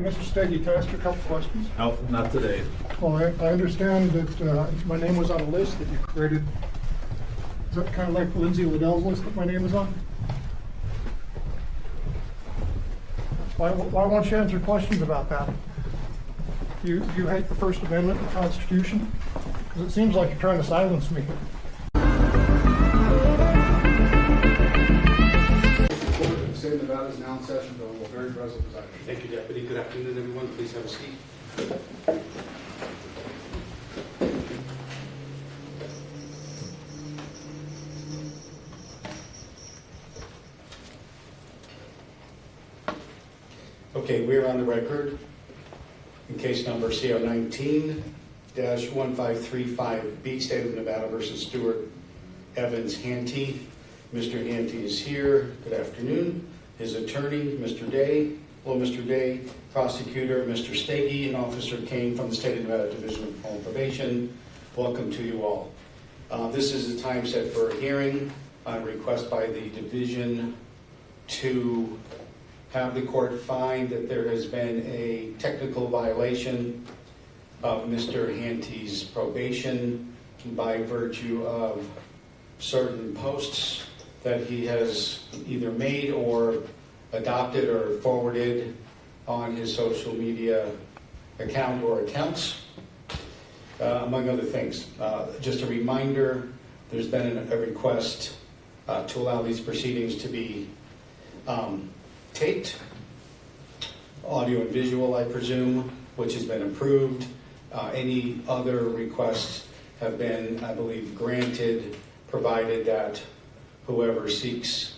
Mr. Stege, can I ask you a couple questions? No, not today. Well, I understand that my name was on a list that you created. Is that kind of like Lindsay Liddell's list that my name is on? Why won't you answer questions about that? Do you hate the First Amendment and the Constitution? Because it seems like you're trying to silence me. The state of Nevada is now in session. Bill will very present presiding. Thank you, Deputy. Good afternoon, everyone. Please have a seat. Okay, we're on the record in case number CO 19-1535B, State of Nevada versus Stewart, Evans, Handte. Mr. Handte is here. Good afternoon. His attorney, Mr. Day. Hello, Mr. Day. Prosecutor, Mr. Stege, and Officer Kane from the State of Nevada Division of Home Probation. Welcome to you all. This is the time set for a hearing on request by the division to have the court find that there has been a technical violation of Mr. Handte's probation by virtue of certain posts that he has either made or adopted or forwarded on his social media account or accounts, among other things. Just a reminder, there's been a request to allow these proceedings to be taped, audio and visual, I presume, which has been approved. Any other requests have been, I believe, granted, provided that whoever seeks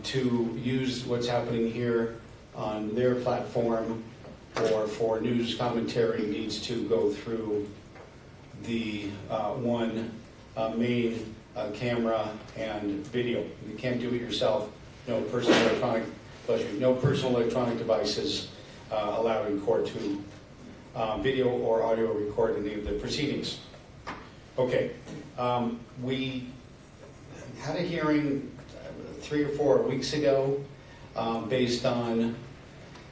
to use what's happening here on their platform or for news commentary needs to go through the one main camera and video. You can't do it yourself. No personal electronic devices allowed in court to video or audio record any of the proceedings. Okay, we had a hearing 3 or 4 weeks ago based on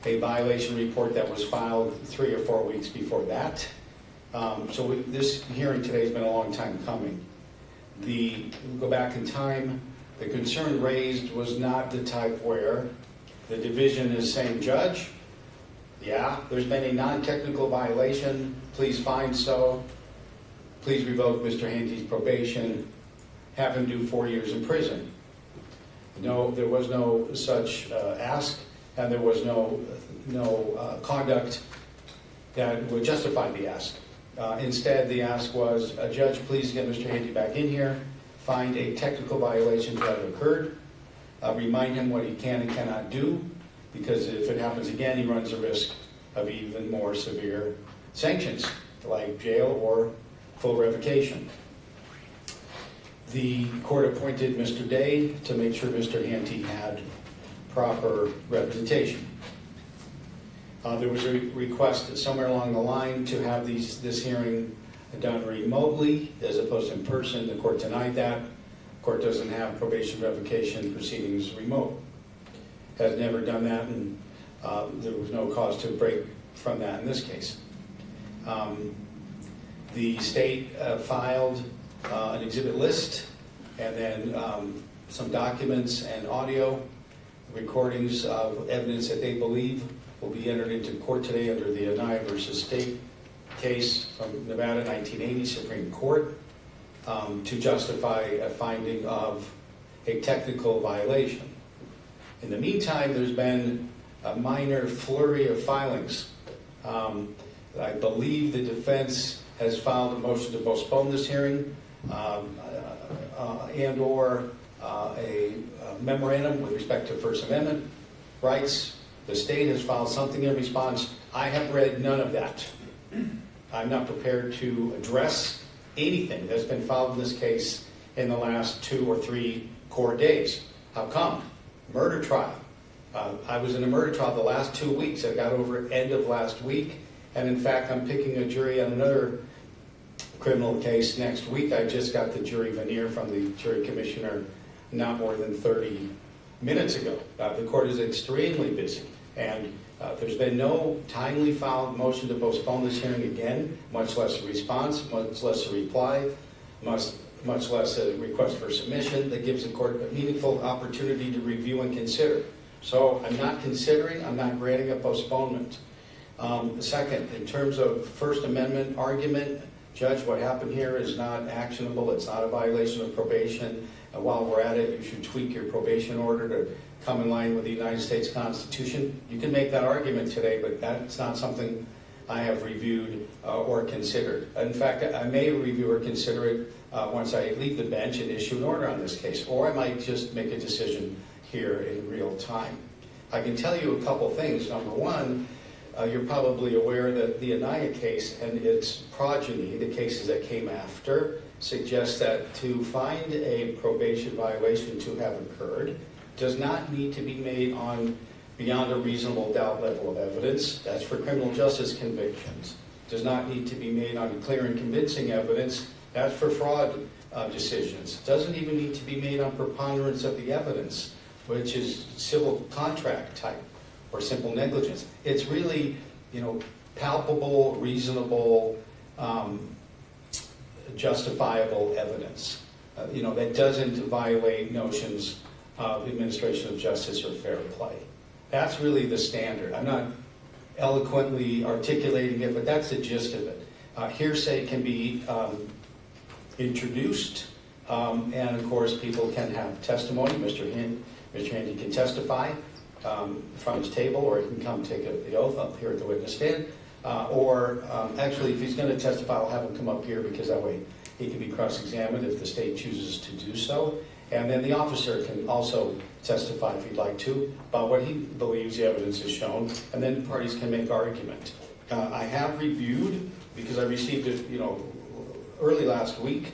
a violation report that was filed 3 or 4 weeks before that. This hearing today has been a long time coming. Go back in time, the concern raised was not the type where the division is saying, Judge, yeah, there's been a non-technical violation, please find so, please revoke Mr. Handte's probation, have him do 4 years in prison. No, there was no such ask, and there was no conduct that would justify the ask. Instead, the ask was, Judge, please get Mr. Handte back in here, find a technical violation that occurred, remind him what he can and cannot do, because if it happens again, he runs the risk of even more severe sanctions, like jail or full revocation. The court appointed Mr. Day to make sure Mr. Handte had proper representation. There was a request somewhere along the line to have this hearing done remotely as opposed to in person. The court denied that. The court doesn't have probation revocation proceedings remote. Has never done that, and there was no cause to break from that in this case. The state filed an exhibit list and then some documents and audio recordings of evidence that they believe will be entered into court today under the Anaya versus State case from Nevada 1980 Supreme Court to justify a finding of a technical violation. In the meantime, there's been a minor flurry of filings. I believe the defense has filed a motion to postpone this hearing and or a memorandum with respect to First Amendment rights. The state has filed something in response. I have read none of that. I'm not prepared to address anything that's been filed in this case in the last 2 or 3 court days. How come? Murder trial. I was in a murder trial the last 2 weeks. I got over end of last week. And in fact, I'm picking a jury on another criminal case next week. I just got the jury veneer from the jury commissioner not more than 30 minutes ago. The court is extremely busy. And There's been no timely filed motion to postpone this hearing again, much less a response, much less a reply, much less a request for submission that gives the court a meaningful opportunity to review and consider. So I'm not granting a postponement. Second, in terms of First Amendment argument, Judge, what happened here is not actionable. It's not a violation of probation. While we're at it, you should tweak your probation order to come in line with the United States Constitution. You can make that argument today, but that's not something I have reviewed or considered. In fact, I may review or consider it once I leave the bench and issue an order on this case, or I might just make a decision here in real time. I can tell you a couple things. Number one, you're probably aware that the Anaya case and its progeny, the cases that came after, suggest that to find a probation violation to have occurred does not need to be made on beyond a reasonable doubt level of evidence. That's for criminal justice convictions. Does not need to be made on clear and convincing evidence. That's for fraud decisions. Doesn't even need to be made on preponderance of the evidence, which is civil contract type or simple negligence. It's really, palpable, reasonable, justifiable evidence, that doesn't violate notions of administration of justice or fair play. That's really the standard. I'm not eloquently articulating it, but that's the gist of it. Hearsay can be introduced, and of course people can have testimony. Mr. Handte can testify from his table, or he can come take the oath up here at the witness stand. Actually, if he's going to testify, I'll have him come up here because that way he can be cross-examined if the state chooses to do so. And then the officer can also testify if he'd like to about what he believes the evidence has shown, and then parties can make argument. I have reviewed, because I received it, early last week,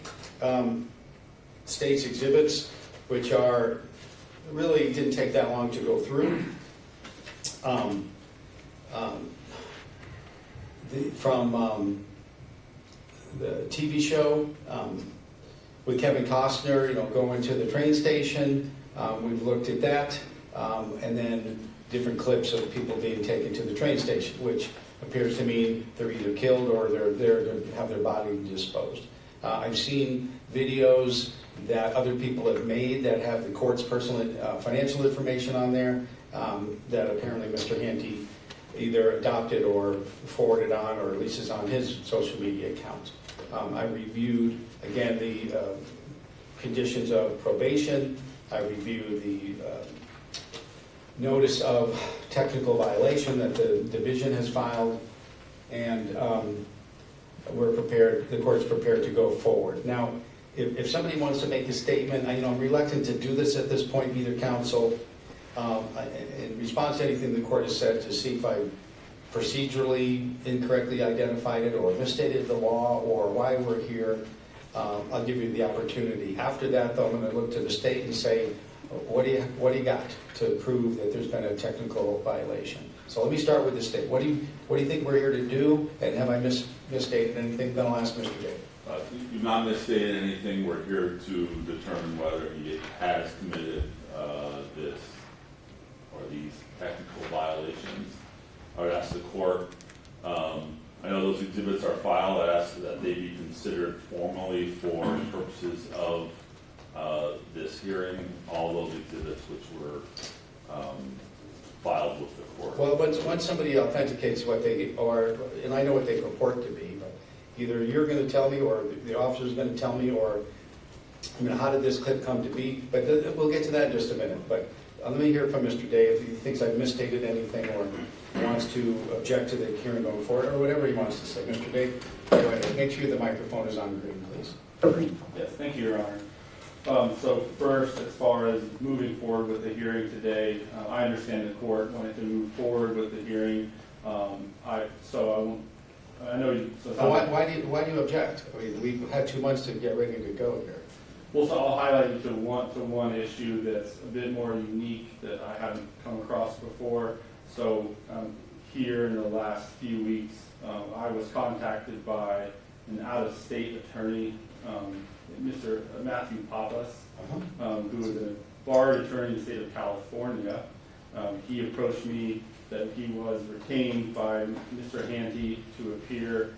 state's exhibits, which are really didn't take that long to go through. From the TV show with Kevin Costner, going to the train station. We've looked at that, and then different clips of people being taken to the train station, which appears to mean they're either killed or they're there to have their body disposed. I've seen videos that other people have made that have the court's personal financial information on there that apparently Mr. Handte either adopted or forwarded on, or at least is on his social media account. I reviewed, again, the conditions of probation. I reviewed the notice of technical violation that the division has filed, and we're prepared, the court's prepared to go forward. Now, if somebody wants to make a statement, I'm reluctant to do this at this point, either counsel, in response to anything the court has said, to see if I procedurally incorrectly identified it or misstated the law or why we're here. I'll give you the opportunity. After that, though, I'm going to look to the state and say, what do you got to prove that there's been a technical violation? So let me start with the state. What do you think we're here to do? And have I misstated anything? Then I'll ask Mr. Dave. You've not misstated anything. We're here to determine whether he has committed this or these technical violations. I would ask the court, I know those exhibits are filed, I ask that they be considered formally for purposes of this hearing, all those exhibits which were filed with the court. Well, once somebody authenticates what they are, and I know what they purport to be, but either you're going to tell me or the officer's going to tell me, or how did this clip come to be? But we'll get to that in just a minute. But let me hear from Mr. Day if he thinks I've misstated anything or wants to object to the hearing going forward, or whatever he wants to say. Mr. Day, go ahead. Make sure the microphone is on green, please. Yes, thank you, Your Honor. So first, as far as moving forward with the hearing today, I understand the court wanted to move forward with the hearing. I know you. So why do you object? I mean, we've had 2 months to get ready to go here. Well, so I'll highlight you to one issue that's a bit more unique that I haven't come across before. So here in the last few weeks, I was contacted by an out-of-state attorney, Mr. Matthew Pappas, who is a bar attorney in the state of California. He approached me that he was retained by Mr. Handte to appear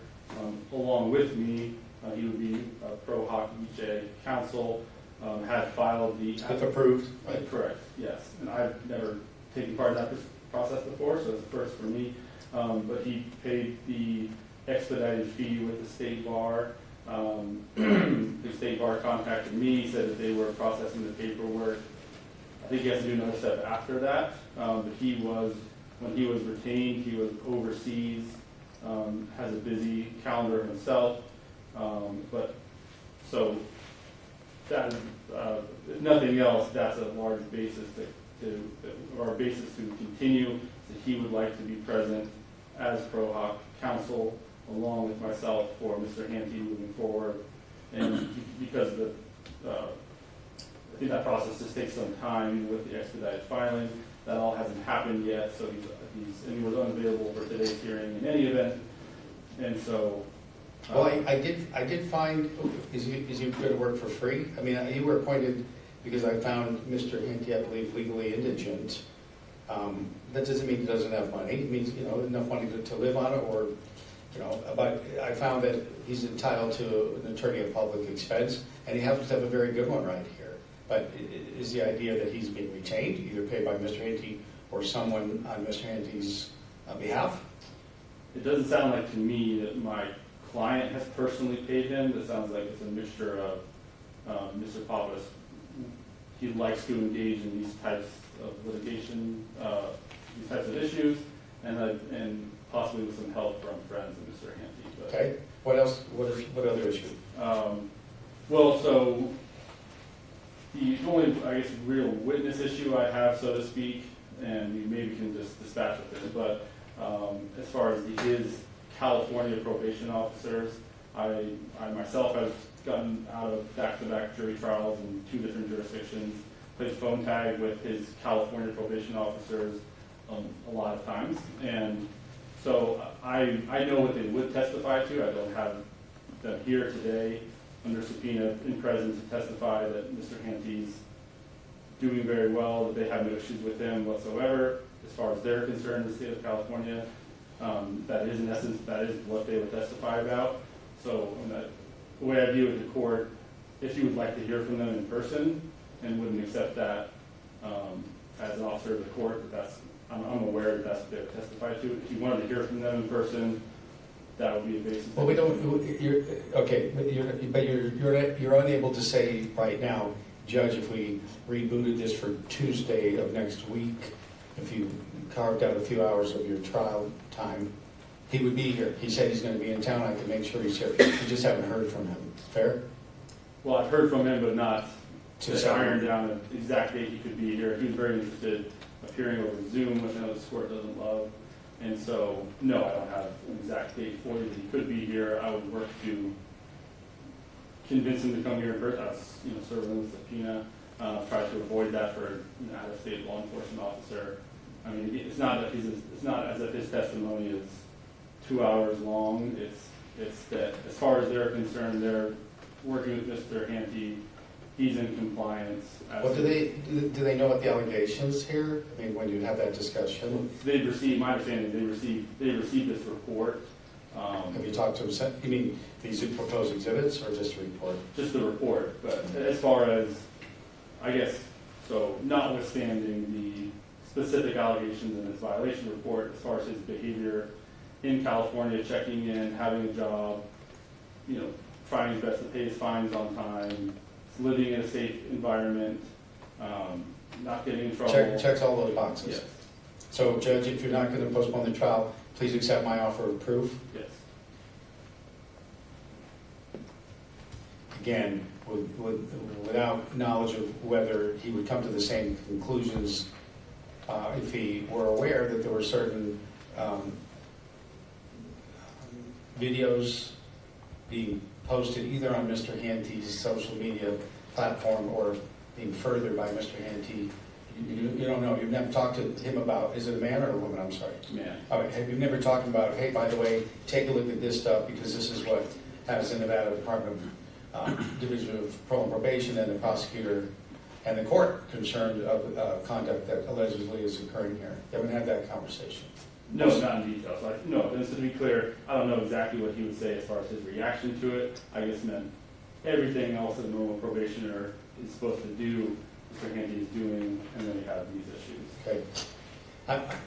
along with me. He would be a pro hoc EJ counsel, had filed the... If approved, right? Correct, yes. And I've never taken part in that process before, so it's a first for me. But he paid the expedited fee with the state bar. The state bar contacted me, said that they were processing the paperwork. I think he has to do another step after that. But when he was retained, he was overseas, has a busy calendar himself. But so that is, if nothing else, that's a large basis or a basis to continue. That he would like to be present as pro hoc counsel along with myself for Mr. Handte moving forward. And because I think that process just takes some time with the expedited filing. That all hasn't happened yet, so he was unavailable for today's hearing in any event. And so. Well, I did find, is he going to work for free? I mean, you were appointed because I found Mr. Handte, I believe, legally indigent. That doesn't mean he doesn't have money. It means, enough money to live on it, or, but I found that he's entitled to an attorney at public expense, and he happens to have a very good one right here. But is the idea that he's being retained, either paid by Mr. Handte or someone on Mr. Hante's behalf? It doesn't sound like to me that my client has personally paid him. It sounds like it's a mixture of Mr. Pappas. He likes to engage in these types of litigation, these types of issues, and possibly with some help from friends of Mr. Handte. Okay. What else? What other issue? Well, so the only, I guess, real witness issue I have, so to speak, and you maybe can just dispatch with this, but as far as his California probation officers, I myself have gotten out of back-to-back jury trials in 2 different jurisdictions, played phone tag with his California probation officers a lot of times, and so I know what they would testify to. I don't have them here today under subpoena in presence to testify that Mr. Hante's doing very well, that they have no issues with him whatsoever as far as they're concerned in the state of California. That is, in essence, that is what they would testify about. So the way I view it, the court, if you would like to hear from them in person and wouldn't accept that as an officer of the court, I'm aware that that's what they would testify to. If you wanted to hear from them in person, that would be a basis. Well, we don't. Okay, but you're unable to say right now, Judge, if we rebooted this for Tuesday of next week, if you carved out a few hours of your trial time, he would be here. He said he's going to be in town. I can make sure he's here. You just haven't heard from him. Fair? Well, I've heard from him, but not to iron down an exact date he could be here. He was very interested appearing over Zoom, which I know this court doesn't love. And so, no, I don't have an exact date for you that he could be here. I would work to convince him to come here in person. That's, serving him a subpoena. Try to avoid that for an out-of-state law enforcement officer. I mean, it's not as if his testimony is 2 hours long. It's that as far as they're concerned, they're working with Mr. Handte. He's in compliance. What do they know what the allegations here? I mean, when you have that discussion, They've received, my understanding, they received this report. have you talked to them? You mean these proposed exhibits or just a report? Just the report, but as far as, I guess, so notwithstanding the specific allegations in this violation report, as far as his behavior in California, checking in, having a job, trying his best to pay his fines on time, living in a safe environment, not getting in trouble. Checks all those boxes. Yes. So, Judge, if you're not going to postpone the trial, please accept my offer of proof. Yes. Again, without knowledge of whether he would come to the same conclusions if he were aware that there were certain videos being posted either on Mr. Hante's social media platform or being furthered by Mr. Handte. You don't know. You've never talked to him about, is it a man or a woman? I'm sorry. Man. All right. Have you never talked about, hey, by the way, take a look at this stuff because this is what has the Nevada Department of Division of Parole and Probation and the prosecutor and the court concerned of conduct that allegedly is occurring here. You haven't had that conversation? No, not in detail. So no, just to be clear, I don't know exactly what he would say as far as his reaction to it. I guess meant everything else that a normal probationer is supposed to do, Mr. Handte is doing, and then we have these issues. Okay.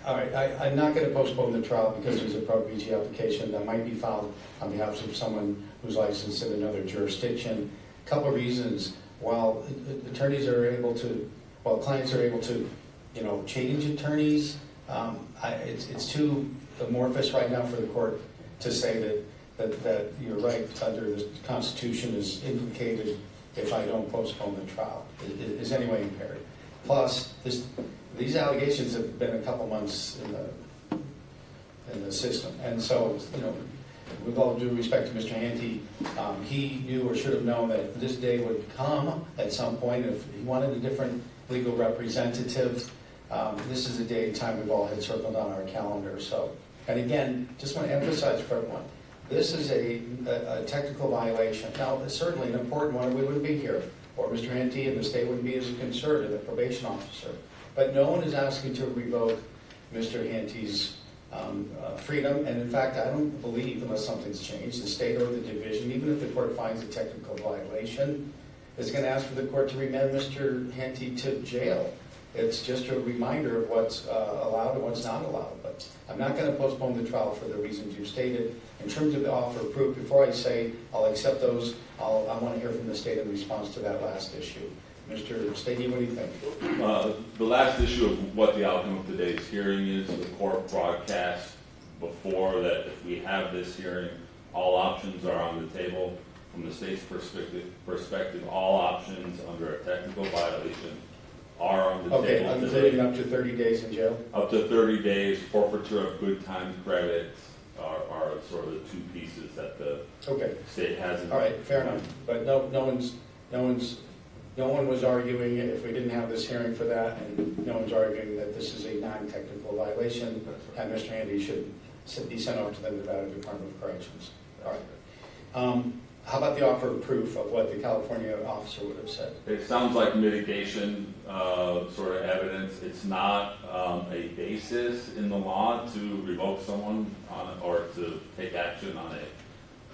All right, I'm not going to postpone the trial because there's a Pro BG application that might be filed on behalf of someone who's licensed in another jurisdiction. A couple of reasons. While attorneys are able to, while clients are able to, change attorneys, it's too amorphous right now for the court to say that you're right under the Constitution is implicated if I don't postpone the trial. Is anyway impaired. Plus, these allegations have been a couple months in the system, and so with all due respect to Mr. Handte, he knew or should have known that this day would come at some point. If he wanted a different legal representative, this is a day and time we've all had circled on our calendar. So, and again, just want to emphasize for everyone, this is a technical violation. Now, certainly an important one, we wouldn't be here, or Mr. Handte and the state wouldn't be as concerned, and the probation officer. But no one is asking to revoke Mr. Hante's freedom, and in fact, I don't believe, unless something's changed, the state or the division, even if the court finds a technical violation, is going to ask for the court to remand Mr. Handte to jail. It's just a reminder of what's allowed and what's not allowed. But I'm not going to postpone the trial for the reasons you stated. In terms of the offer of proof, before I say I'll accept those, I want to hear from the state in response to that last issue. Mr. Stege, what do you think? The last issue of what the outcome of today's hearing is, the court broadcast before that if we have this hearing, all options are on the table. From the state's perspective, all options under a technical violation are on the Okay, table. including up to 30 days in jail? Up to 30 days, forfeiture of good time credits are sort of the two pieces that the state has. All right, fair enough. But no one was arguing if we didn't have this hearing for that, and no one's arguing that this is a non-technical violation, and Mr. Handte should be sent off to the Nevada Department of Corrections. All right. How about the offer of proof of what the California officer would have said? It sounds like mitigation sort of evidence. It's not a basis in the law to revoke someone or to take action on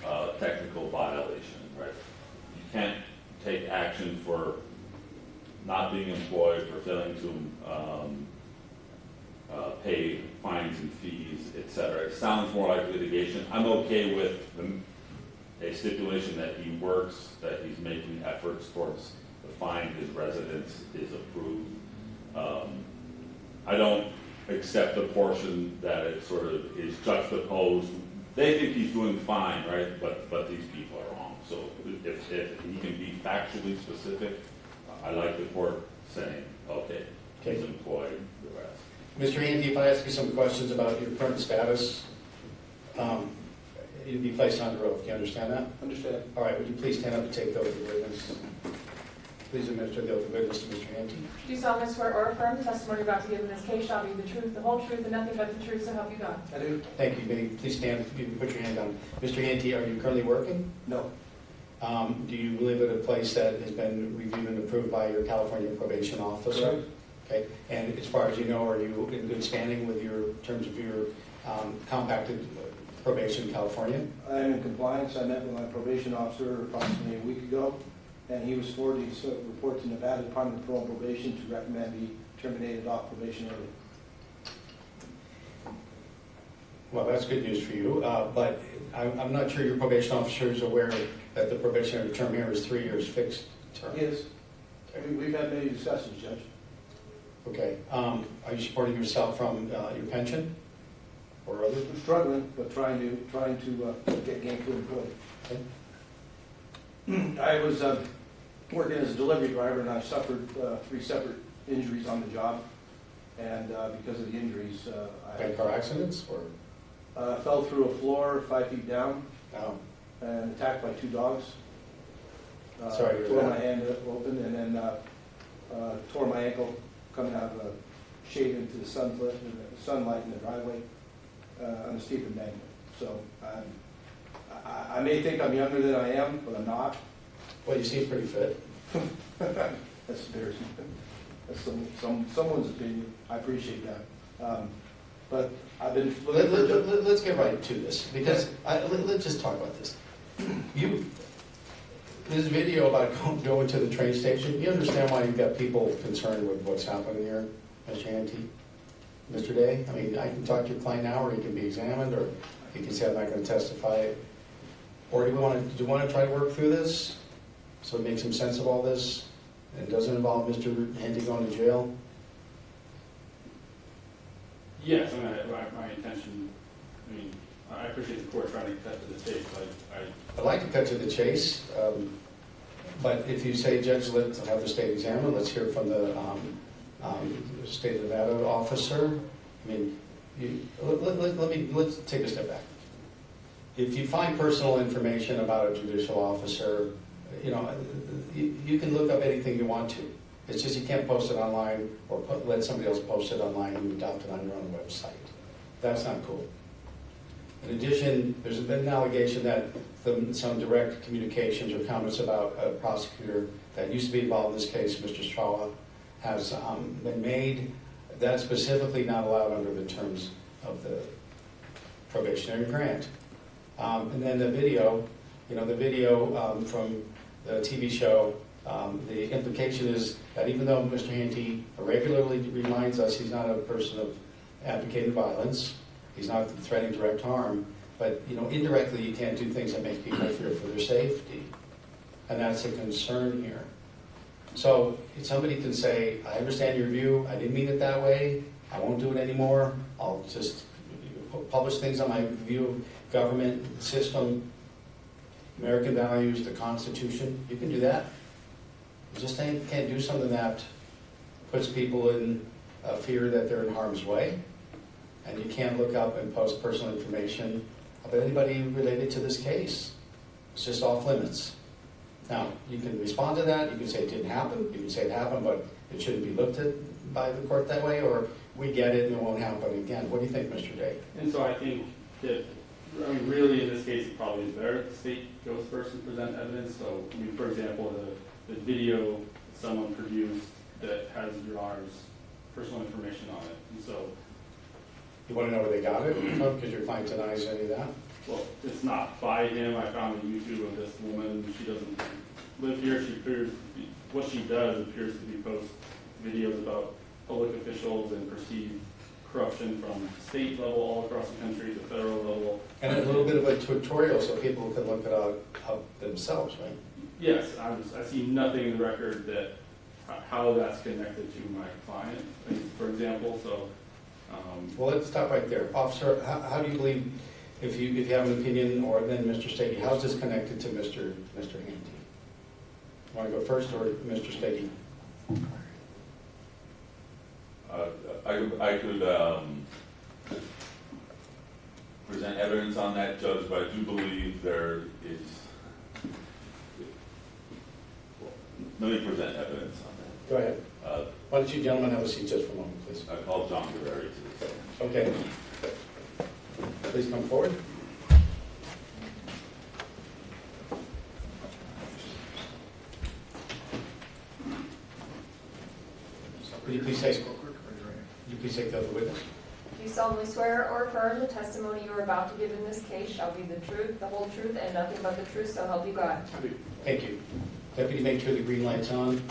a technical violation, right? You can't take action for not being employed, for failing to pay fines and fees, etc. It sounds more like litigation. I'm okay with a stipulation that he works, that he's making efforts towards to find his residence is approved. I don't accept the portion that it sort of is juxtaposed. They think he's doing fine, right? But these people are wrong. So if he can be factually specific, I like the court saying, okay, he's employed, the rest. Mr. Handte, if I ask you some questions about your current status, you'd be placed under oath. Do you understand that? Understand. All right, would you please stand up and take the oath of witness? Please administer the oath of witness to Mr. Handte. Do you solemnly swear or affirm the testimony you're about to give in this case shall be the truth, the whole truth, and nothing but the truth, so help you God? I do. Thank you. May you please stand, you can put your hand down. Mr. Handte, are you currently working? No. Do you live at a place that has been reviewed and approved by your California probation officer? Correct. Okay, and as far as you know, are you in good standing with your, in terms of your compacted probation in California? I am in compliance. I met with my probation officer approximately a week ago, and he was forwarding a report to Nevada Department of Parole and Probation to recommend be terminated off probation early. Well, that's good news for you, but I'm not sure your probation officer is aware that the probationary term here is 3 years fixed term. He is. We've had many discussions, Judge. Okay, are you supporting yourself from your pension or other? I'm struggling, but trying to get gainful employment. Okay. I was working as a delivery driver, and I suffered 3 separate injuries on the job, and because of the injuries, By car accidents or? fell through a floor 5 feet down No. and attacked by 2 dogs. Sorry to hear Tore that. my hand open, and then tore my ankle coming out of a shade into the sunlight in the driveway on a steep embankment. So I may think I'm younger than I am, but I'm not. Well, you seem pretty fit. That's embarrassing. That's someone's opinion. I appreciate that. But I've been looking for. Let's get right to this, because let's just talk about this. This video about going to the train station, you understand why you've got people concerned with what's happening here, Mr. Handte? Mr. Day? I mean, I can talk to your client now, or he can be examined, or he can say, I'm not going to testify. Or do you want to try to work through this so it makes some sense of all this and doesn't involve Mr. Handte going to jail? Yes, I mean, my intention, I mean, I appreciate the court trying to cut to the chase, but I'd like to cut to the chase, but if you say, Judge, let's have the state examine, let's hear from the state of Nevada officer. I mean, let's take a step back. If you find personal information about a judicial officer, you know, you can look up anything you want to. It's just you can't post it online or let somebody else post it online and you adopt it on your own website. That's not cool. In addition, there's been an allegation that some direct communications or comments about a prosecutor that used to be involved in this case, Mr. Strawa, has been made. That's specifically not allowed under the terms of the probationary grant. And then the video, from the TV show, the implication is that even though Mr. Handte regularly reminds us he's not a person of advocating violence, he's not threatening direct harm, but indirectly you can't do things that make people fear for their safety. And that's a concern here. So if somebody can say, I understand your view, I didn't mean it that way, I won't do it anymore, I'll just publish things on my view of government, system, American values, the Constitution, you can do that. You just can't do something that puts people in fear that they're in harm's way. And you can't look up and post personal information about anybody related to this case. It's just off limits. Now, you can respond to that, you can say it didn't happen, you can say it happened, but it shouldn't be looked at by the court that way, or we get it and it won't happen again. What do you think, Mr. Day? And so I think that, I mean, really in this case, it probably is better if the state goes first and present evidence. So, I mean, for example, the video someone produced that has your Honor's personal information on it. And so, You want to know where they got it? Because your client denies any of that? well, it's not by him. I found a YouTube of this woman. She doesn't live here. What she does appears to be post videos about public officials and perceived corruption from state level all across the country to federal level. And a little bit of a tutorial so people can look it up themselves, right? Yes, I see nothing in the record that how that's connected to my client, for example. So, Well, let's stop right there. Officer, how do you believe, if you have an opinion, or then Mr. Stege, how is this connected to Mr. Handte? Want to go first, or Mr. Stege? I could present evidence on that, Judge, but I do believe there is. Let me present evidence on that. Go ahead. Why don't you gentlemen have a seat just for a moment, please? I called John Guerrero to this. Okay. Please come forward. Would you please take the other witness? Do you solemnly swear or affirm the testimony you are about to give in this case shall be the truth, the whole truth, and nothing but the truth, so help you God? Thank you. Deputy, make sure the green light's on.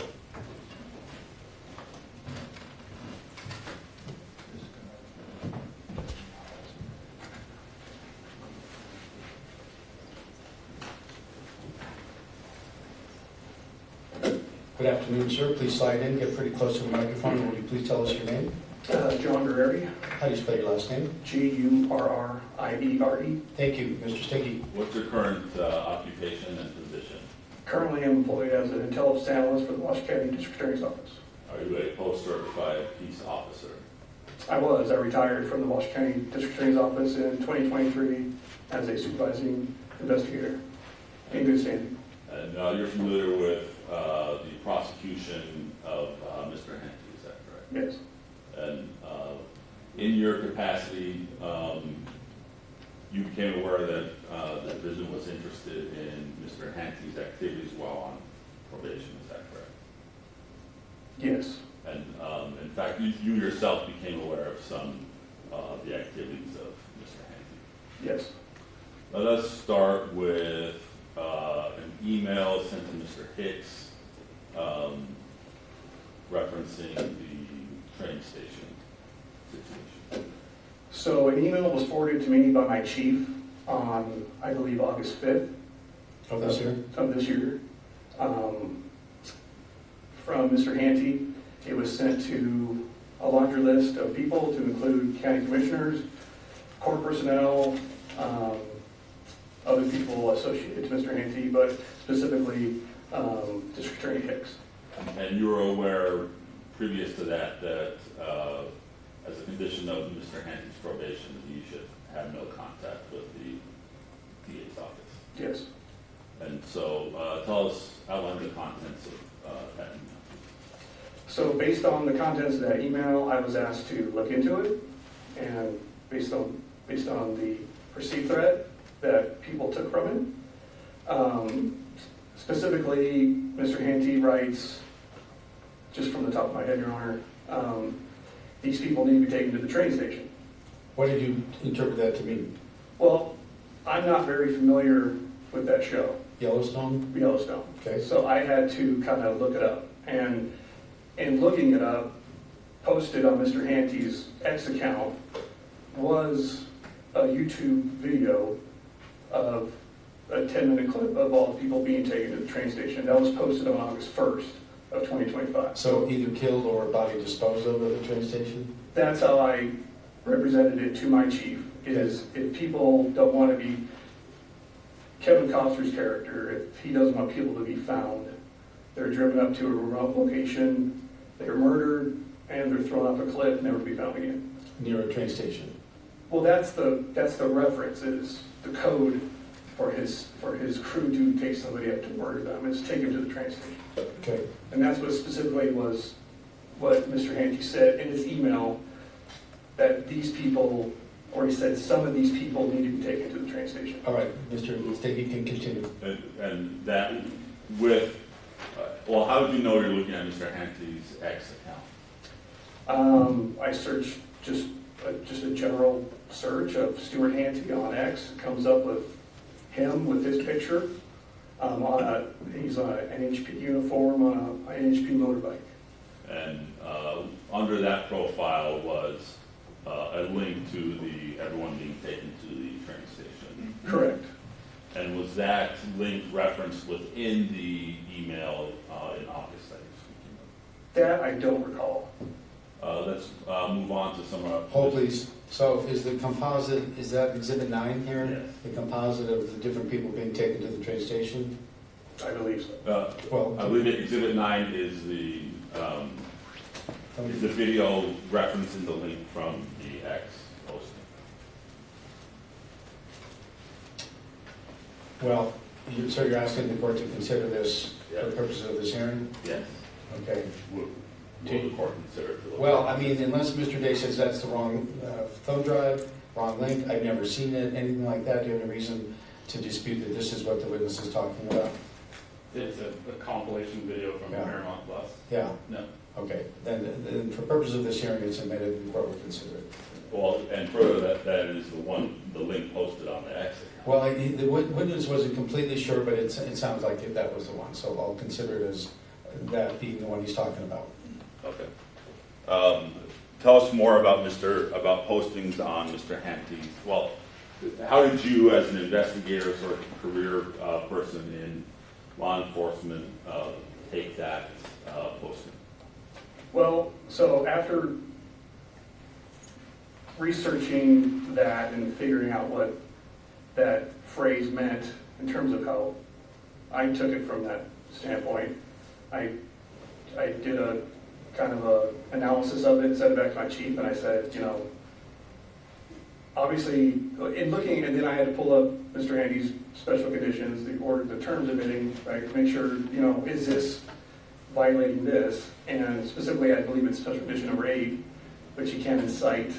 Good afternoon, sir. Please slide in, get pretty close to the microphone. Will you please tell us your name? John Guerrero, How do you spell your last name? Gurriere. Thank you. Mr. Stege. What's your current occupation and position? Currently employed as an intelligence analyst for the Washoe County District Attorney's Office. Are you a post-certified peace officer? I retired from the Washoe County District Attorney's Office in 2023 as a supervising investigator in good standing. And you're familiar with the prosecution of Mr. Handte, is that correct? Yes. And in your capacity, you became aware that the division was interested in Mr. Handte's activities while on probation, is that correct? Yes, And in fact, you yourself became aware of some of the activities of Mr. Handte. yes. Let us start with an email sent to Mr. Hicks referencing the train station situation. So an email was forwarded to me by my chief on, I believe, August 5th. Of this year? Of this year. From Mr. Handte. It was sent to a laundry list of people to include county commissioners, court personnel, other people associated to Mr. Handte, but specifically District Attorney Hicks. And you were aware previous to that as a condition of Mr. Handte's probation, that he should have no contact with the DA's office. Yes. And so outline the contents of that email. So based on the contents of that email, I was asked to look into it, and based on the perceived threat that people took from it. Specifically, Mr. Handte writes, just from the top of my head, Your Honor, these people need to be taken to the train station. What did you interpret that to mean? Well, I'm not very familiar with that show, Yellowstone? Yellowstone. Okay. So I had to kind of look it up. And in looking it up, posted on Mr. Hante's X account was a YouTube video of a 10-minute clip of all the people being taken to the train station. That was posted on August 1st of 2025. So either killed or body disposed of at the train station? That's how I represented it to my chief, is if people don't want to be, Kevin Costner's character, if he doesn't want people to be found, they're driven up to a remote location, they're murdered, and they're thrown off a cliff, never to be found again. Near a train station? Well, that's the reference, is the code for his crew to take somebody up to murder them, is take them to the train station. Okay. And that's what specifically was what Mr. Handte said in his email, that these people, or he said some of these people need to be taken to the train station. All right, Mr. Stege can continue. And that with, well, how did you know you're looking at Mr. Hante's X account? I searched just a general search of Stewart Handte on X. It comes up with him with his picture. He's on an NHP uniform on an NHP motorbike. And under that profile was a link to everyone being taken to the train station. Correct. And was that link referenced within the email in August that you're speaking of? That I don't recall. Let's move on to some of. Hold please. So is the composite, is that Exhibit 9 here? Yes. The composite of the different people being taken to the train station? I believe so. Well, I believe that Exhibit 9 is the video referencing the link from the X posting. well, so you're asking the court to consider this for Yeah. purposes of this hearing? Yes. Okay. Will the court consider it? to look Well, at? I mean, unless Mr. Day says that's the wrong thumb drive, wrong link, I've never seen it, anything like that, do you have any reason to dispute that this is what the witness is talking about? It's a compilation video from Yeah. Paramount Plus. Yeah, No. okay. Then for purposes of this hearing, it's admitted, and the court will consider it. Well, and further, that is the link posted on the X account. Well, the witness wasn't completely sure, but it sounds like that was the one, so I'll consider it as that being the one he's talking about. Okay. Tell us more about postings on Mr. Handte's. Well, how did you, as an investigator, sort of career person in law enforcement, take that posting? Well, so after researching that and figuring out what that phrase meant in terms of how I took it from that standpoint, I did a kind of a analysis of it, sent it back to my chief, and I said, obviously, in looking, and then I had to pull up Mr. Hante's special conditions, the terms of bidding, right, to make sure, is this violating this? And specifically, I believe it's special condition number 8, which you can't incite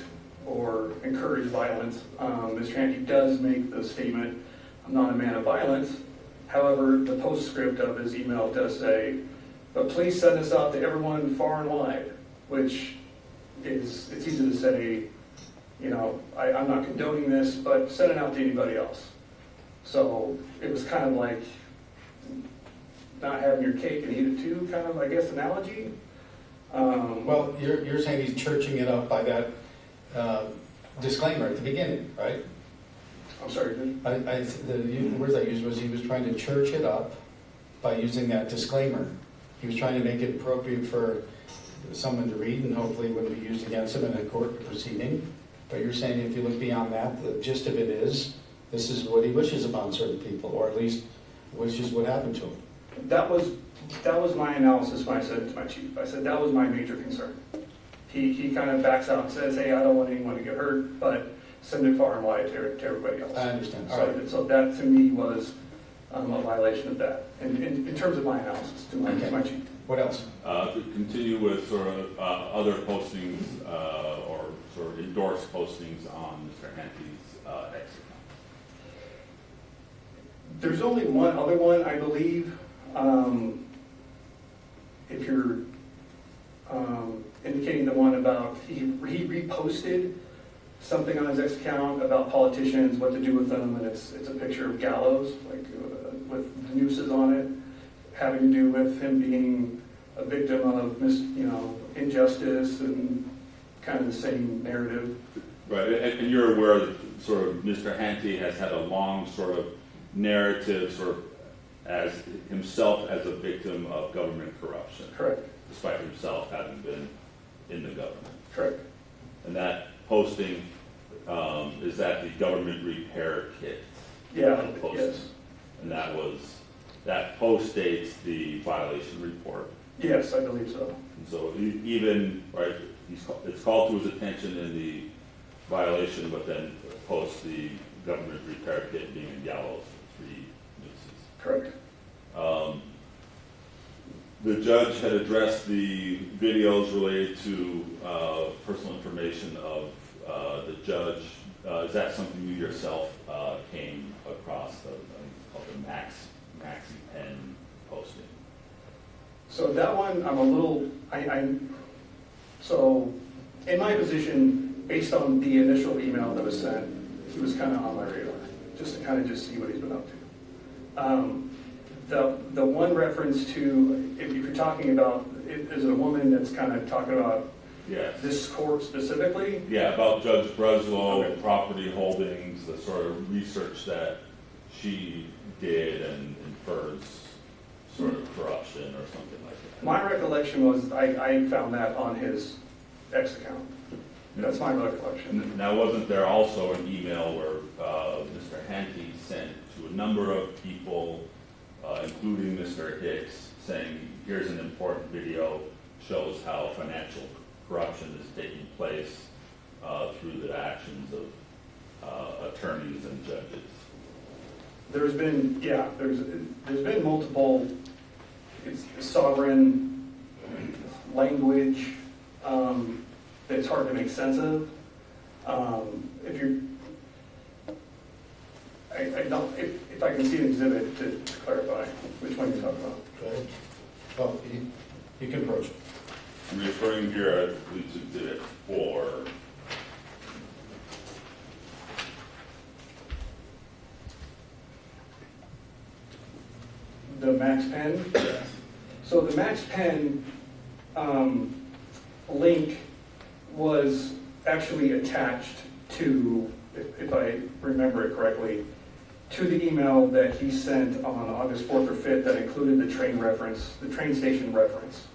or encourage violence. Mr. Handte does make the statement, I'm not a man of violence. However, the postscript of his email does say, but please send this out to everyone far and wide, which is, it's easy to say, you know, I'm not condoning this, but send it out to anybody else. So it was kind of like not having your cake and eat it too, kind of, I guess, analogy. Well, you're saying he's churching it up by that disclaimer at the beginning, right? I'm sorry, dude. The words I used was he was trying to church it up by using that disclaimer. He was trying to make it appropriate for someone to read and hopefully wouldn't be used against him in a court proceeding. But you're saying if you look beyond that, the gist of it is, this is what he wishes upon certain people, or at least wishes would happen to him. That was my analysis when I said it to my chief. I said that was my major concern. He kind of backs out and says, hey, I don't want anyone to get hurt, but send it far and wide to everybody else. I understand. All right. So that to me was a violation of that, in terms of my analysis to my chief. What else? To continue with sort of other postings or sort of endorsed postings on Mr. Handte's X account. There's only one other one, I believe. If you're indicating the one about, he reposted something on his X account about politicians, what to do with them, and it's a picture of gallows, like with nooses on it, having to do with him being a victim of injustice and kind of the same narrative. Right, and you're aware that sort of Mr. Handte has had a long sort of narrative, sort of as himself as a victim of government corruption. Correct. Despite himself having been in the government. Correct. And that posting, is that the government repair kit? Yeah, Posting? yes. And that post dates the violation report. Yes, I believe so. And so even, right, it's called to his attention in the violation, but then posts the government repair kit being in gallows for 3 nooses. Correct. The judge had addressed the videos related to personal information of the judge. Is that something you yourself came across? I think it's called the Maxi Pen posting. So that one, I'm a little, so in my position, based on the initial email that was sent, he was kind of on my radar, just to kind of just see what he's been up to. The one reference to, if you're talking about, is it a woman that's kind of talking about Yes. this court specifically? Yeah, about Judge Breslow, Okay. property holdings, the sort of research that she did and infers sort of corruption or something like that. My recollection was I found that on his X account. That's my recollection. Now, wasn't there also an email where Mr. Handte sent to a number of people, including Mr. Hicks, saying, here's an important video, shows how financial corruption is taking place through the actions of attorneys and judges? There's been, yeah, there's been multiple sovereign language that it's hard to make sense of. If you're, I don't, if I can see an exhibit to clarify which one you're talking about. Okay. Well, you can approach it. I'm referring here, I believe, to Exhibit 4. The Max Pen? So the Max Pen link was actually attached to, if I remember it correctly, to the email that he sent on August 4th or 5th that included the train reference, the train station reference.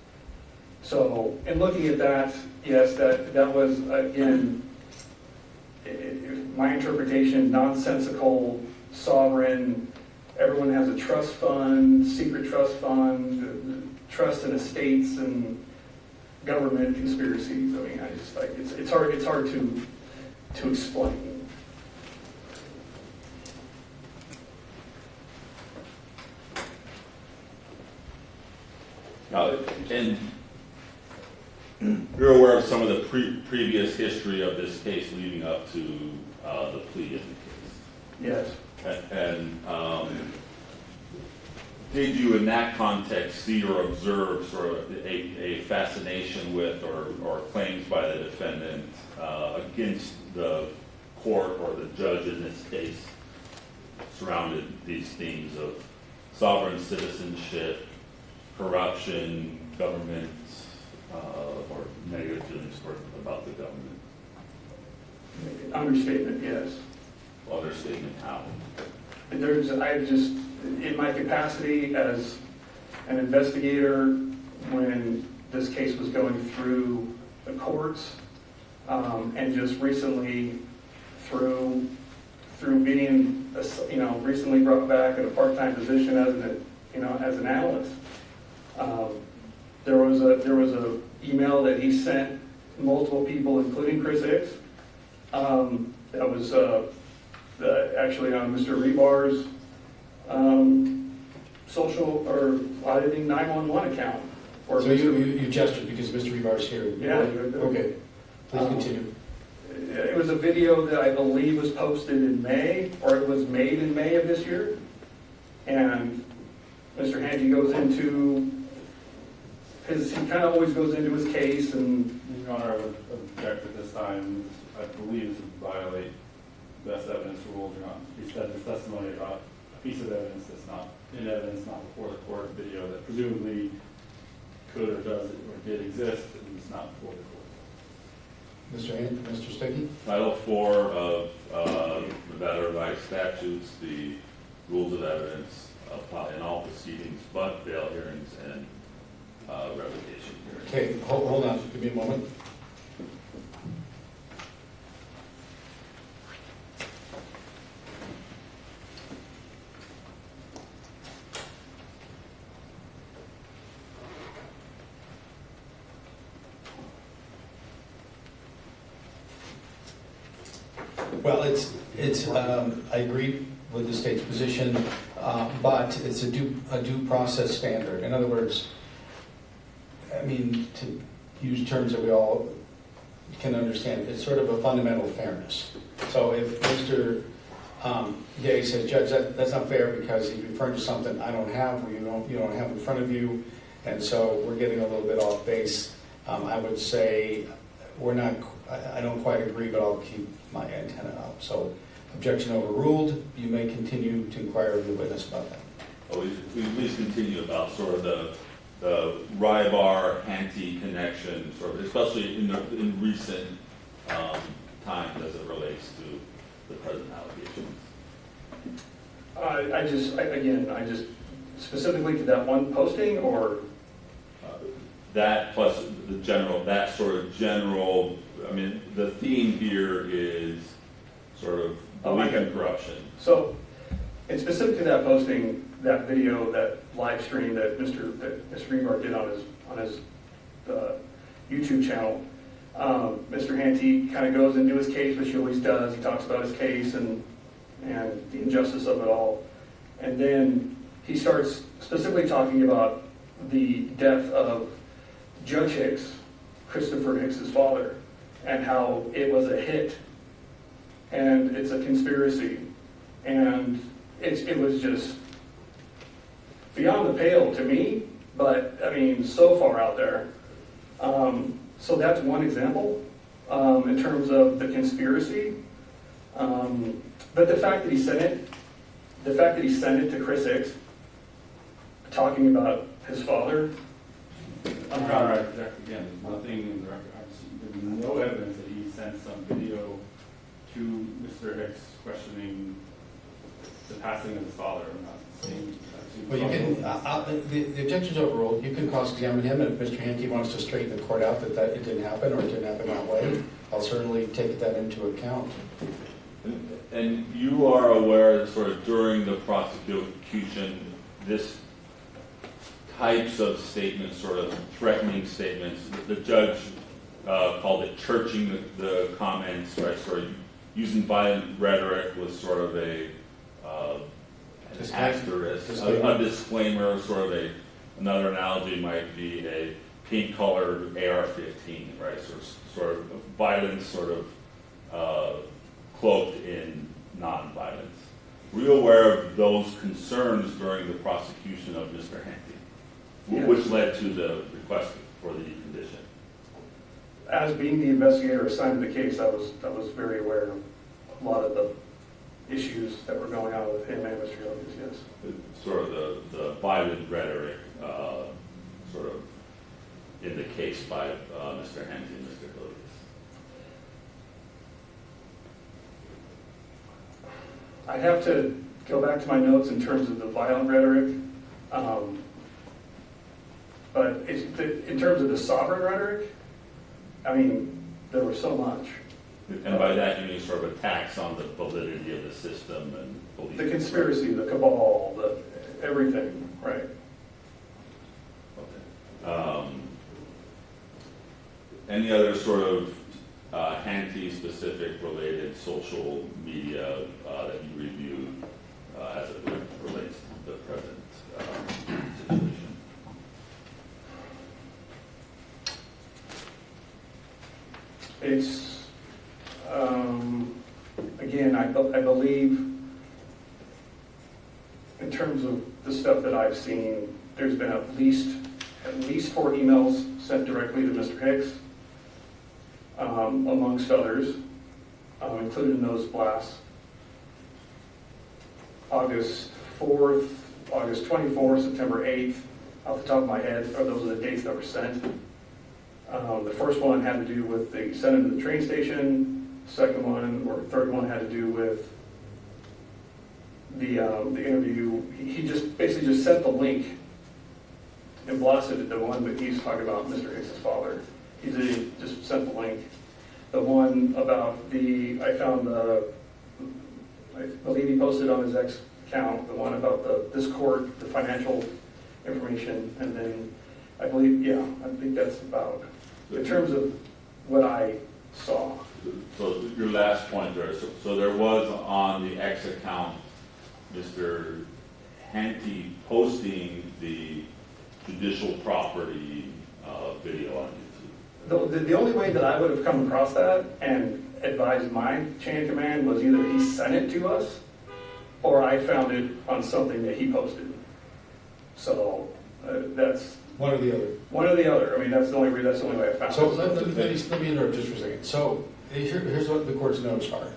So in looking at that, yes, that was, again, my interpretation, nonsensical, sovereign, everyone has a trust fund, secret trust fund, trust in estates and government conspiracies. I mean, I just like, it's hard to explain. And you're aware of some of the previous history of this case leading up to the plea in the case. Yes. And did you in that context see or observe sort of a fascination with or claims by the defendant against the court or the judge in this case surrounded these themes of sovereign citizenship, corruption, government, or negative feelings about the government? Understatement, yes. Understatement how? In my capacity as an investigator, when this case was going through the courts, and just recently through being, recently brought back in a part-time position as an analyst, there was a email that he sent multiple people, including Chris Hicks, that was actually on Mr. Rebar's social or auditing 911 account. Or So you gestured because Mr. Rebar's here. Yeah. Okay, please continue. It was a video that I believe was posted in May, or it was made in May of this year. And Mr. Handte goes into he kind of always goes into his case, and Your Honor, I would object at this time. I believe this would violate best evidence rule. He said this testimony about a piece of evidence that's not in evidence, not before the court, video that presumably could or does or did exist, and it's not before the court. Mr. Stege? Title IV of Nevada Revised Statutes, the rules of evidence apply in all proceedings but bail hearings and revocation hearings. Okay, hold on, give me a moment. Well, I agree with the state's position, but it's a due process standard. In other words, I mean, to use terms that we all can understand, it's sort of a fundamental fairness. So if Mr. Gay says, Judge, that's not fair because he's referring to something I don't have, or you don't have in front of you, and so we're getting a little bit off base, I would say I don't quite agree, but I'll keep my antenna out. So objection overruled. You may continue to inquire of the witness about that. We at least continue about sort of the Rybar-Handte connection, sort of, especially in recent times as it relates to the present allegations. I just specifically to that one posting, or That plus that sort of general, I mean, the theme here is sort of belief in corruption. So, and specific to that posting, that video, that live stream that Mr. Rebar did on his YouTube channel, Mr. Handte kind of goes into his case, which he always does. He talks about his case and the injustice of it all. And then he starts specifically talking about the death of Judge Hicks, Christopher Hicks's father, and how it was a hit, and it's a conspiracy, and it was just beyond the pale to me, but I mean, so far out there. So that's one example in terms of the conspiracy. But the fact that he sent it to Chris Hicks, talking about his father. Your Honor, I object again. There's nothing in the record. There's no evidence that he sent some video to Mr. Hicks questioning the passing of his father. I'm not saying that. Well, you can, the objection's overruled. You can cross-examine him, and if Mr. Handte wants to straighten the court out that it didn't happen or it didn't happen that way, I'll certainly take that into account. And you are aware that sort of during the prosecution, this types of statements, sort of threatening statements, the judge called it churching the comments, right? Sort of using violent rhetoric was sort of an asterisk, a disclaimer, sort of another analogy might be a pink-colored AR-15, right? Sort of violence, sort of cloaked in non-violence. Were you aware of those concerns during the prosecution of Mr. Handte? Yes. Which led to the request for the condition? As being the investigator assigned to the case, I was very aware of a lot of the issues that were going on with him and Mr. Hillies, yes. Sort of the violent rhetoric, sort of in the case by Mr. Handte and Mr. Hillies. I have to go back to my notes in terms of the violent rhetoric. But in terms of the sovereign rhetoric, I mean, there was so much. And by that you mean sort of attacks on the validity of the system and belief. The conspiracy, the cabal, everything, right? Okay. Any other sort of Handte-specific related social media that you reviewed as it relates to the present situation? It's, again, I believe in terms of the stuff that I've seen, there's been at least 4 emails sent directly to Mr. Hicks, amongst others, including those blasts. August 4th, August 24th, September 8th, off the top of my head, those are the dates that were sent. The first one had to do with the sent him to the train station. Second one, or third one, had to do with the interview. He just basically just sent the link and blasted the one that he's talking about, Mr. Hicks' father. He just sent the link. The one about I found I believe he posted on his ex account, the one about this court, the financial information, and then I think that's about, in terms of what I saw. So your last point there, so there was on the X account, Mr. Handte posting the judicial property video on YouTube. The only way that I would have come across that and advised my chain of command was either he sent it to us or I found it on something that he posted. So that's One or the other. one or the other. I mean, that's the only way I found So it. let me interrupt just for a second. So here's what the court's notes are.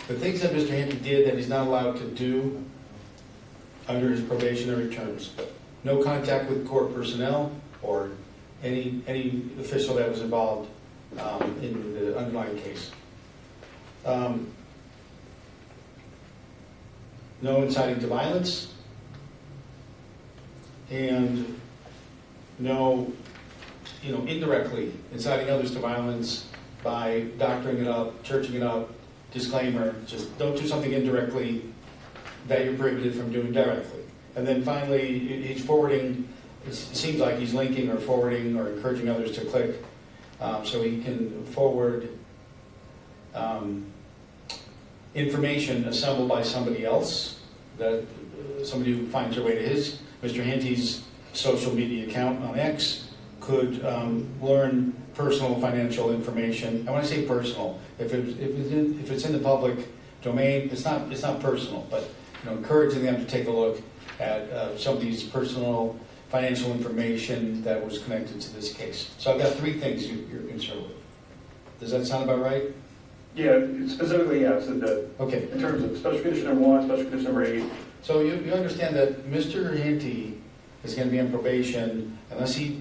The things that Mr. Handte did that he's not allowed to do under his probationary terms. No contact with court personnel or any official that was involved in the underlying case. No inciting to violence. And no, indirectly inciting others to violence by doctoring it up, churching it up, disclaimer, just don't do something indirectly that you're prohibited from doing directly. And then finally, he's forwarding, it seems like he's linking or forwarding or encouraging others to click so he can forward information assembled by somebody else, that somebody who finds their way to his. Mr. Handte's social media account on X could learn personal financial information. And when I say personal, if it's in the public domain, it's not personal, but encouraging them to take a look at somebody's personal financial information that was connected to this case. So I've got 3 things you're concerned with. Does that sound about right? Yeah, specifically, yeah. So Okay. in terms of special condition number 1, special condition number 8. So you understand that Mr. Handte is going to be on probation unless he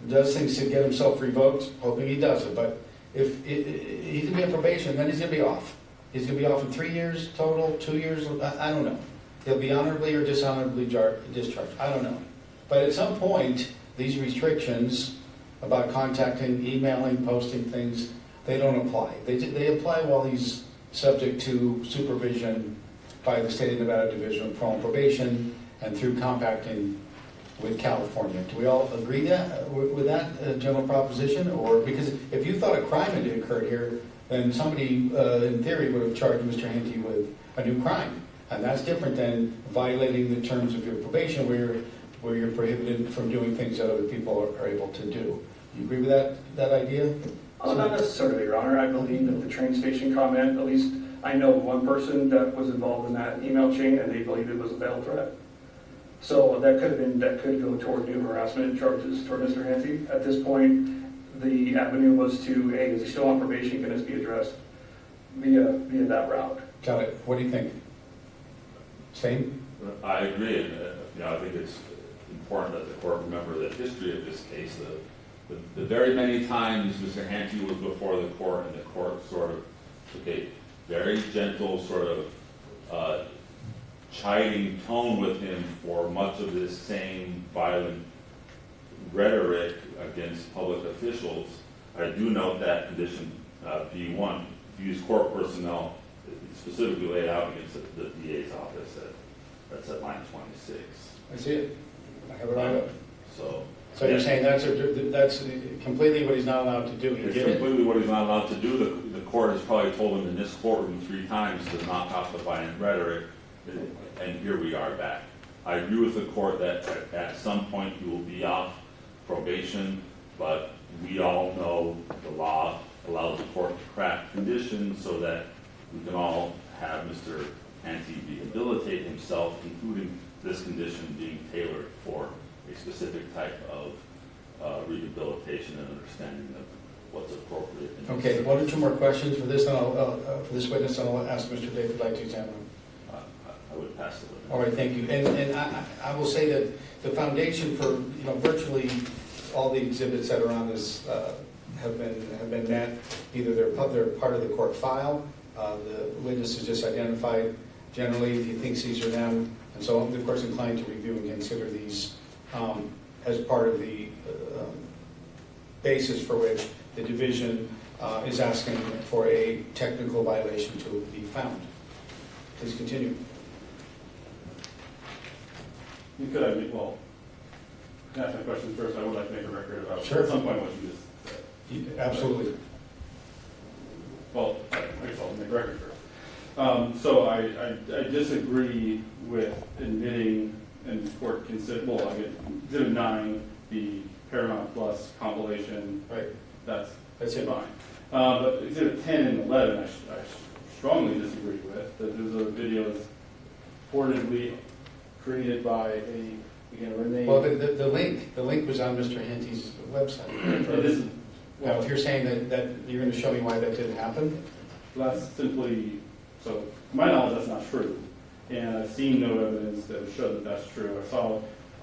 does things to get himself revoked, hoping he does it. But if he's going to be on probation, then he's going to be off. He's going to be off in 3 years total, 2 years, I don't know. He'll be honorably or dishonorably discharged, I don't know. But at some point, these restrictions about contacting, emailing, posting things, they don't apply. They apply while he's subject to supervision by the State of Nevada Division of Parole and Probation and through compacting with California. Do we all agree with that general proposition? Or because if you thought a crime had occurred here, then somebody in theory would have charged Mr. Handte with a new crime. And that's different than violating the terms of your probation where you're prohibited from doing things that other people are able to do. You agree with that idea? Oh, not necessarily, Your Honor. I believe that the train station comment, at least I know one person that was involved in that email chain, and they believe it was a veiled threat. So that could go toward new harassment charges toward Mr. Handte. At this point, the avenue was to, hey, is he still on probation? Can this be addressed via that route? Got it. What do you think? Same? I agree, and I think it's important that the court remember the history of this case. The very many times Mr. Handte was before the court, and the court sort of took a very gentle sort of chiding tone with him for much of this same violent rhetoric against public officials. I do note that condition B1, use court personnel, specifically laid out against the DA's office. That's at line 26. I see it. I have it right up. So You're saying that's completely what he's not allowed to do? He it's did it? completely what he's not allowed to do. The court has probably told him in this courtroom 3 times to knock off the violent rhetoric, and here we are back. I agree with the court that at some point you will be off probation, but we all know the law allows the court to craft conditions so that we can all have Mr. Handte rehabilitate himself, including this condition being tailored for a specific type of rehabilitation and understanding of what's appropriate. Okay, 1 or 2 more questions for this, and for this witness, and I'll ask Mr. David if you'd like to examine him. I would pass the witness. All right, thank you. And I will say that the foundation for, virtually all the exhibits that are on this have been met. Either they're part of the court file, the witness is just identified generally if he thinks these are them, and so I'm of course inclined to review and consider these as part of the basis for which the division is asking for a technical violation to be found. Please continue. You could have, can I ask my question first? I would like to make a record about Sure. at some point what you just said. Absolutely. Well, I guess I'll make a record first. So I disagree with admitting, and the court consider, I get Exhibit 9, the Paramount Plus compilation. Right. That's it. fine. But Exhibit 10 and 11, I strongly disagree with. That there's a video that's reportedly created by a Renee. Well, the link was on Mr. Hante's website. It isn't. Now, if you're saying that you're going to show me why that didn't happen? That's simply, so to my knowledge, that's not true. And I've seen no evidence that would show that that's true.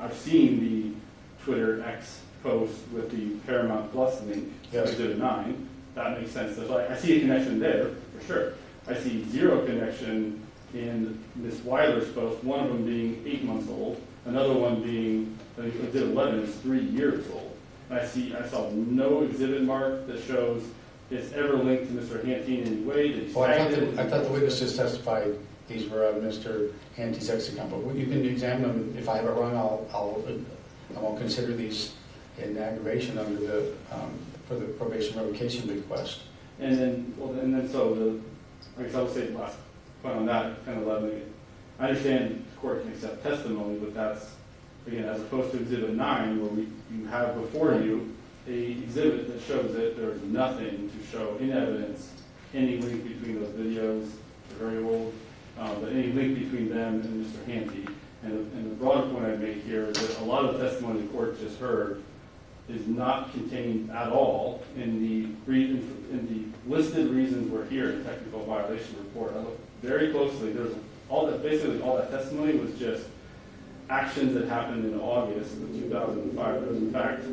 I've seen the Twitter X post with the Paramount Plus link, Yes. Exhibit 9. That makes sense. I see a connection there, for sure. I see zero connection in Ms. Weiler's post, one of them being 8 months old, another one being, Exhibit 11 is 3 years old. And I saw no exhibit mark that shows it's ever linked to Mr. Handte in any way. That he's Well, tagged it. I thought the witnesses testified these were on Mr. Hante's X account, but you can examine them. If I have it wrong, I won't consider these in aggravation under the, for the probation revocation request. And then, so I guess I would say the last point on that kind of led me. I understand the court can accept testimony, but that's, again, as opposed to Exhibit 9, where you have before you a exhibit that shows it, there's nothing to show in evidence any link between those videos, they're very old, but any link between them and Mr. Handte. And the broader point I'd make here is that a lot of the testimony the court just heard is not contained at all in the listed reasons we're here in the technical violation report. I looked very closely. Basically all that testimony was just actions that happened in August of 2005. There was in fact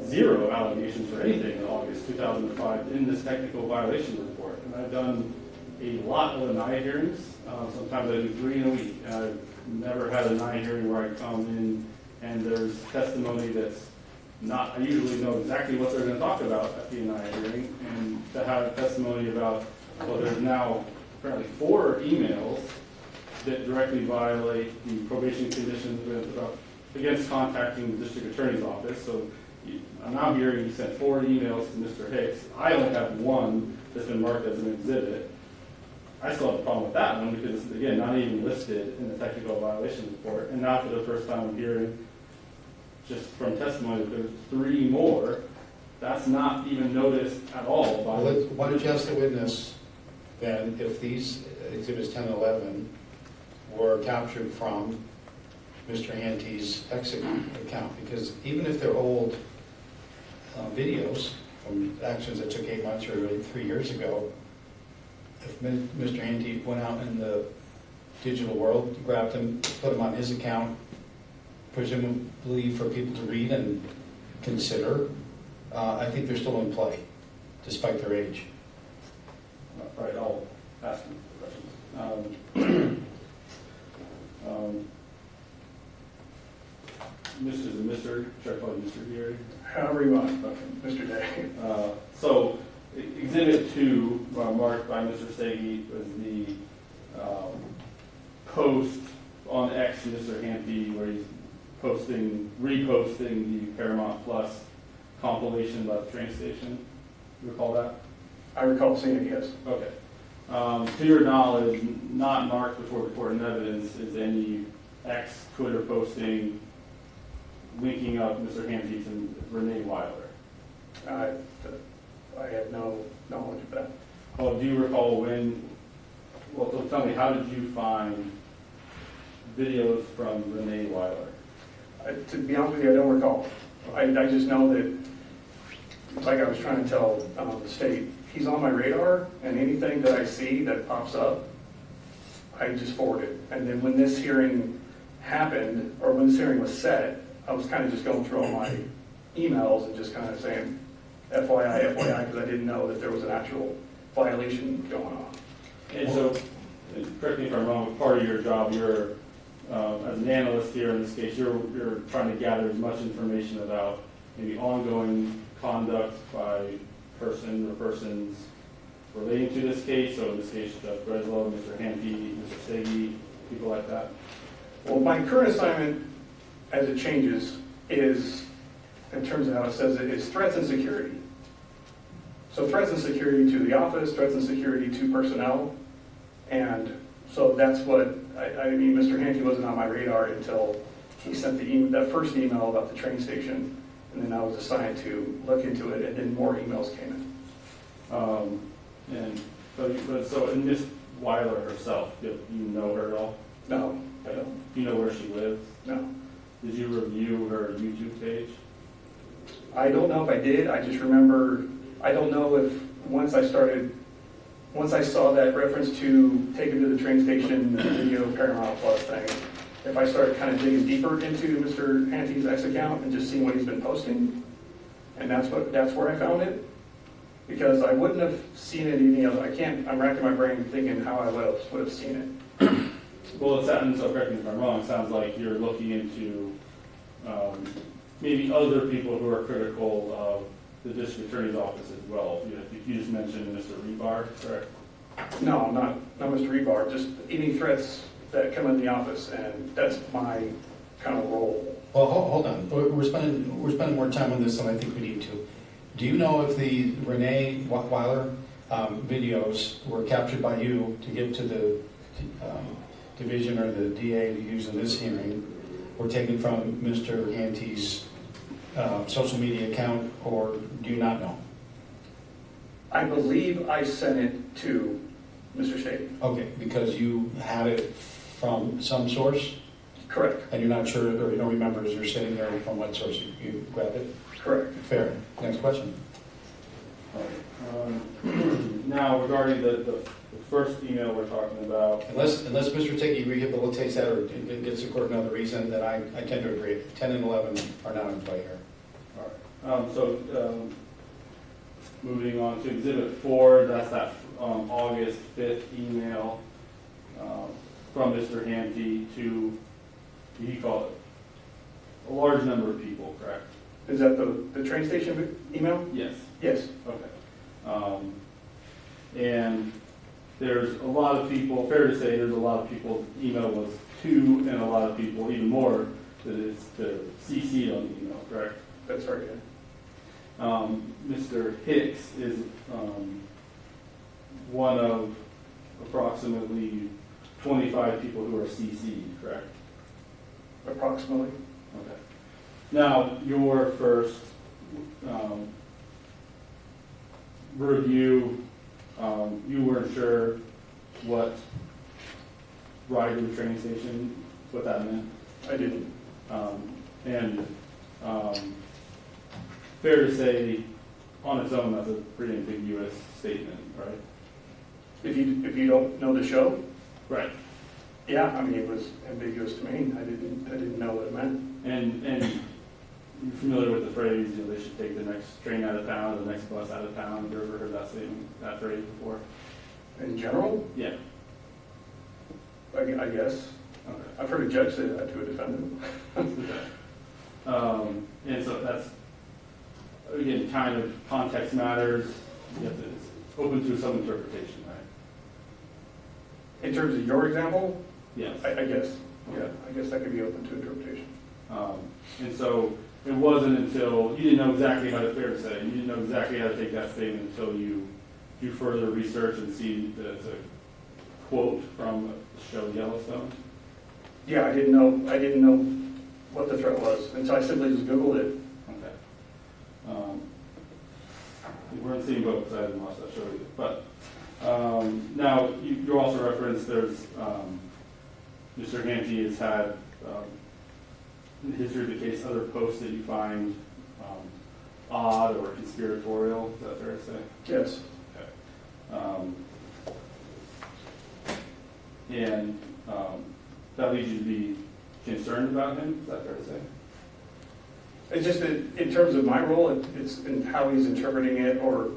zero allegations for anything in August 2005 in this technical violation report. And I've done a lot of NI hearings. Sometimes I do 3 in a week. And I've never had a NI hearing where I come in and there's testimony that's not, I usually know exactly what they're going to talk about at the NI hearing, and to have testimony about, well, there's now apparently 4 emails that directly violate the probation conditions against contacting the district attorney's office. So I'm now hearing you sent 4 emails to Mr. Hicks. I only have 1 that's been marked as an exhibit. I still have a problem with that one because it's, again, not even listed in the technical violation report. And now for the first time I'm hearing just from testimony that there's 3 more. That's not even noticed at all by... Why don't you ask the witness then if these exhibits 10 and 11 were captured from Mr. Handte's X account, because even if they're old videos from actions that took 8 months or 3 years ago, if Mr. Handte went out in the digital world, grabbed them, put them on his account, presumably for people to read and consider, I think they're still in play, despite their age. Right, I'll ask you questions. Mr. Should I call you Mr. Gary? However you want, Okay. Mr. Day. So, Exhibit 2, marked by Mr. Stege, was the post on X, Mr. Handte, where he's reposting the Paramount Plus compilation about the train station. You recall that? I recall seeing it, yes. Okay. To your knowledge, not marked before the court in evidence is any X Twitter posting linking up Mr. Handte to Renee Weiler. I have no knowledge of that. Well, do you recall so tell me, how did you find videos from Renee Weiler? To be honest with you, I don't recall. I just know that, like I was trying to tell the state, he's on my radar, and anything that I see that pops up, I just forward it. And then when this hearing happened, or when this hearing was set, I was kind of just going through all my emails and just kind of saying, FYI, FYI, because I didn't know that there was an actual violation going on. And so, correct me if I'm wrong, part of your job, you're, as an analyst here in this case, you're trying to gather as much information about maybe ongoing conduct by person or persons relating to this case. So in this case, Judge Breslow, Mr. Handte, Mr. Stege, people like that. Well, my current assignment, as it changes, is, in terms of how it says it, is threats and security. So threats and security to the office, threats and security to personnel, and so that's what, I mean, Mr. Handte wasn't on my radar until he sent that first email about the train station, and then I was assigned to look into it, and then more emails came in. And Miss Weiler herself, do you know her at all? No, I don't. Do you know where she lives? No. Did you review her YouTube page? I don't know if I did. I just remember, I don't know if once I saw that reference to take him to the train station, the video Paramount Plus thing, if I started kind of digging deeper into Mr. Handte's X account and just seeing what he's been posting, and that's where I found it. Because I wouldn't have seen it any other, I'm racking my brain thinking how I would have seen it. Well, it sounds, so correct me if I'm wrong, it sounds like you're looking into maybe other people who are critical of the district attorney's office as well. You just mentioned Mr. Rebar, correct? No, not Mr. Rebar, just any threats that come in the office, and that's my kind of role. Well, hold on. We're spending more time on this than I think we need to. Do you know if the Renee Weiler videos were captured by you to give to the division or the DA to use in this hearing, were taken from Mr. Handte's social media account, or do you not know? I believe I sent it to Mr. Stege. Okay, because you had it from some source, Correct. and you're not sure, or you don't remember, as you're sitting there, from what source you grabbed it? Correct. Fair. Next question. Now, regarding the first email we're talking about, Unless Mr. Stege rehabilitates that or gets the court another reason, then I tend to agree. 10 and 11 are not in play here. all right. Moving on to Exhibit 4, that's that August 5th email from Mr. Handte to, he called it, a large number of people, correct? Is that the train station email? Yes. Yes. Okay. And there's a lot of people, fair to say, there's a lot of people email was to, and a lot of people, even more, that it's CC'd on the email, correct? That's very good. Mr. Hicks is one of approximately 25 people who are CC'd, correct? Approximately. Okay. Now, your first review You weren't sure what ride to the train station, what that meant. I didn't. And fair to say, on its own, that's a pretty ambiguous statement, right? If you don't know the show, Right. yeah, I mean, it was ambiguous to me. I didn't know what it meant. And you're familiar with the phrase, you know, they should take the next train out of town, or the next bus out of town. Have you ever heard that statement, that phrase before? In general, Yeah. I guess. Okay. I've heard a judge say that to a defendant. And so that's, again, kind of context matters. You have to, it's open to some interpretation, right? In terms of your example, Yes. I guess, yeah, I guess that could be open to interpretation. And so it wasn't until, you didn't know exactly how to, fair to say, you didn't know exactly how to take that statement until you do further research and see that it's a quote from the show Yellowstone. Yeah, I didn't know what the threat was, and so I simply just Googled it. Okay. We're in the same boat because I didn't watch that show either. But now you also referenced there's Mr. Handte has had in the history of the case other posts that you find odd or conspiratorial. Is that fair to say? Yes. And that leads you to be concerned about him. Is that fair to say? It's just that in terms of my role, it's in how he's interpreting it or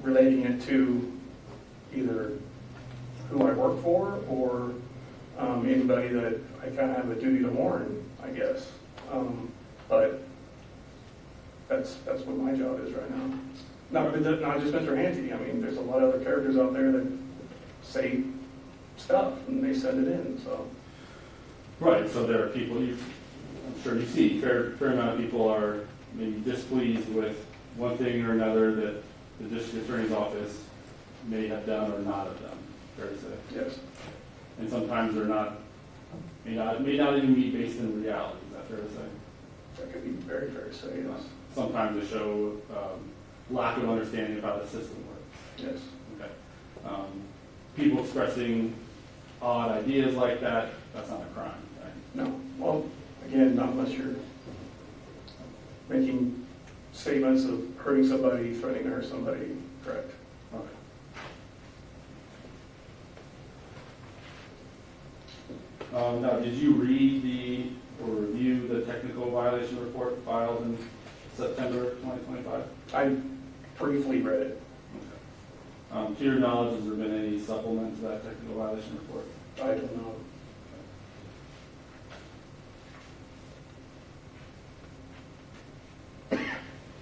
relating it to either who I work for or anybody that I kind of have a duty to warn, I guess. But that's what my job is right now. Not just Mr. Handte. I mean, there's a lot of other characters out there that say stuff and they send it in. So Right. So there are people I'm sure you see fair amount of people are maybe displeased with one thing or another that the district attorney's office may have done or not have done. Fair to say. yes, And sometimes they're may not even be based in reality. Is that fair to say? that could be very fair to say. Yes. Sometimes they show lack of understanding of how the system works. Yes. Okay. People expressing odd ideas like that, that's not a crime, right? No. Well, again, not unless you're making statements of hurting somebody, threatening to hurt somebody. Correct. Okay. Now, did you read or review the technical violation report filed in September 2025? I briefly read it. To your knowledge, has there been any supplement to that technical violation report? I don't know.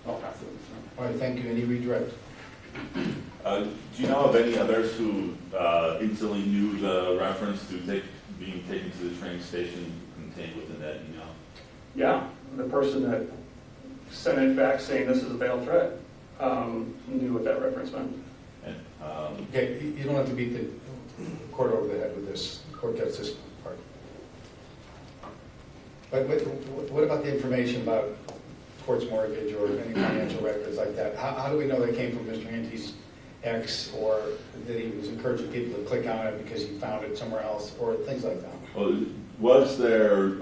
I'll pass it on. All right, thank you. Any redirect? Do you know of any others who instantly knew the reference to being taken to the train station contained within that email? Yeah, the person that sent it back saying this is a veiled threat knew what that reference meant. And, Okay, you don't have to beat the court over the head with this. The court gets this part. But what about the information about court's mortgage or any financial records like that? How do we know they came from Mr. Hante's ex, or that he was encouraging people to click on it because he found it somewhere else, or things like that? well, was there,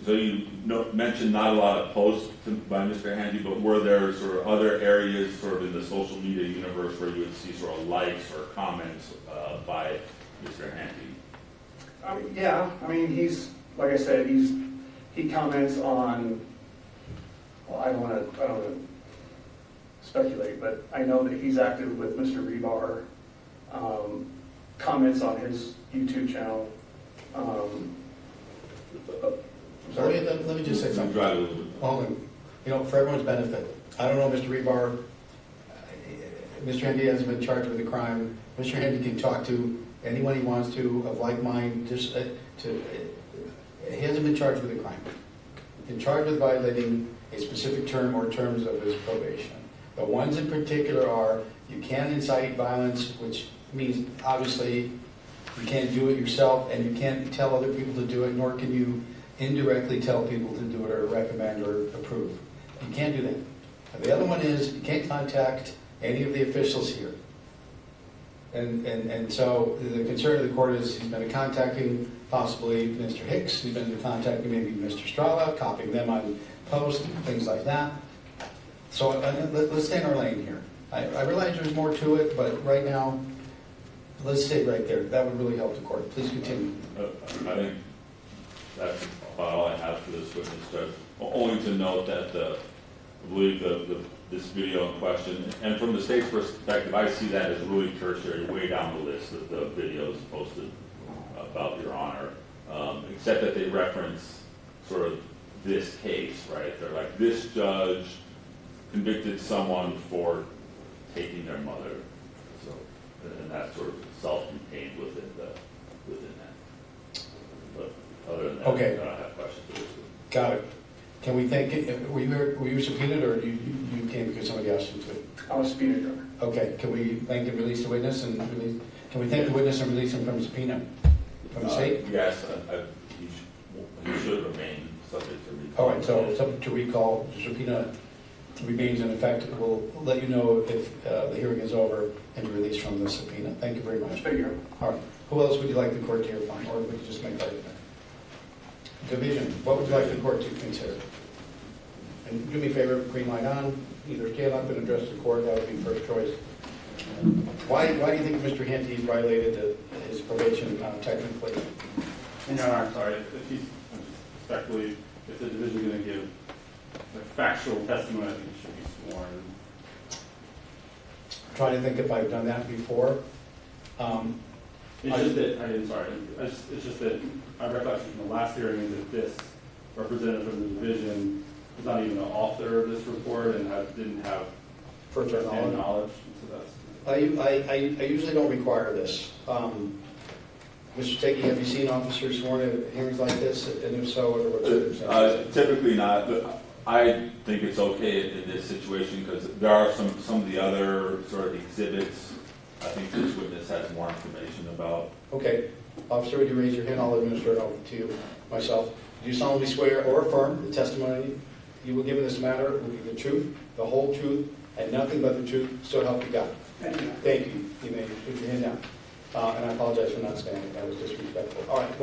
so you mentioned not a lot of posts by Mr. Handte, but were there sort of other areas sort of in the social media universe where you would see sort of likes or comments by Mr. Handte? Yeah, I mean, he's, like I said, he comments on, well, I don't want to speculate, but I know that he's active with Mr. Rebar, comments on his YouTube channel. Let me just say something. Drive a little bit. Hold on. You know, for everyone's benefit, I don't know Mr. Rebar. Mr. Handte hasn't been charged with a crime. Mr. Handte can talk to anyone he wants to of like mind. He hasn't been charged with a crime. He's been charged with violating a specific term or terms of his probation. The ones in particular are, you can't incite violence, which means obviously you can't do it yourself and you can't tell other people to do it, nor can you indirectly tell people to do it or recommend or approve. You can't do that. And the other one is, you can't contact any of the officials here. And so the concern of the court is he's been contacting possibly Mr. Hicks, he's been contacting maybe Mr. Strala, copying them on posts, things like that. So let's stay in our lane here. I realize there's more to it, but right now, let's stay right there. That would really help the court. Please continue. I think that's about all I have for this witness, Judge. Only to note that I believe this video in question, and from the state's perspective, I see that as really tertiary, way down the list of the videos posted about Your Honor, except that they reference sort of this case, right? They're like, this judge convicted someone for taking their mother, so, and that's sort of self-contained within that. But other than that, Okay. I don't have questions for this. Got it. Can we thank, were you subpoenaed or you came because somebody asked you to? I was speeding, Your Honor. Okay, can we thank and release the witness and release, can we thank the witness and release him from subpoena? From the state? Yes, he should remain subject to recall. All right, so subject to recall, the subpoena remains in effect. We'll let you know if the hearing is over and you're released from the subpoena. Thank you very much. Thank you. All right, who else would you like the court to hear from, or would you just make argument? Division, what would you like the court to consider? And do me a favor, green light on, either stand up and address the court, that would be first choice. Why do you think Mr. Handte violated his probation technically? And Your Honor, I'm sorry, if he's, respectfully, if the division is going to give like factual testimony, I think it should be sworn. I'm trying to think if I've done that before. It's just that, it's just that my recollection from the last hearing is that this representative from the division was not even the author of this report and didn't have First-hand first-hand knowledge. knowledge. So that's, I usually don't require this. Mr. Stege, have you seen officers sworn at hearings like this? And if so, what are the circumstances? Typically not, but I think it's okay in this situation because there are some of the other sort of exhibits I think this witness has more information about. Okay. Officer, would you raise your hand? I'll administer it over to you myself. Do you solemnly swear or affirm the testimony you will give in this matter will be the truth, the whole truth, and nothing but the truth, so help you God? Thank you. Thank you. You may put your hand down. And I apologize for not standing. That was disrespectful. All right.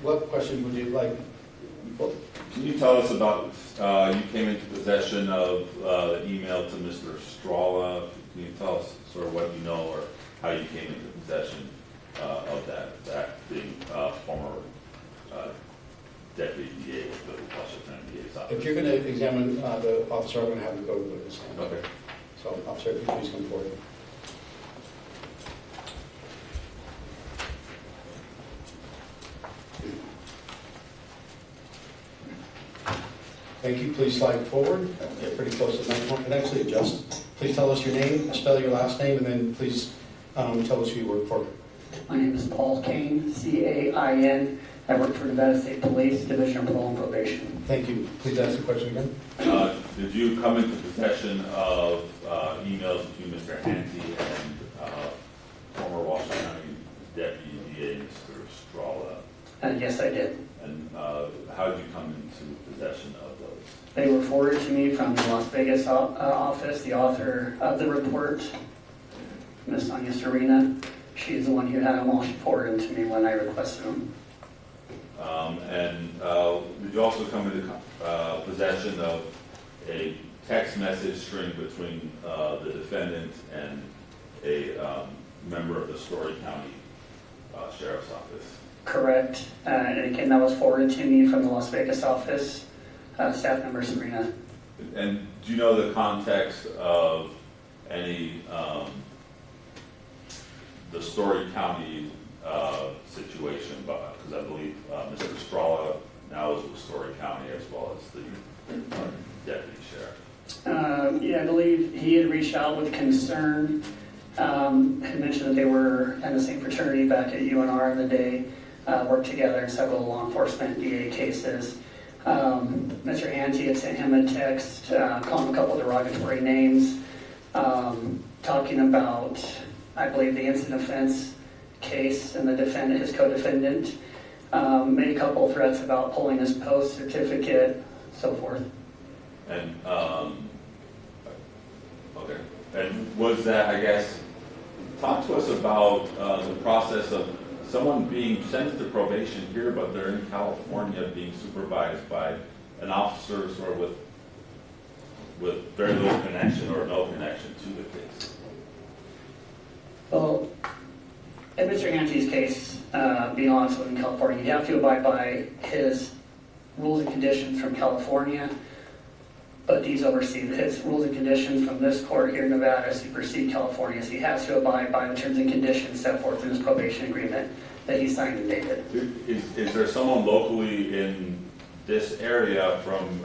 What question would you like? Well, can you tell us about, you came into possession of the email to Mr. Strala. Can you tell us sort of what you know or how you came into possession of that being former deputy DA with the Washoe County DA's office? if you're going to examine the officer, I'm going to have you go to the witness stand. Okay. So, officer, if you please come forward. Thank you. Please slide forward. Get pretty close to the microphone. And actually adjust. Please tell us your name, spell your last name, and then please tell us who you work for. My name is Paul Kane, C-A-I-N. I work for Nevada State Police, Division of Parole and Probation. Thank you. Please ask the question again. Did you come into possession of emails between Mr. Handte and former Washoe County Deputy DA Mr. Strala? Yes, I did. And how did you come into possession of those? They were forwarded to me from the Las Vegas office. The author of the report, Ms. Sonia Serena, she's the one who had them all forwarded to me when I requested them. Did you also come into possession of a text message string between the defendant and a member of the Story County Sheriff's Office? Correct. And again, that was forwarded to me from the Las Vegas office, staff member Serena. And do you know the context of any, the Story County situation? Because I believe Mr. Strala now is with Story County as well as the deputy sheriff. Yeah, I believe he had reached out with concern, had mentioned that they were in the same fraternity back at UNR in the day, worked together in several law enforcement DA cases. Mr. Handte had sent him a text, calling him a couple derogatory names, talking about, I believe, the instant offense case and the defendant, his co-defendant, made a couple of threats about pulling his post certificate, so forth. And, okay. And was that, I guess, talk to us about the process of someone being sent to probation here, but they're in California being supervised by an officer sort of with very little connection or no connection to the case. Well, in Mr. Handte's case, being honest with him in California, you have to abide by his rules and conditions from California, but these oversee his rules and conditions from this court here in Nevada supersede California, so he has to abide by the terms and conditions set forth in his probation agreement that he signed and dated. Is there someone locally in this area from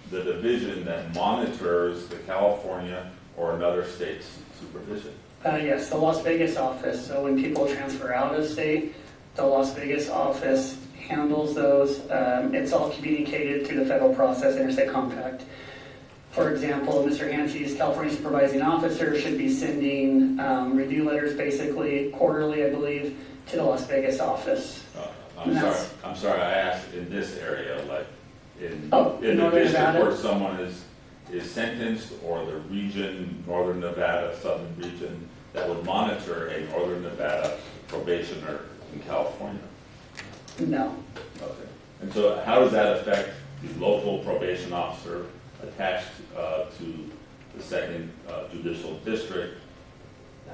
the division that monitors the California or another state's supervision? Yes, the Las Vegas office. So when people transfer out of state, the Las Vegas office handles those. It's all communicated through the federal process, interstate compact. For example, Mr. Handte's California supervising officer should be sending review letters, basically quarterly, I believe, to the Las Vegas office. I'm sorry, I asked in this area, like in the Northern district Nevada? where someone is sentenced, or the region, Northern Nevada, Southern region, that would monitor a Northern Nevada probationer in California. No. Okay. And so how does that affect the local probation officer attached to the second judicial district?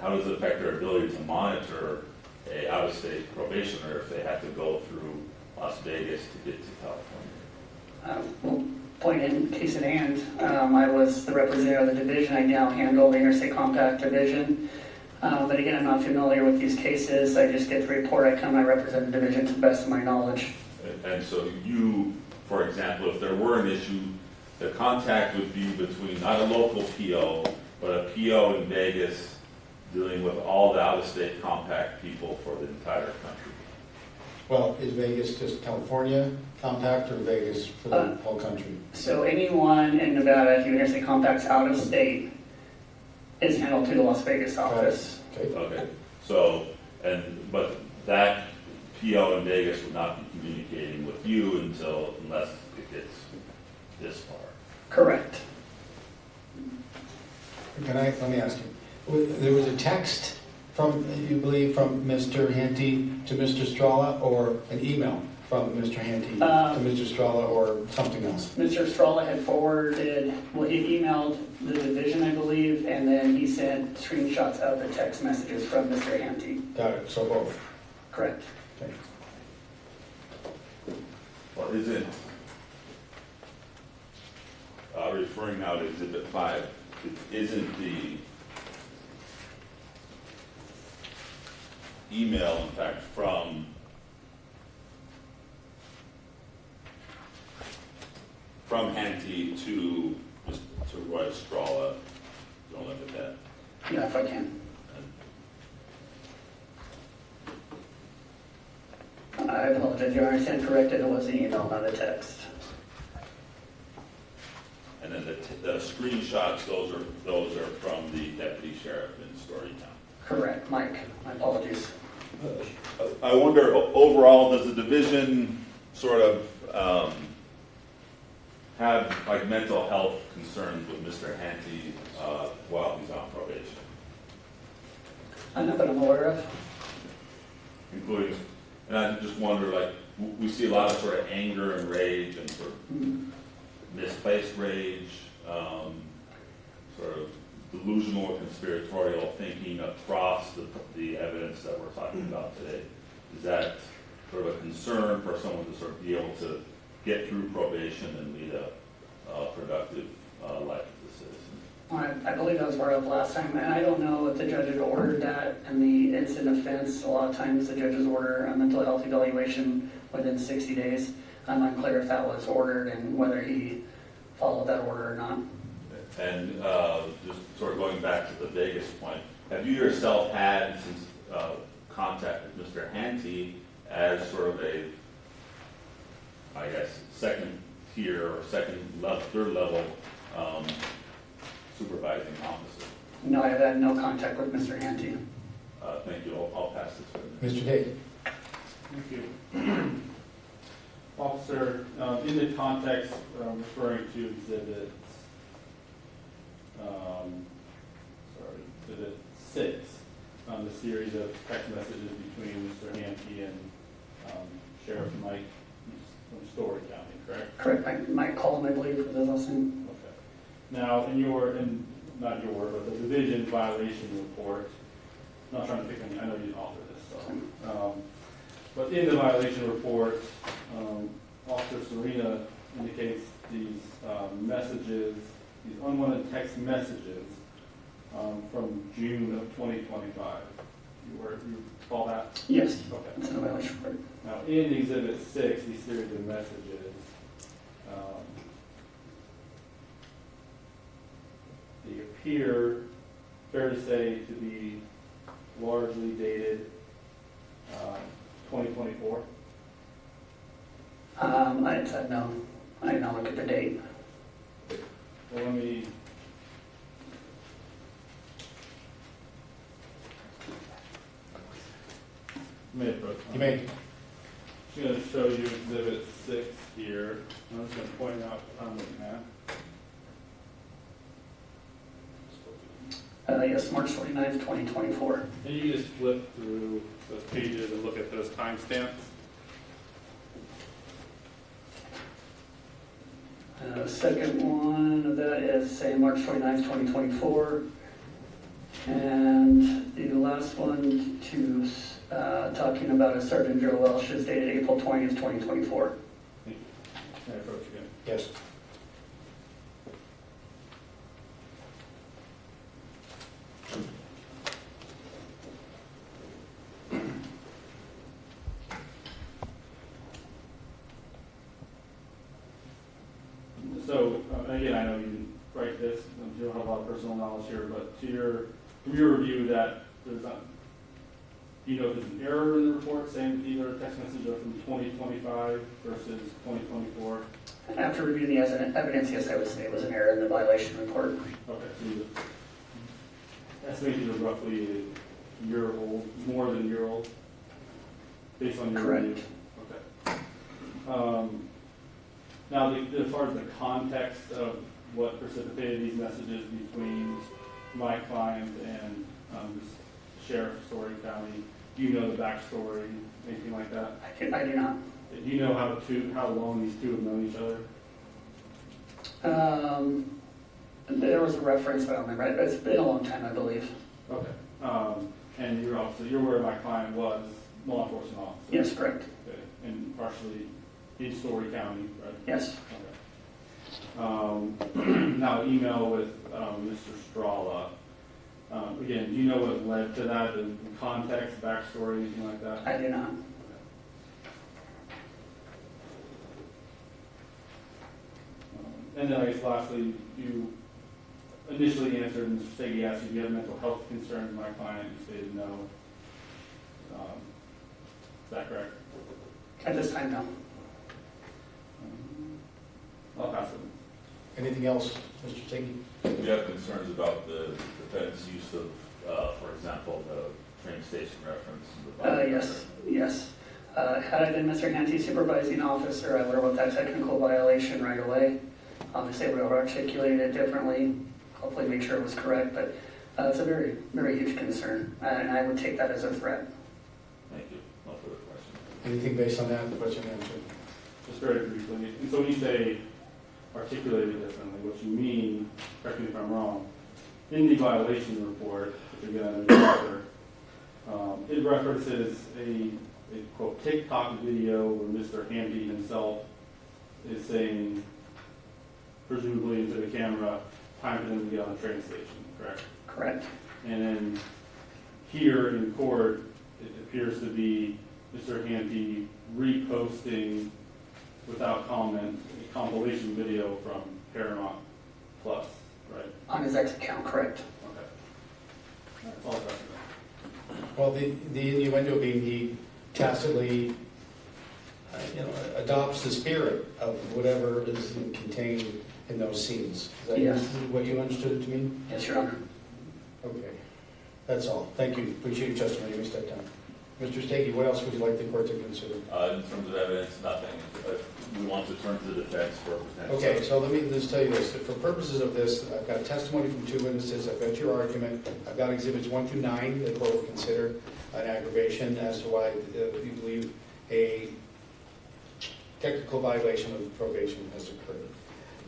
How does it affect their ability to monitor a out-of-state probationer if they have to go through Las Vegas to get to California? Point in case at hand, I was the representative of the division. I now handle the interstate compact division. But again, I'm not familiar with these cases. I just get the report. I represent the division to the best of my knowledge. And so you, for example, if there were an issue, the contact would be between not a local PO, but a PO in Vegas dealing with all the out-of-state compact people for the entire country. Well, is Vegas just California compact or Vegas for the whole country? So anyone in Nevada who interstate compacts out of state is handled through the Las Vegas office. Okay. Okay, so, but that PO in Vegas would not be communicating with you unless it gets this far. Correct. Let me ask you, there was a text from, you believe, from Mr. Handte to Mr. Strala, or an email from Mr. Handte to Mr. Strala, or something else? Mr. Strala had forwarded, well, he emailed the division, I believe, and then he sent screenshots of the text messages from Mr. Handte. Got it, so both. Correct. Okay. Well, isn't, referring now to Exhibit 5, isn't the email, in fact, from Handte to Roy Strala? Don't look at that. Yeah, if I can. I apologize, Your Honor, I stand corrected. It was an email, not a text. And then the screenshots, those are from the deputy sheriff in Storytown. Correct, Mike. My apologies. I wonder, overall, does the division sort of have like mental health concerns with Mr. Handte while he's on probation? Not that I'm aware of. Including, and I just wonder, like, we see a lot of sort of anger and rage and sort of misplaced rage, sort of delusional or conspiratorial thinking across the evidence that we're talking about today. Is that sort of a concern for someone to sort of be able to get through probation and lead a productive life as a citizen? I believe that was brought up last time, and I don't know if the judge had ordered that in the instant offense. A lot of times the judges order a mental health evaluation within 60 days. I'm unclear if that was ordered and whether he followed that order or not. And just sort of going back to the Vegas point, have you yourself had contact with Mr. Handte as sort of a, I guess, second tier or third level supervising officer? No, I have had no contact with Mr. Handte. Thank you. I'll pass this to Mr. Day. Thank you. Officer, in the context referring to exhibit, exhibit 6, the series of text messages between Mr. Handte and Sheriff Mike from Stewart County, correct? Correct, Mike Collin, I believe, was his last name. Okay. Now, not your, but the division violation report, I'm not trying to pick on you, I know you didn't author this, so. But in the violation report, Officer Serena indicates these messages, these unwanted text messages from June of 2025. You recall that? Yes, Okay. it's in the violation report. Now, in Exhibit 6, these series of messages, they appear, fair to say, to be largely dated 2024. I said no. I did not look at the date. Well, let me. You may. I'm going to show you Exhibit 6 here. I'm just going to point out what I'm looking at. Yes, March 29th, 2024. And you just flip through those pages and look at those timestamps. Second one of that is say March 29th, 2024. And the last one to talking about a Sergeant Joe Welsh is dated April 20th, 2024. Thank you. Can I approach again? Yes. So, again, I know you didn't write this, you don't have a lot of personal knowledge here, but from your review that there's not, do you know if there's an error in the report saying that either text messages are from 2025 versus 2024? After reviewing the evidence, yes, I would say it was an error in the violation report. Okay, so you estimate these are roughly a year old, more than a year old, based on your review? Correct. Okay. Now, as far as the context of what precipitated these messages between my client and Sheriff of Story County, do you know the backstory, anything like that? I do not. Do you know how long these two have known each other? There was a reference, but I don't remember. It's been a long time, I believe. Okay. And you're aware my client was law enforcement officer? Yes, correct. Okay. And partially in Story County, right? Yes. Okay. Now, email with Mr. Strala. Again, do you know what led to that, the context, backstory, anything like that? I do not. And then I guess lastly, you initially answered, Mr. Stege asked you, do you have mental health concerns? My client, you stated no. Is that correct? At this time, no. I'll pass it. Anything else, Mr. Stege? Do you have concerns about the defendant's use of, for example, the train station reference? Yes. Had I been Mr. Handte's supervising officer, I would have wrote that technical violation right away. Obviously, I would have articulated it differently, hopefully make sure it was correct, but it's a very, very huge concern, and I would take that as a threat. Thank you. No further questions. Anything based on that, question answered? Just very briefly. And so when you say articulated differently, what you mean, correct me if I'm wrong, in the violation report, which again, it references a quote TikTok video where Mr. Handte himself is saying, presumably into the camera, time for them to get on the train station, correct? Correct. And then here in court, it appears to be Mr. Handte reposting without comment a compilation video from Paramount Plus, right? On his ex account, correct. Okay. That's all I've got to Well, the innuendo being he tacitly, adopts the spirit of whatever is contained in those scenes. Is that Yes. what you understood it to mean? Yes, Your Honor. Okay. That's all. Thank you. Appreciate your testimony. We step down. Mr. Stege, what else would you like the court to consider? In terms of evidence, nothing. But we want to turn to the defense for potential. Okay, so let me just tell you this. For purposes of this, I've got testimony from 2 witnesses. I've got your argument. I've got exhibits 1 through 9 that the court will consider an aggravation as to why you believe a technical violation of probation has occurred.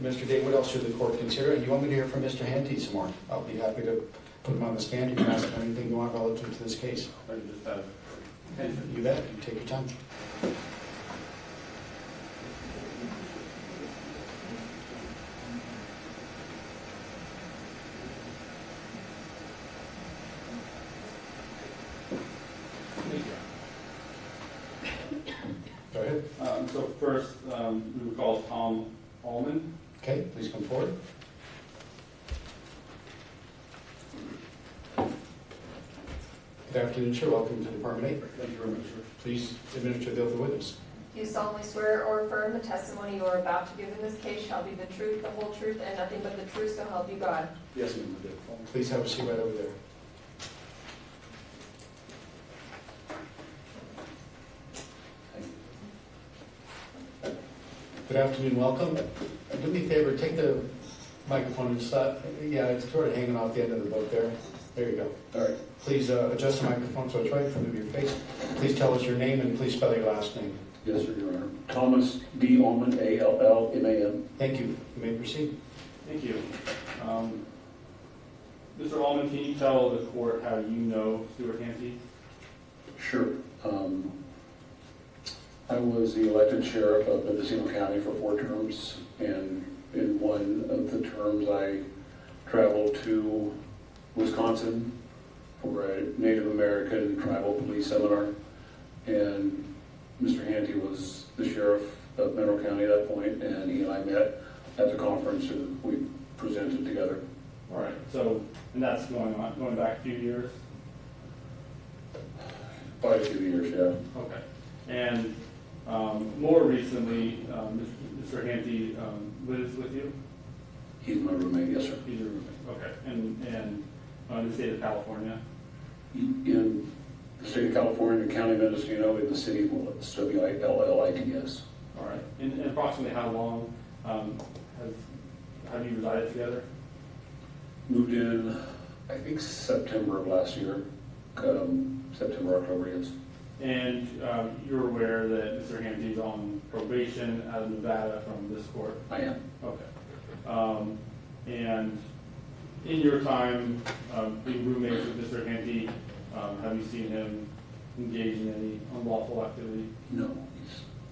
Mr. Day, what else should the court consider? And you want me to hear from Mr. Handte some more? I'll be happy to put him on the stand. You can ask him anything you want relative to this case. I just have, You bet. You take your time. Go ahead. so first, we would call Tom Allman. Okay, please come forward. Good afternoon, sir. Welcome to Department 8. Thank you very much, sir. Please administer the oath of witness. Do you solemnly swear or affirm the testimony you are about to give in this case shall be the truth, the whole truth, and nothing but the truth, so help you God? Yes, ma'am, I do. Please have a seat right over there. Good afternoon, welcome. Do me a favor, take the microphone and stop. Yeah, it's sort of hanging off the end of the boat there. There you go. All right. Please adjust the microphone so it's right in front of your face. Please tell us your name and please spell your last name. Yes, sir, Your Honor. Thomas D. Allman, A-L-L-M-A-N. Thank you. You may proceed. Thank you. Mr. Allman, can you tell the court how you know Stewart Handte? Sure. I was the elected sheriff of Mendocino County for 4 terms, and in one of the terms I traveled to Wisconsin for a Native American tribal police seminar, and Mr. Handte was the sheriff of Monroe County at that point, and he and I met at the conference and we presented together. All right, so, and that's going back a few years? Quite a few years, yeah. Okay. And more recently, Mr. Handte lives with you? He's my roommate, yes, sir. He's your roommate, okay. And in the state of California? In the state of California, County of Mendocino, in the city of Willits, W-I-L-L-I-T-S. All right. And approximately how long have you resided together? Moved in, I think, September of last year. September, October, yes. And you're aware that Mr. Handte is on probation out of Nevada from this court? I am. Okay. And in your time being roommates with Mr. Handte, have you seen him engage in any unlawful activity? No,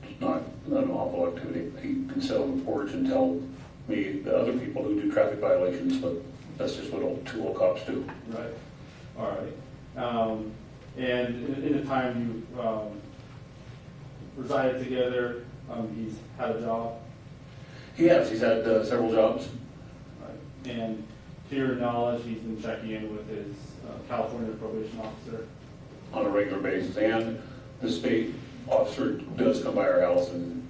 it's not an awful activity. He can sit on the porch and tell me the other people who do traffic violations, but that's just what two old cops do. Right. All right. And in the time you resided together, he's had a job? He has. He's had several jobs. Right. And to your knowledge, he's been checking in with his California probation officer? On a regular basis. And the state officer does come by our house and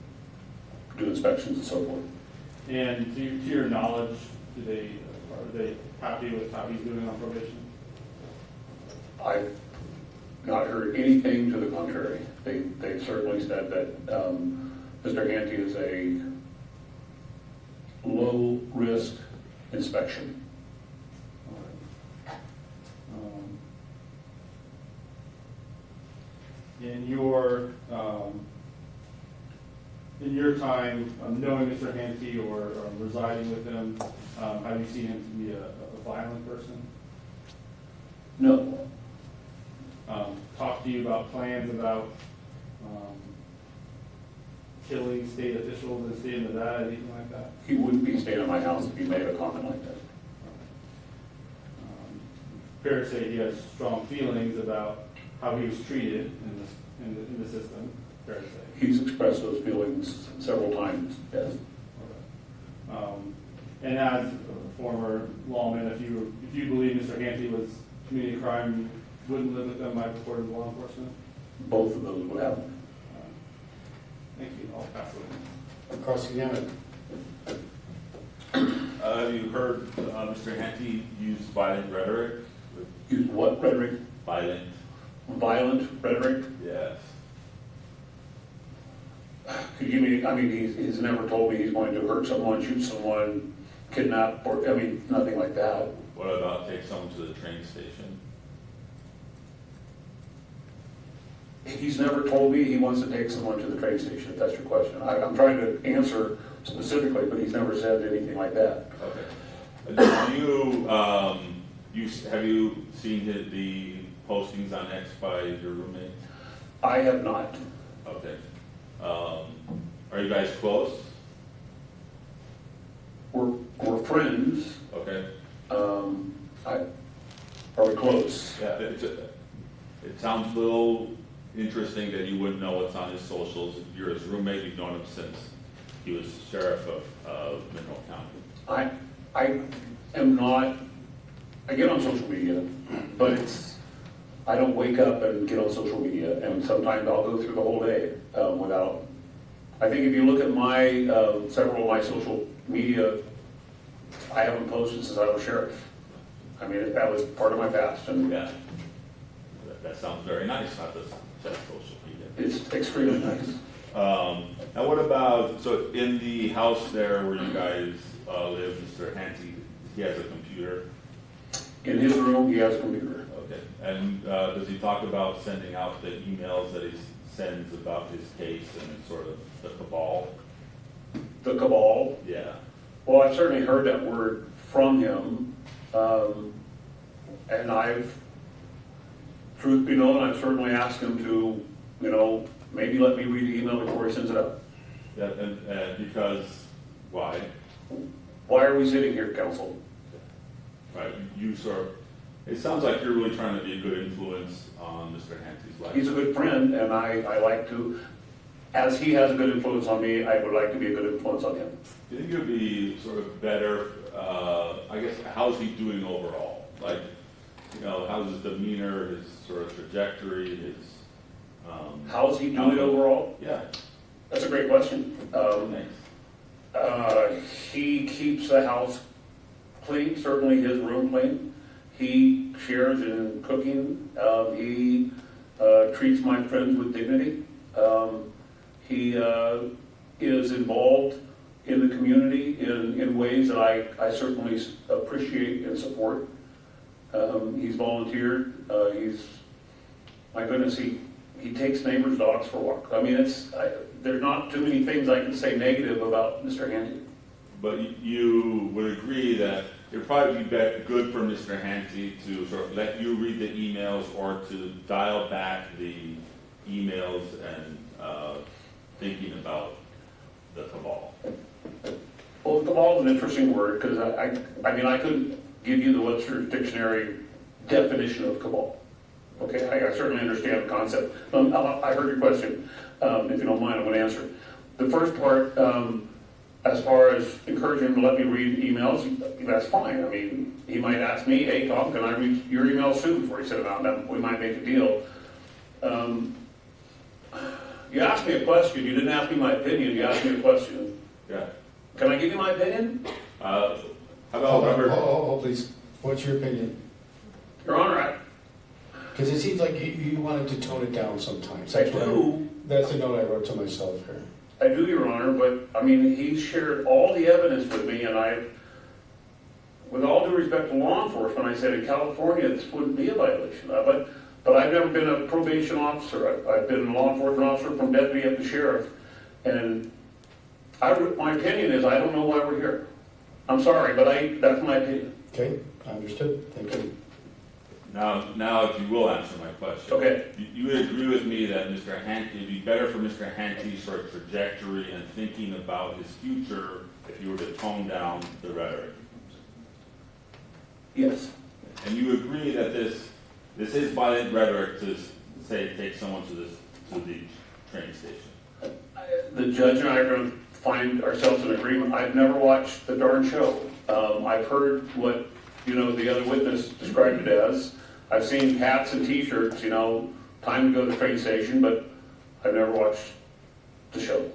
do inspections and so forth. And to your knowledge, are they happy with how he's doing on probation? I've not heard anything to the contrary. They've certainly said that Mr. Handte is a low-risk inspection. In your time knowing Mr. Handte or residing with him, have you seen him to be a violent person? No. Talk to you about plans about killing state officials in the state of Nevada, anything like that? He wouldn't be staying at my house if he made a comment like that. Fair to say he has strong feelings about how he was treated in the system, fair to say. He's expressed those feelings several times, yes. Okay. And as a former lawman, if you believe Mr. Handte was committing a crime, you wouldn't live with them by reported law enforcement? Both of those would happen. Thank you. I'll pass it on. Across the gamut. You heard Mr. Handte use violent rhetoric? Use what rhetoric? Violent. Violent rhetoric? Yes. Could you give me, I mean, he's never told me he's going to hurt someone, shoot someone, kidnap, or, I mean, nothing like that. What about take someone to the train station? He's never told me he wants to take someone to the train station, if that's your question. I'm trying to answer specifically, but he's never said anything like that. Okay. Have you seen the postings on X by your roommate? I have not. Okay. Are you guys close? We're friends. Okay. Are we close? Yeah, it sounds a little interesting that you wouldn't know what's on his socials. You're his roommate, you've known him since he was sheriff of Mineral County. I am not, I get on social media, but I don't wake up and get on social media, and sometimes I'll go through the whole day without. I think if you look at my, several of my social media, I haven't posted since I was sheriff. I mean, that was part of my past, and Yeah. That sounds very nice, not just social media. it's extremely nice. Now what about, so in the house there where you guys live, Mr. Handte, he has a computer? In his room, he has a computer. Okay, and does he talk about sending out the emails that he sends about his case and sort of the cabal? The cabal. Yeah. Well, I've certainly heard that word from him, and truth be known, I've certainly asked him to, maybe let me read the email before he sends it out. Yeah, and because, why? Why are we sitting here, counsel? Right, it sounds like you're really trying to be a good influence on Mr. Hante's life. He's a good friend, and I like to, as he has a good influence on me, I would like to be a good influence on him. Do you think it would be sort of better, I guess, how's he doing overall? Like, how's his demeanor, his sort of trajectory, his... How's he doing overall? Yeah. That's a great question. Thanks. He keeps the house clean, certainly his room clean. He shares in cooking. He treats my friends with dignity. He is involved in the community in ways that I certainly appreciate and support. He's volunteered. My goodness, he takes neighbors' dogs for a walk. I mean, there's not too many things I can say negative about Mr. Handte. But you would agree that it would probably be good for Mr. Handte to sort of let you read the emails or to dial back the emails and thinking about the cabal. Well, cabal is an interesting word because I couldn't give you the Webster Dictionary definition of cabal. Okay, I certainly understand the concept. I heard your question. If you don't mind, I'm going to answer it. The first part, as far as encouraging him to let me read emails, that's fine. I mean, he might ask me, hey, Tom, can I read your emails too before he sent them out? Then we might make a deal. You asked me a question. You didn't ask me my opinion. You asked me a question. Yeah. Can I give you my opinion? How about number... Oh, please. What's your opinion? Your Honor, Because it seems like you wanted to tone it down sometimes. I do. That's a note I wrote to myself here. I do, Your Honor, but, I mean, he shared all the evidence with me, and with all due respect to law enforcement, I said in California, this wouldn't be a violation. But I've never been a probation officer. I've been a law enforcement officer from deputy up to sheriff, and my opinion is I don't know why we're here. I'm sorry, but that's my opinion. Okay, understood. Thank you. Now, if you will answer my question. Okay. You would agree with me that Mr. Handte, it'd be better for Mr. Hante's sort of trajectory and thinking about his future if you were to tone down the rhetoric? Yes. And you agree that this is violent rhetoric to say take someone to the train station? The judge and I are going to find ourselves in agreement. I've never watched the darn show. I've heard what the other witness described it as. I've seen hats and T-shirts, time to go to the train station, but I've never watched the show.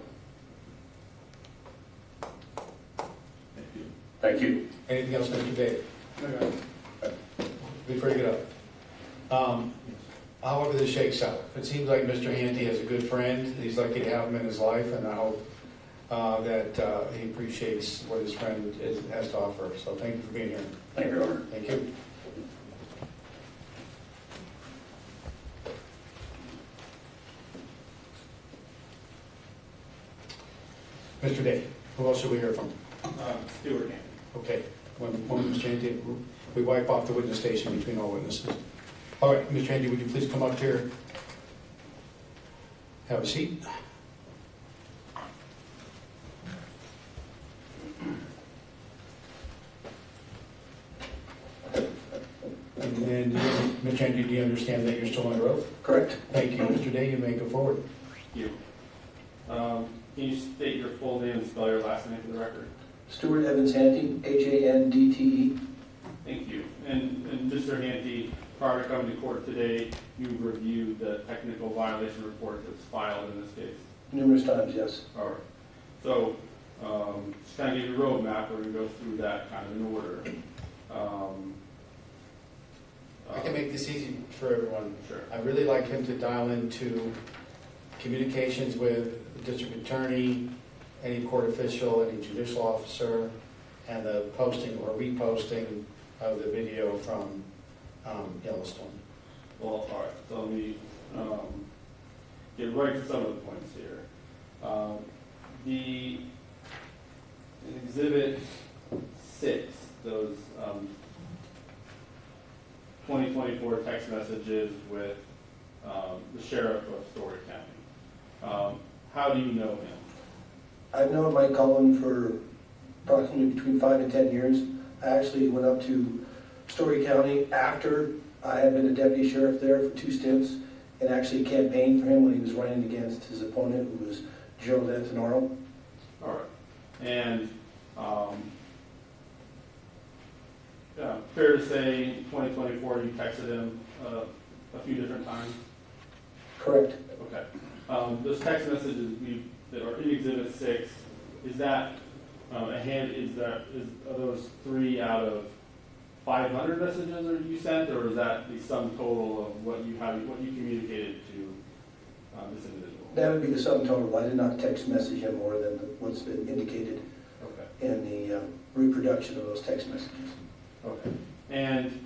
Thank you. Thank you. Anything else, Mr. Dave? Before you get up. however this shakes out. It seems like Mr. Handte is a good friend. He's lucky to have him in his life, and I hope that he appreciates what his friend has to offer. So thank you for being here. Thank you, Your Honor. Thank you. Mr. Day, who else should we hear from? Stewart. Okay, one Mr. Handte, we wipe off the witness station between all witnesses. All right, Mr. Handte, would you please come up here? Have a seat. And Mr. Handte, do you understand that you're still under oath? Correct. Thank you. Mr. Day, you may go forward. Thank you. Can you state your full name and spell your last name for the record? Stewart Evans Handte, Handte. Thank you. And Mr. Handte, prior to coming to court today, you reviewed the technical violation report that's filed in this case. Numerous times, yes. All right. So, just kind of give you a roadmap. We're going to go through that kind of in order. I can make this easy for everyone. Sure. I'd really like him to dial into communications with the district attorney, any court official, any judicial officer, and the posting or reposting of the video from Yellowstone. Well, all right. So let me get right to some of the points here. The in Exhibit 6, those 2024 text messages with the sheriff of Stewart County. How do you know him? I've known Mike Cullen for approximately between 5 and 10 years. I actually went up to Story County after I had been a deputy sheriff there for 2 stints and actually campaigned for him when he was running against his opponent, who was Gerald Antonaro. All right. And fair to say, 2024, you texted him a few different times? Correct. Okay. Those text messages that are in Exhibit 6, is that are those 3 out of 500 messages that you sent, or is that the sum total of what you communicated to this individual? That would be the sum total. I did not text message him more than what's been indicated in the reproduction of those text messages. Okay. And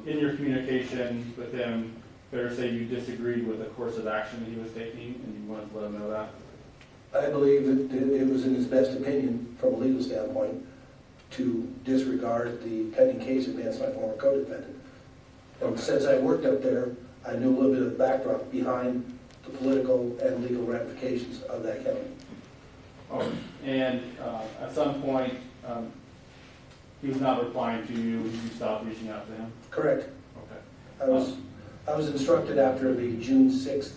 in your communication with him, fair to say you disagreed with the course of action that he was taking, and you wanted to let him know that? I believe that it was in his best opinion, from a legal standpoint, to disregard the pending case against my former co-defendant. And since I worked up there, I knew a little bit of the backdrop behind the political and legal ramifications of that county. Oh, and at some point, he was not replying to you. You stopped reaching out to him? Correct. Okay. I was instructed after the June 6th,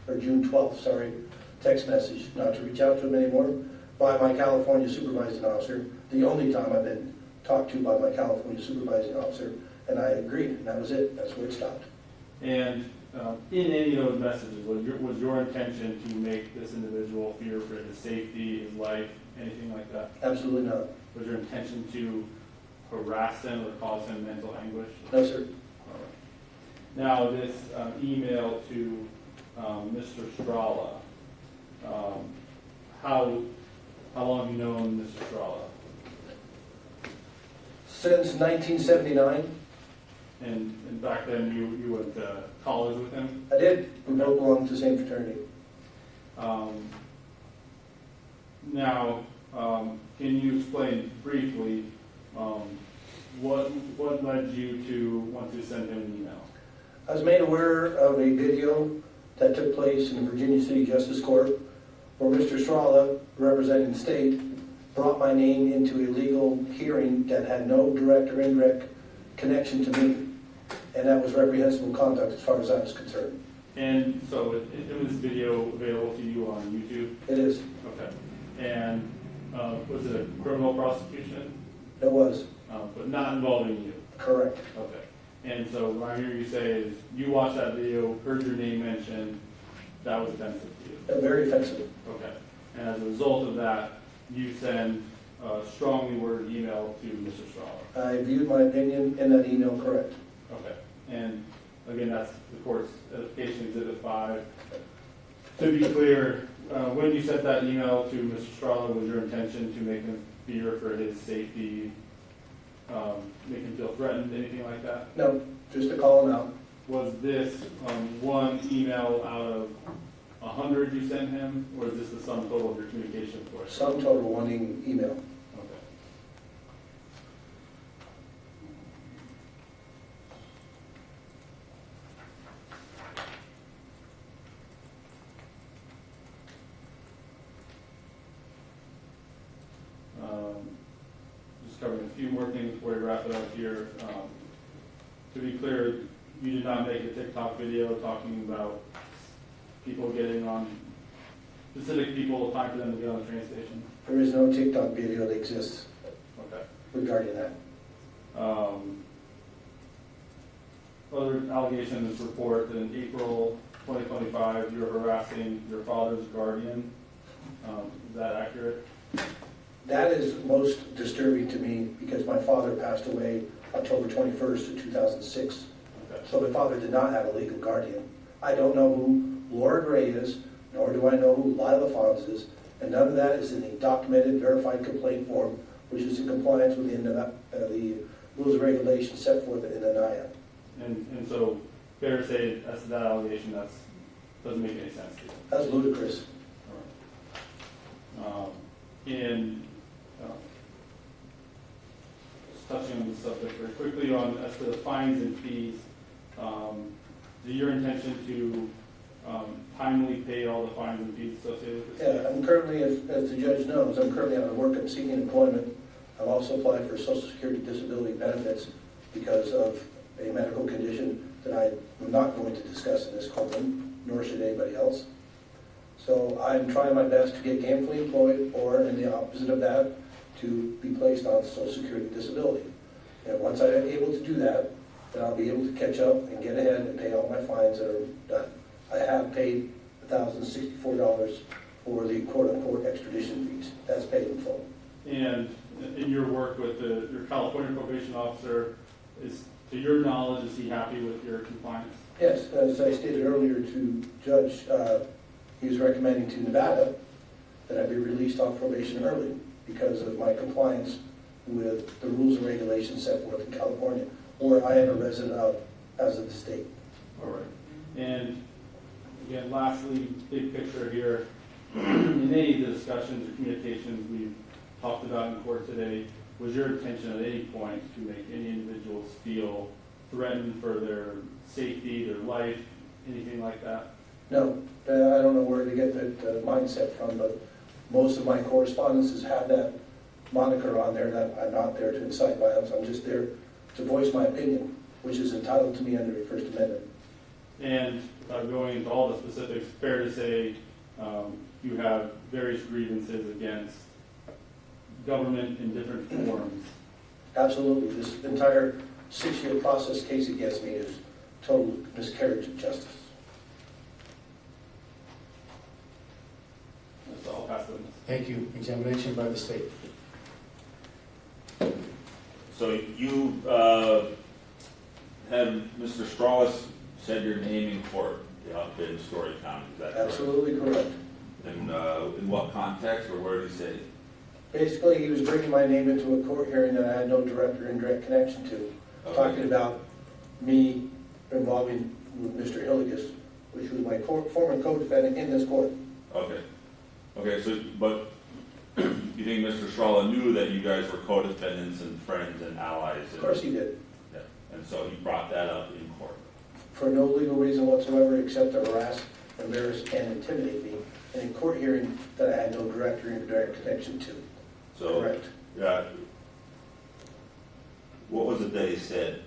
or June 12th, sorry, text message not to reach out to him anymore by my California supervising officer, the only time I've been talked to by my California supervising officer, and I agreed, and that was it. That's where it stopped. And in any of those messages, was your intention to make this individual fear for his safety, his life, anything like that? Absolutely not. Was your intention to harass him or cause him mental anguish? No, sir. All right. Now, this email to Mr. Strala, how long have you known Mr. Strala? Since 1979. And back then you went to college with him? I did. We both belonged to the same fraternity. Now, can you explain briefly what led you to want to send him an email? I was made aware of a video that took place in the Virginia City Justice Court where Mr. Strala, representing the state, brought my name into a legal hearing that had no direct or indirect connection to me. And that was reprehensible conduct as far as I was concerned. And so it was video available to you on YouTube? It is. Okay. And was it a criminal prosecution? It was. But not involving you? Correct. Okay. And so what I hear you say is you watched that video, heard your name mentioned, that was offensive to you? Very offensive. Okay. And as a result of that, you send a strongly worded email to Mr. Strala? I viewed my opinion in that email correct. Okay. And Again, that's the court's edification exhibit 5. To be clear, when you sent that email to Mr. Strala, was your intention to make him fear for his safety, make him feel threatened, anything like that? No, just to call him out. Was this one email out of 100 you sent him, or is this the sum total of your communication for it? Sum total, one email. Okay. Just covering a few more things before we wrap it up here. To be clear, you did not make a TikTok video talking about people getting on, specific people, time for them to get on the train station? There is no TikTok video that exists Okay. regarding that. Other allegation in this report that in April 2025, you were harassing your father's guardian. Is that accurate? That is most disturbing to me because my father passed away October 21st of 2006. Okay. So my father did not have a legal guardian. I don't know who Laura Gray is, nor do I know who Lila Fons is, and none of that is in the documented, verified complaint form, which is in compliance with the rules and regulations set forth in the NIA. And so, fair to say, as to that allegation, that doesn't make any sense to you? That's ludicrous. All right. And just touching on the subject very quickly on as to the fines and fees, is it your intention to timely pay all the fines and fees associated with this? Yeah, I'm currently, as the judge knows, I'm currently out of work and seeking employment. I've also applied for Social Security disability benefits because of a medical condition that I'm not going to discuss in this courtroom, nor should anybody else. So I'm trying my best to get gainfully employed, or in the opposite of that, to be placed on Social Security disability. And once I'm able to do that, then I'll be able to catch up and get ahead and pay all my fines that are done. I have paid $1,064 for the quote-unquote extradition fees. That's paid in full. And in your work with your California probation officer, to your knowledge, is he happy with your compliance? Yes, as I stated earlier to Judge, he was recommending to Nevada that I be released off probation early because of my compliance with the rules and regulations set forth in California, where I am a resident of as of the state. All right. And again, lastly, big picture here, in any of the discussions or communications we've talked about in court today, was your intention at any point to make any individuals feel threatened for their safety, their life, anything like that? No, I don't know where to get that mindset from, but most of my correspondences have that moniker on there that I'm not there to incite violence. I'm just there to voice my opinion, which is entitled to me under the First Amendment. And going into all the specifics, fair to say you have various grievances against government in different forms. Absolutely. This entire 6-year process case against me is total miscarriage of justice. That's all. Pass the witness. Thank you. Examination by the state. So you had Mr. Strauss said your name in court up in Story County, is that correct? Absolutely correct. And in what context, or where did he say it? Basically, he was bringing my name into a court hearing that I had no direct or indirect connection to, Okay. talking about me involving with Mr. Hilligus, which was my former co-defendant in this court. Okay. Okay, so, but you think Mr. Strala knew that you guys were co-defendants and friends and allies? Of course he did, Yeah, and so he brought that up in court. for no legal reason whatsoever except to harass, embarrass, and intimidate me in a court hearing that I had no direct or indirect connection to. So, Correct. yeah. What was it that he said?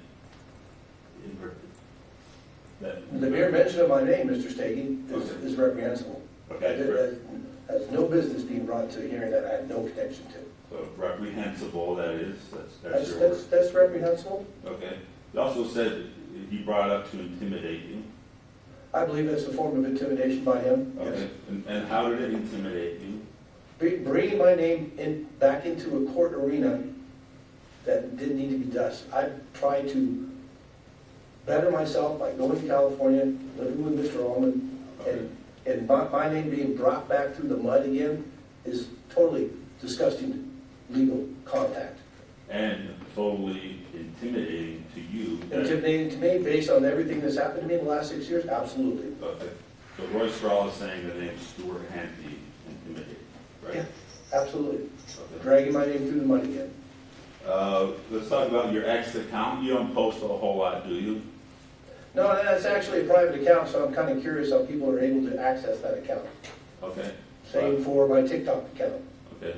That, The mere mention of my name, Mr. Stege, Okay. is reprehensible. okay, It has no business being brought to a hearing that I had no connection to. so reprehensible, that is, that's your word. That's reprehensible. Okay. He also said he brought up to intimidate you. I believe that's a form of intimidation by him. Yes. Okay. And how did it intimidate you? Bringing my name back into a court arena that didn't need to be done. I tried to better myself by going to California, living with Mr. Allman, and my name being brought back through the mud again is totally disgusting legal contact. And totally intimidating to you. Intimidating to me based on everything that's happened to me in the last 6 years? Absolutely. Okay. So Roy Strahl is saying the name Stewart Handte intimidating, right? Yeah, absolutely. Okay. Dragging my name through the mud again. Let's talk about your X account. You don't post a whole lot, do you? No, that's actually a private account, so I'm kind of curious how people are able to access that account. Okay. Same for my TikTok account. Okay.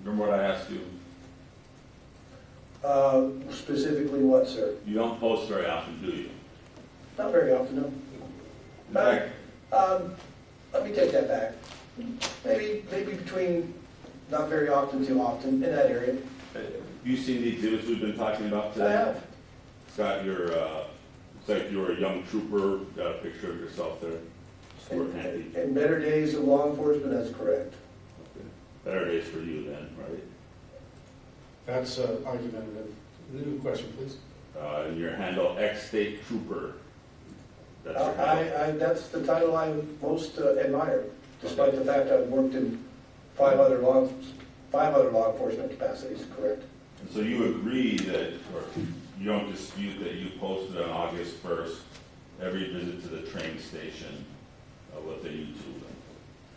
Remember what I asked you? Specifically what, sir? You don't post very often, do you? Not very often, no. In fact, Let me take that back. Maybe between not very often to often in that area. have you seen the exhibits we've been talking about today? I have. It's got your, it's like you're a young trooper, got a picture of yourself there. Stewart Handte. In better days of law enforcement, that's correct. Okay. Better days for you then, right? That's argumentative. New question, please. And your handle, ex-state trooper. That's your handle. That's the title I most admire, despite the fact I've worked in five other law enforcement capacities, correct? And so you agree that, or you don't dispute that you posted on August 1st every visit to the train station with the YouTube link?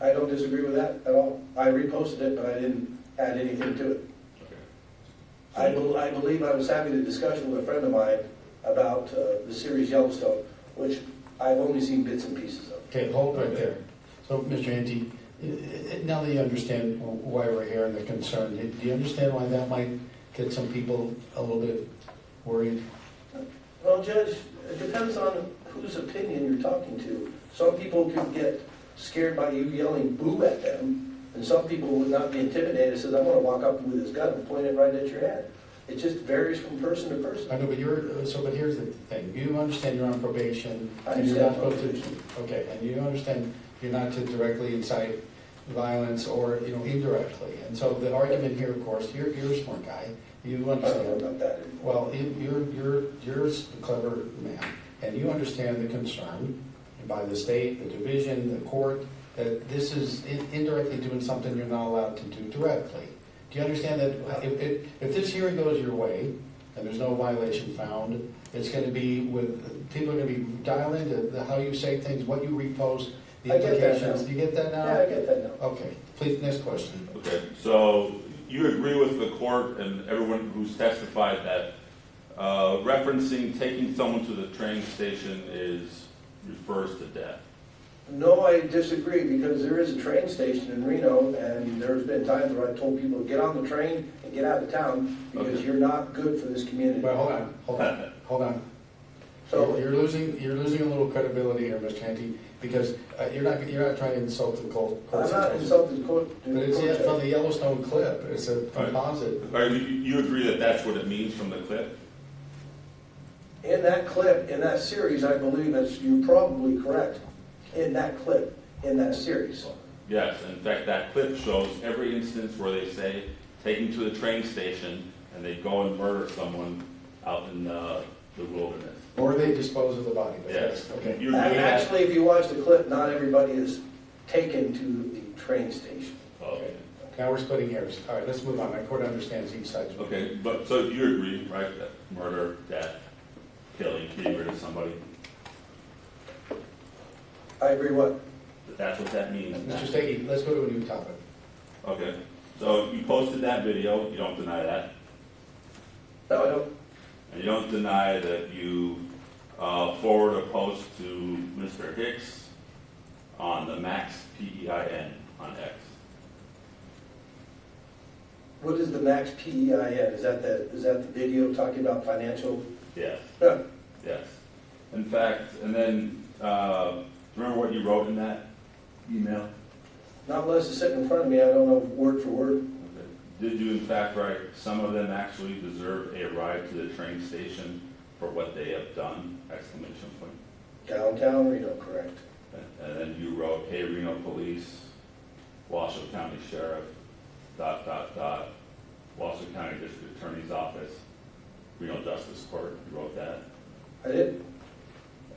I don't disagree with that at all. I reposted it, but I didn't add anything to it. Okay. I believe I was having a discussion with a friend of mine about the series Yellowstone, which I've only seen bits and pieces of. Okay, hold right there. So, Mr. Handte, now that you understand why we're here and the concern, do you understand why that might get some people a little bit worried? Well, Judge, it depends on whose opinion you're talking to. Some people could get scared by you yelling boo at them, and some people would not be intimidated, says, I'm going to walk up with this gun and point it right at your head. It just varies from person to person. I know, but but here's the thing. You understand you're on probation. I and you're not understand supposed to. Okay, and you understand you're not to directly incite violence or, indirectly. And so the argument here, of course, you're a smart guy. You I don't know understand. about that anymore. Well, you're a clever man, and you understand the concern by the state, the division, the court, that this is indirectly doing something you're not allowed to do directly. Do you understand that if this hearing goes your way, and there's no violation found, it's going to be people are going to be dialed into how you say things, what you repost, the I get that implications. now. Do you get that now? Yeah, I get that now. Okay, please, next question. Okay, so you agree with the court and everyone who's testified that referencing taking someone to the train station refers to death? No, I disagree, because there is a train station in Reno, and there's been times where I've told people, get on the train and get out of town, because Okay. you're not good for this community. Well, hold on. So, You're losing a little credibility here, Mr. Handte, because you're not trying to insult the court. I'm not situation. insulting the court. But it's from the Yellowstone clip. It's a composite. All right, you agree that that's what it means from the clip? In that clip, in that series, I believe you're probably correct. In that clip, in that series. Yes, in fact, that clip shows every instance where they say, taking to the train station, and they go and murder someone out in the wilderness. Or they dispose of the body. But Yes. Okay. You agree with that? Actually, if you watch the clip, not everybody is taken to the train station. Okay. Now we're splitting hairs. All right, let's move on. My court understands each side. Okay, but so you agree, right, that murder, death, killing, getting rid of somebody, I agree what? that's what that means? Mr. Stege, let's go to a new topic. Okay, so you posted that video, you don't deny that? No, I don't. And you don't deny that you forward a post to Mr. Hicks on the Max PEIN on X? What is the Max PEIN? Is that the video talking about financial? Yes, Yeah. yes. In fact, and then, remember what you wrote in that email? Not unless it's sitting in front of me, I don't know word for word. Okay. Did you in fact write, some of them actually deserve a ride to the train station for what they have done, exclamation point. Downtown Reno, correct. And then you wrote, hey, Reno Police, Washoe County Sheriff, ... Washoe County District Attorney's Office, Reno Justice Court, you wrote that. I did,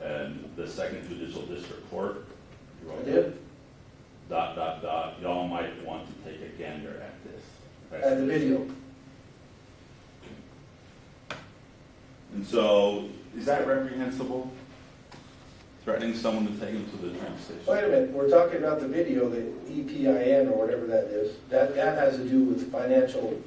And the Second Judicial District Court, you I wrote did, y'all might want to take a gander at this. at the video. And so, is that reprehensible? Threatening someone to take them to the train station? Wait a minute, we're talking about the video, the EPIN or whatever that is. That has to do with financial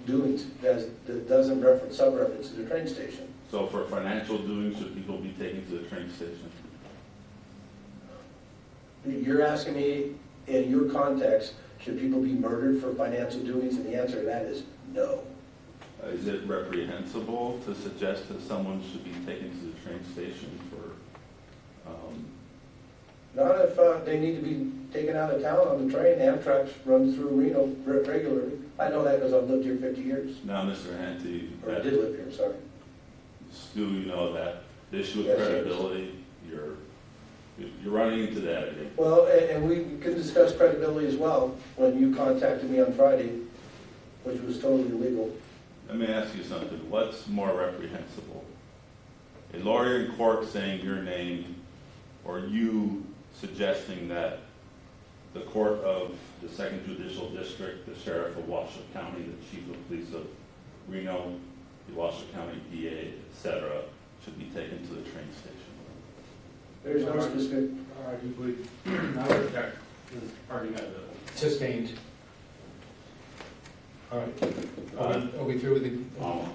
doings. That doesn't reference, sub-reference to the train station. So for financial doing, should people be taken to the train station? You're asking me, in your context, should people be murdered for financial doings? And the answer to that is no. Is it reprehensible to suggest that someone should be taken to the train station for, Not if they need to be taken out of town on the train. Amtrak runs through Reno regularly. I know that because I've lived here 50 years. now, Mr. Handte, Or I did live here, sorry. Stu, you know that the issue of Yes, credibility, you're running into that again. Well, and we can discuss credibility as well when you contacted me on Friday, which was totally illegal. Let me ask you something. What's more reprehensible? A lawyer in court saying your name, or you suggesting that the court of the Second Judicial District, the sheriff of Washoe County, the chief of police of Reno, the Washoe County DA, etc., should be taken to the train station? There's no specific. Arguably, I would object this argument. Sustained. All right. Are we through with the? Almost.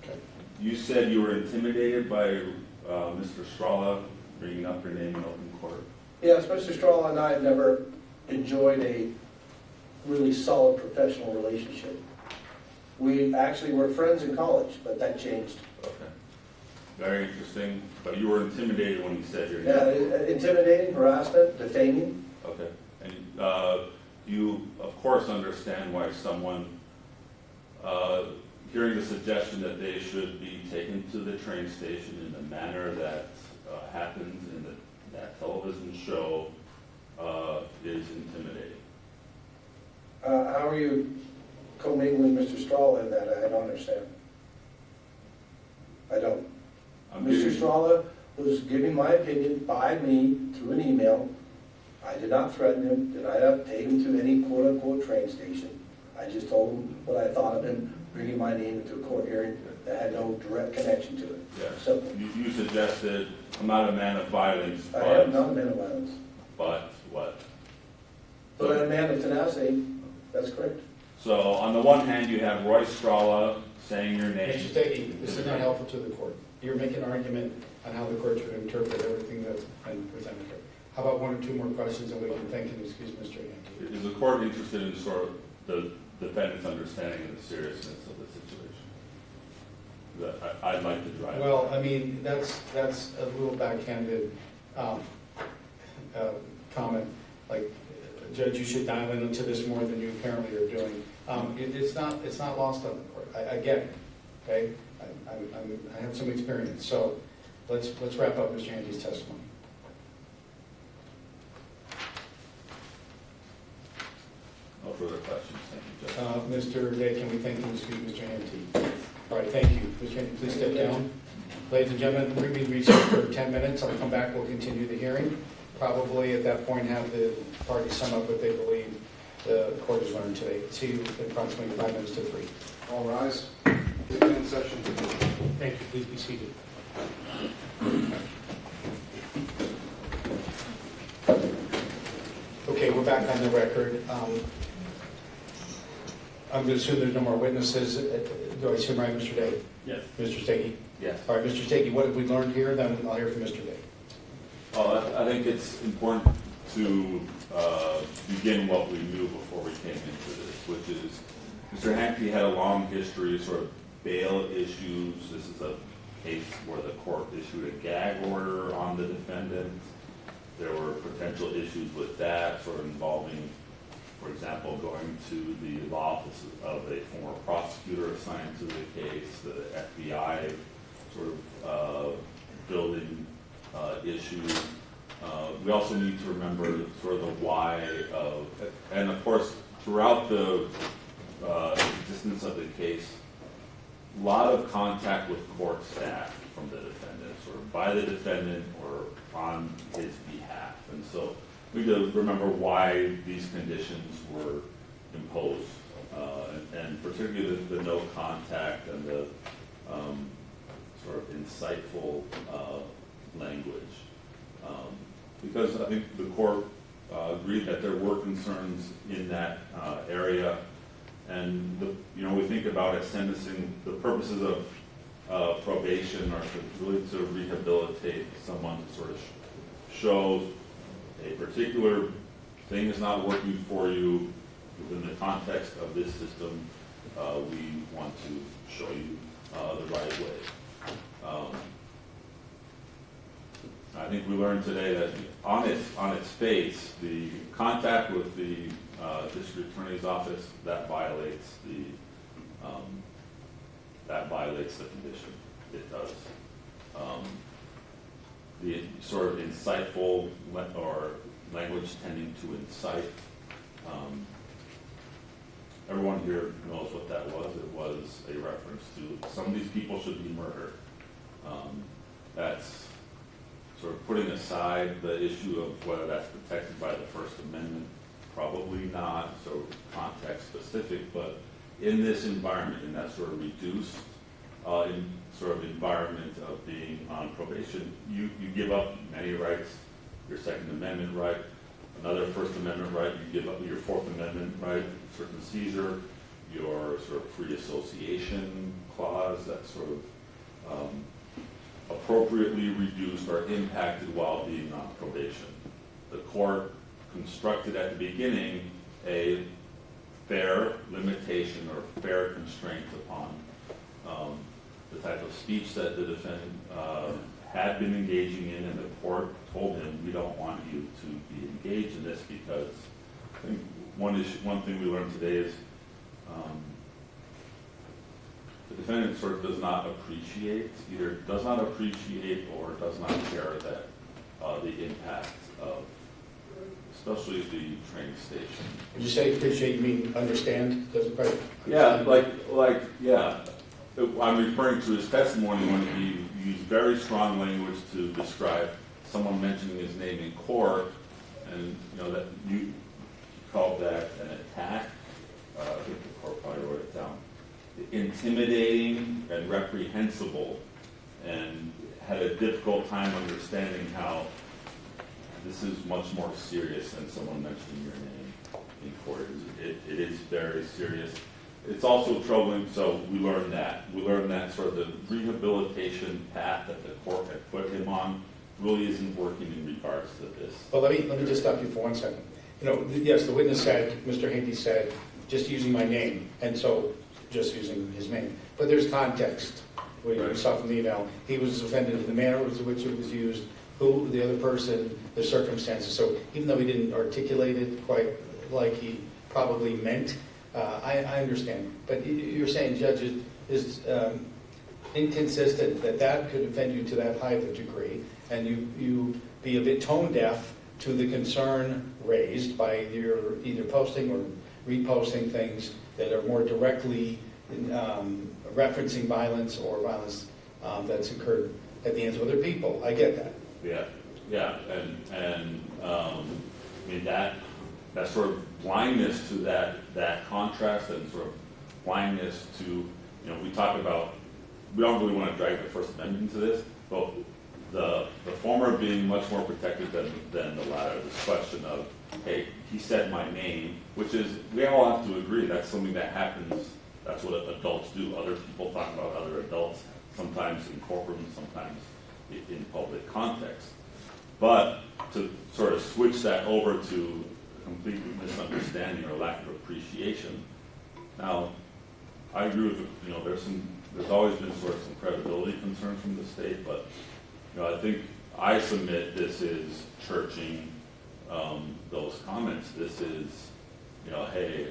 Okay. You said you were intimidated by Mr. Strala bringing up your name in open court. Yes, Mr. Straw and I have never enjoyed a really solid professional relationship. We actually were friends in college, but that changed. Okay. Very interesting. But you were intimidated when he said your Yeah, name. intimidating, harassment, defaming. Okay. And you, of course, understand why someone hearing the suggestion that they should be taken to the train station in the manner that happens in that television show is intimidating. How are you commingling Mr. Straw in that? I don't understand. I don't. Mr. Strala was giving my opinion by me through an email. I did not threaten him, did not take him to any quote-unquote train station. I just told him what I thought of him bringing my name into a court hearing that had no direct connection to it. Yeah. Simple. You suggested, I'm not a man of violence, I am not a man of violence. but what? But I'm a man of tenacity. That's correct. So on the one hand, you have Roy Strala saying your name. Mr. Stege, this is not helpful to the court. You're making an argument on how the court should interpret everything that's been presented here. How about one or two more questions and we can thank and excuse Mr. Handte. Is the court interested in sort of the defendant's understanding of the seriousness of the situation? I'd like to drive. Well, I mean, that's a little backhanded comment. Like, Judge, you should dial into this more than you apparently are doing. It's not lost on the court. I get it. Okay, I have some experience. So let's wrap up Mr. Hante's testimony. No further questions. Thank you, Judge. Mr. Day, can we thank and excuse Mr. Handte? All right, thank you. Mr. Handte, please step down. Ladies and gentlemen, we're going to be recessed for 10 minutes. I'll come back, we'll continue the hearing. Probably at that point have the parties sum up what they believe the court has learned today. See you in approximately 5 minutes to 3. All rise. In session. Thank you. Please be seated. Okay, we're back on the record. I'm going to assume there's no more witnesses. Do I assume right, Mr. Day? Yes. Mr. Stege? Yes. All right, Mr. Stege, what have we learned here? Then I'll hear from Mr. Day. I think it's important to begin what we knew before we came into this, which is Mr. Handte had a long history of sort of bail issues. This is a case where the court issued a gag order on the defendant. There were potential issues with that, sort of involving, for example, going to the law office of a former prosecutor assigned to the case, the FBI sort of building issues. We also need to remember sort of the why of, and of course, throughout the existence of the case, lot of contact with court staff from the defendant, or by the defendant or on his behalf. And so we need to remember why these conditions were imposed, and particularly the no contact and the sort of insightful language. Because I think the court agreed that there were concerns in that area. And we think about it, sentencing, the purposes of probation are really to rehabilitate someone, to sort of show a particular thing is not working for you within the context of this system. We want to show you the right way. I think we learned today that on its face, the contact with the district attorney's office, that violates the condition. It does. The sort of insightful or language tending to incite. Everyone here knows what that was. It was a reference to some of these people should be murdered. That's sort of putting aside the issue of whether that's protected by the First Amendment. Probably not, so context specific, but in this environment, in that sort of reduced environment of being on probation, you give up many rights, your Second Amendment right, another First Amendment right, you give up your Fourth Amendment right, certain seizure, your sort of free association clause, that's sort of appropriately reduced or impacted while being on probation. The court constructed at the beginning a fair limitation or fair constraint upon the type of speech that the defendant had been engaging in, and the court told him, we don't want you to be engaged in this, because I think one thing we learned today is the defendant sort of does not appreciate, either does not appreciate or does not care that the impact of, especially the train station. Would you say appreciate, you mean understand? Does it right? Yeah, yeah. I'm referring to his testimony when he used very strong language to describe someone mentioning his name in court, and that you called that an attack. I think the court probably wrote it down. Intimidating and reprehensible, and had a difficult time understanding how this is much more serious than someone mentioning your name in court. It is very serious. It's also troubling, so we learned that. We learned that sort of the rehabilitation path that the court had put him on really isn't working in regards to this. Well, let me just stop you for 1 second. Yes, the witness said, Mr. Handte said, just using my name, and so just using his name. But there's context. We saw from the email, he was offended in the manner with which it was used, who, the other person, the circumstances. So even though he didn't articulate it quite like he probably meant, I understand. But you're saying, Judge, it is inconsistent that could offend you to that high of a degree, and you be a bit tone deaf to the concern raised by your either posting or reposting things that are more directly referencing violence or violence that's occurred at the hands of other people. I get that. Yeah, and I mean that sort of blindness to that contrast, and sort of blindness to, we talk about, we don't really want to drag the First Amendment into this, but the former being much more protected than the latter. This question of, hey, he said my name, which is, we all have to agree that's something that happens. That's what adults do. Other people talk about other adults, sometimes in courtroom, sometimes in public context. But to sort of switch that over to complete misunderstanding or lack of appreciation. Now, I agree with there's always been sort of some credibility concerns from the state, but I think I submit this is churching those comments. This is, hey,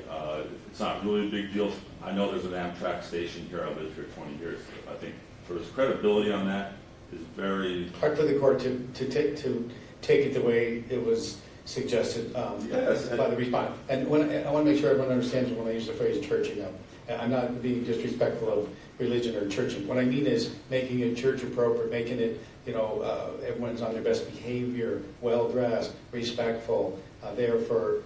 it's not really a big deal. I know there's an Amtrak station here. I've lived here 20 years. I think sort of credibility on that is very hard for the court to take it the way it was suggested Yes. by the response. And I want to make sure everyone understands when I use the phrase churching up. I'm not being disrespectful of religion or churching. What I mean is making it church appropriate, making it, everyone's on their best behavior, well-dressed, respectful, there to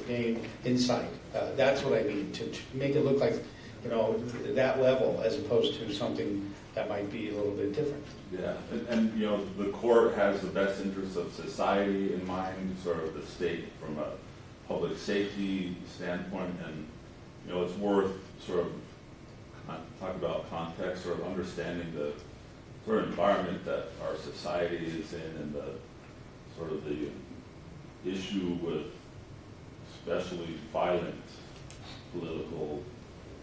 gain insight. That's what I mean, to make it look like, that level as opposed to something that might be a little bit different. Yeah, and the court has the best interests of society in mind, sort of the state from a public safety standpoint, and it's worth sort of talk about context, sort of understanding the sort of environment that our society is in, and the sort of the issue with especially violent political,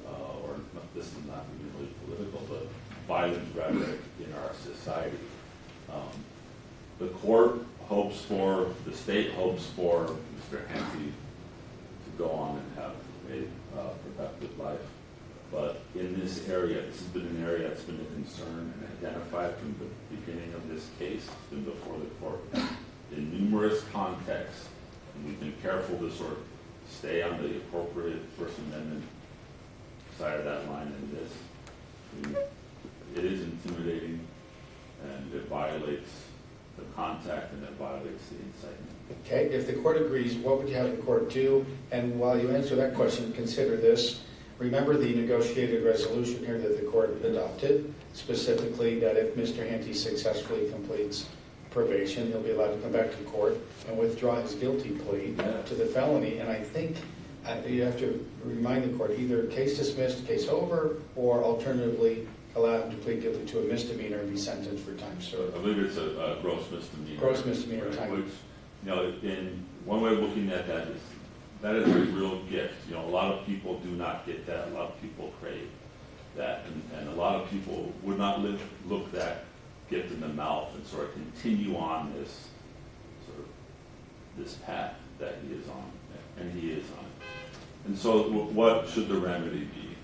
or this is not even really political, but violent rhetoric in our society. The court hopes for, the state hopes for Mr. Handte to go on and have a productive life. But in this area, this has been an area that's been a concern and identified from the beginning of this case. It's been before the court in numerous contexts, and we've been careful to sort of stay on the appropriate First Amendment side of that line in this. I mean, it is intimidating, and it violates the contact, and it violates the incitement. Okay, if the court agrees, what would you have the court do? And while you answer that question, consider this. Remember the negotiated resolution here that the court adopted, specifically that if Mr. Handte successfully completes probation, he'll be allowed to come back to court and withdraw his guilty plea to the felony. And I think you have to remind the court, either case dismissed, case over, or alternatively allow him to plead guilty to a misdemeanor and be sentenced for time served. I believe it's a gross misdemeanor. Gross misdemeanor right, time. Which, in one way of looking at that is a real gift. A lot of people do not get that. A lot of people crave that, and a lot of people would not look that gift in the mouth and sort of continue on this sort of this path that he is on, and he is on. And so, what should the remedy be?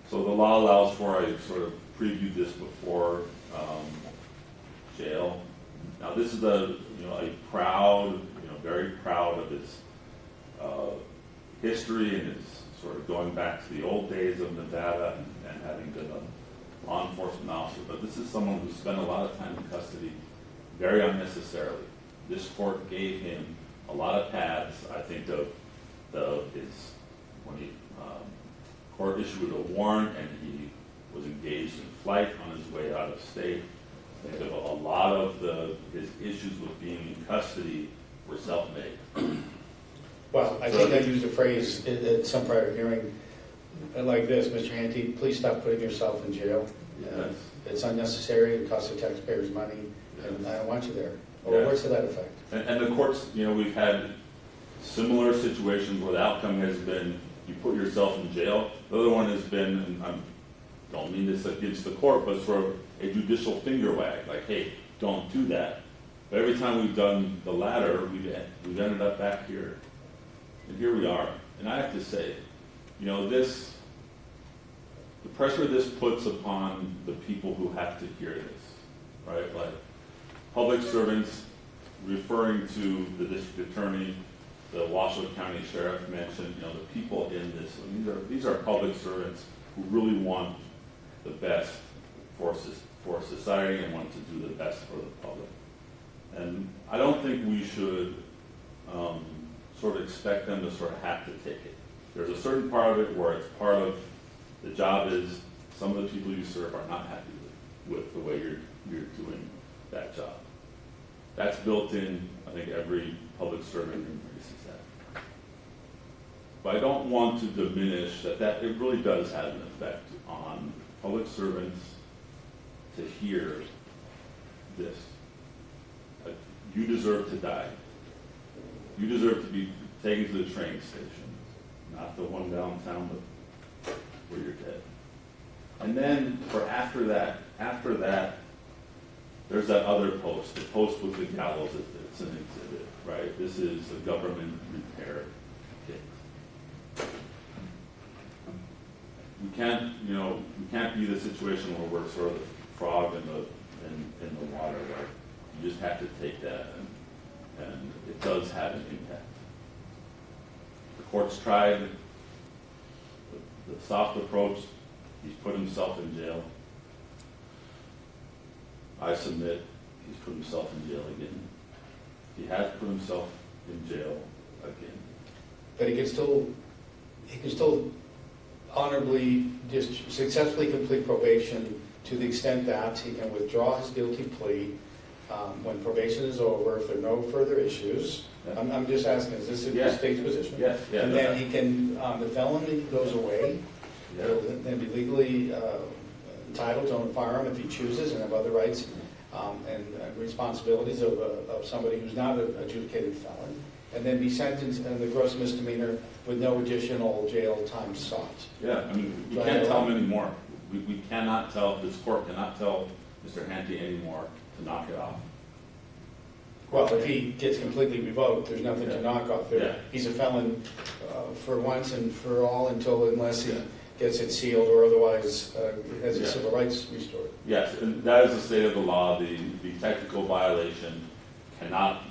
So the law allows for, I sort of previewed this before, jail. Now this is a proud, very proud of his history and his sort of going back to the old days of Nevada and having been a law enforcement officer. But this is someone who spent a lot of time in custody very unnecessarily. This court gave him a lot of pads. I think of when he court issued a warrant and he was engaged in flight on his way out of state. I think of a lot of his issues with being in custody were self-made. Well, I think I used a phrase at some prior hearing like this: Mr. Handte, please stop putting yourself in jail. Yes. It's unnecessary, it costs the taxpayers money, and I don't want you there. Or Yes. words to that effect. And the courts, we've had similar situations where the outcome has been you put yourself in jail. The other one has been, and I don't mean this against the court, but sort of a judicial finger wag, like, hey, don't do that. But every time we've done the latter, we've ended up back here. And here we are. And I have to say, the pressure this puts upon the people who have to hear this, right? Like public servants referring to the district attorney, the Washoe County Sheriff mentioned, the people in this. These are public servants who really want the best for society and want to do the best for the public. And I don't think we should sort of expect them to sort of have to take it. There's a certain part of it where it's part of the job is some of the people you serve are not happy with the way you're doing that job. That's built in, I think, every public servant embraces that. But I don't want to diminish that it really does have an effect on public servants to hear this. Like, you deserve to die. You deserve to be taken to the train station, not the one downtown, but where you're dead. And then for after that, there's that other post, the post with the gallows. It's an exhibit, right? This is a government repair kit. We can't be the situation where we're sort of the frog in the water, right? You just have to take that, and does have an impact. The court's tried the soft approach. He's put himself in jail. I submit he's put himself in jail again. He has put himself in jail again. But he can still honorably, just successfully complete probation to the extent that he can withdraw his guilty plea when probation is over, if there are no further issues. Yeah. I'm just asking, is this the state's position? Yes. Yeah, And no, then he can, the felony goes away, Yeah. he'll then be legally entitled to own a firearm if he chooses and have other rights and responsibilities of somebody who's not an adjudicated felon, and then be sentenced in the gross misdemeanor with no additional jail time sought. Yeah, I mean, we can't tell him anymore. We cannot tell, this court cannot tell Mr. Handte anymore to knock it off. Well, if he gets completely revoked, there's nothing to knock off there. Yeah. He's a felon for once and for all unless he gets it sealed or otherwise has his civil rights restored. Yes, and that is the state of the law. The technical violation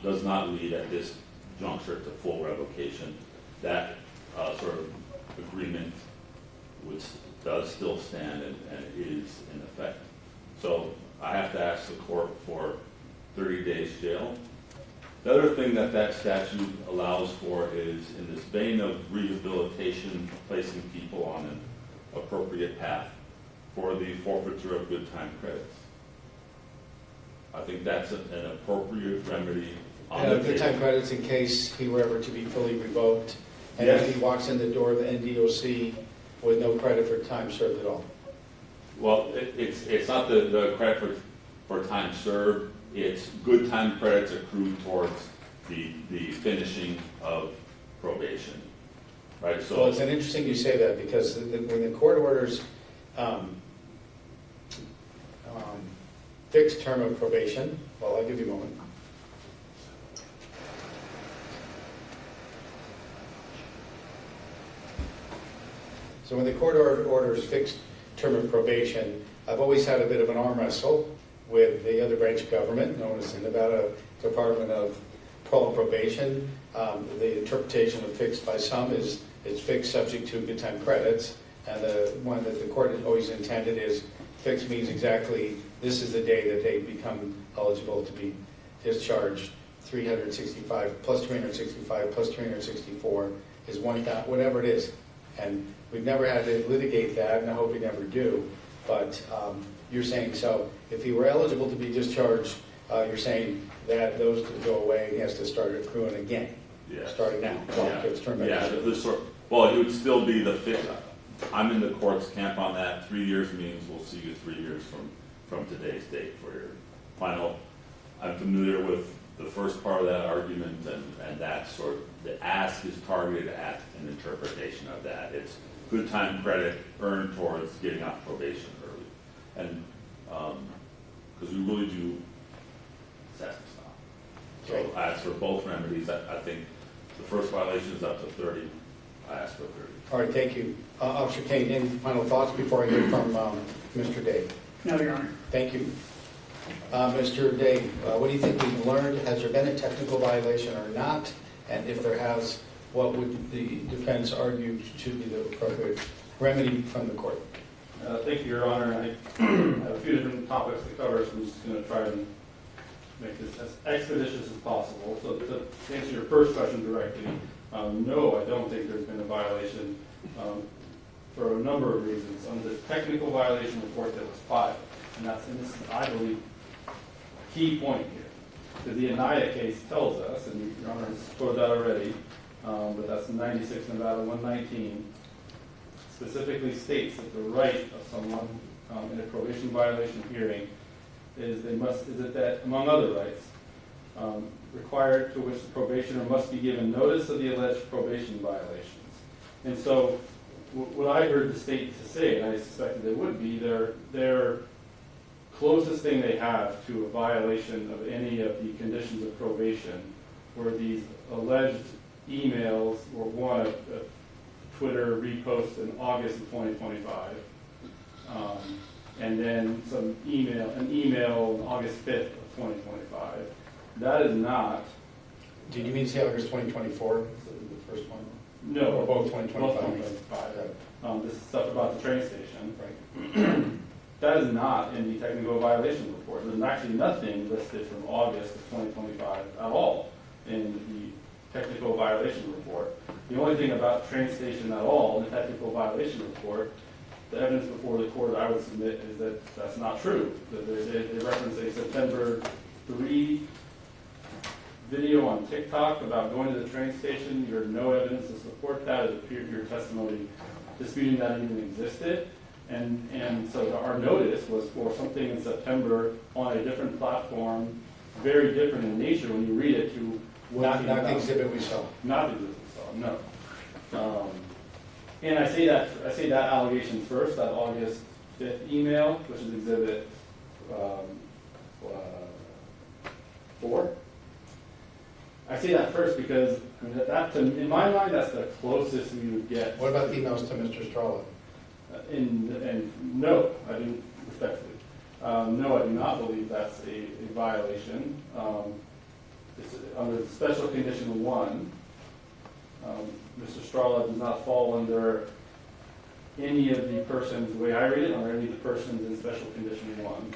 does not lead at this juncture to full revocation. That sort of agreement does still stand and is in effect. So I have to ask the court for 30 days jail. The other thing that statute allows for is, in this vein of rehabilitation, placing people on an appropriate path for the forfeiture of good time credits. I think that's an appropriate remedy. Good time credits in case he were ever to be fully revoked, and Yes. if he walks in the door of the NDOC with no credit for time served at all. Well, it's not the credit for time served. It's good time credits accrued towards the finishing of probation, right? Well, it's an interesting you say that, because when the court orders fixed term of probation, well, I'll give you a moment. So when the court orders fixed term of probation, I've always had a bit of an arm wrestle with the other branch of government, known as the Nevada Department of Parole and Probation. The interpretation of fixed by some is it's fixed subject to good time credits, and the one that the court has always intended is fixed means exactly this is the day that they become eligible to be discharged. 365 plus 365 plus 364 is whatever it is. And we've never had to litigate that, and I hope we never do. But you're saying, so if he were eligible to be discharged, you're saying that those could go away and he has to start accruing again, starting now. Well, it would still be the fifth. I'm in the court's camp on that. 3 years means we'll see you 3 years from today's date for your final. I'm familiar with the first part of that argument, and that sort of, the ask is targeted at an interpretation of that. It's good time credit earned towards getting off probation early. And because we really do set and stop. So Okay. I ask for both remedies. I think the first violation is up to 30. I ask for 30. All right, thank you. Officer Kane, any final thoughts before I hear from Mr. Day? No, Your Honor. Thank you. Mr. Day, what do you think we've learned? Has there been a technical violation or not? And if there has, what would the defense argue should be the appropriate remedy from the court? Thank you, Your Honor. I have a few different topics to cover, so I'm just going to try and make this as expeditious as possible. So to answer your first question directly, no, I don't think there's been a violation for a number of reasons. The technical violation report that was filed, and this is, I believe, a key point here. Because the Anaya case tells us, and Your Honor has quoted that already, but that's in 96 Nevada 119, specifically states that the right of someone in a probation violation hearing is that among other rights, required to which the probationer must be given notice of the alleged probation violations. And so what I heard the state to say, and I suspected they would be, their closest thing they have to a violation of any of the conditions of probation were these alleged emails, or one, a Twitter repost in August of 2025, and then an email on August 5th of 2025. That is not Did you mean to say August 2024, the first one? No. Or both Both 2025? 2025. This is stuff about the train station. Right. That is not in the technical violation report. There's actually nothing listed from August of 2025 at all in the technical violation report. The only thing about train station at all in the technical violation report, the evidence before the court I would submit is that that's not true. That they reference a September 3 video on TikTok about going to the train station. You heard no evidence to support that. It appeared your testimony disputing that even existed. And so our notice was for something in September on a different platform, very different in nature when you read it to Not the exhibit we saw. not the exhibit we saw, no. And I say that allegation first, that August 5th email, which is exhibit 4. I say that first because I mean, in my mind, that's the closest we would get. What about the emails to Mr. Strala? And no, I didn't, respectfully. No, I do not believe that's a violation. It's under special condition 1. Mr. Strala does not fall under any of the persons, the way I read it, under any of the persons in special condition 1.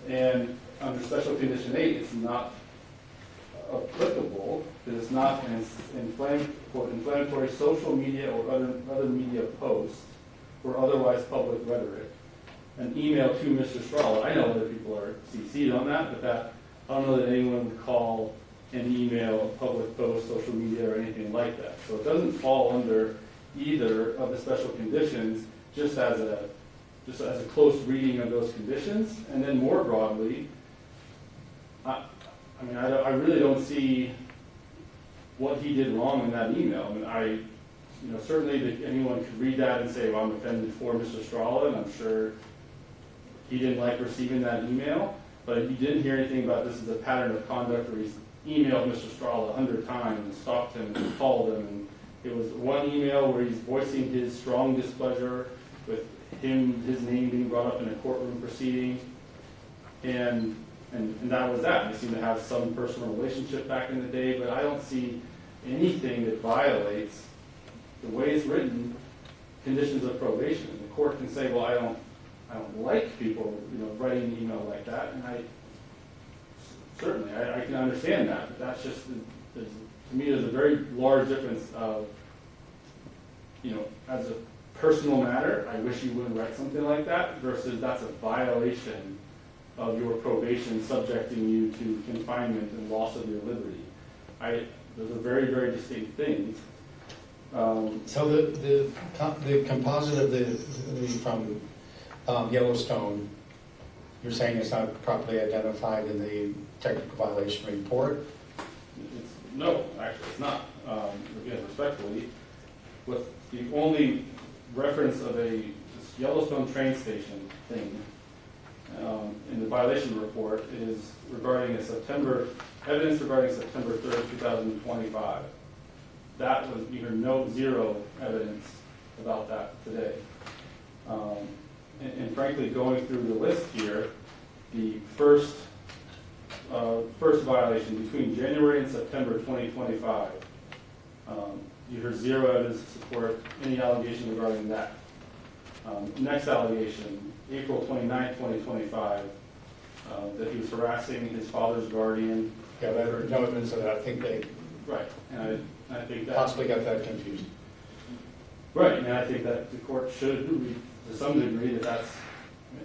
And under special condition 8, it's not applicable because it's not an inflammatory social media or other media post or otherwise public rhetoric. An email to Mr. Strala. I know other people are CC'd on that, but I don't know that anyone would call an email a public post, social media, or anything like that. So it doesn't fall under either of the special conditions, just as a close reading of those conditions. And then more broadly, I really don't see what he did wrong in that email. I mean, certainly that anyone could read that and say, well, I'm offended for Mr. Strala, and I'm sure he didn't like receiving that email, but you didn't hear anything about this as a pattern of conduct where he's emailed Mr. Strala 100 times and stalked him and called him, and it was one email where he's voicing his strong displeasure with his name being brought up in a courtroom proceeding, and that was that. They seem to have some personal relationship back in the day, but I don't see anything that violates the way it's written, conditions of probation. And the court can say, well, I don't like people, writing an email like that, and I can understand that, but that's just, to me, there's a very large difference of, as a personal matter, I wish you wouldn't write something like that, versus that's a violation of your probation subjecting you to confinement and loss of your liberty. Those are very, very distinct things. So the composite of the from Yellowstone, you're saying it's not properly identified in the technical violation report? No, actually, it's not. Again, respectfully, with the only reference of this Yellowstone train station thing in the violation report is regarding evidence regarding September 3rd, 2025. That was zero evidence about that today. And frankly, going through the list here, the first violation between January and September 2025, you heard zero evidence to support any allegation regarding that. Next allegation, April 29th, 2025, that he was harassing his father's guardian. Yeah, there's no evidence of that. I think they Right, and I think that possibly got that confused. Right, and I think that the court should, to some degree,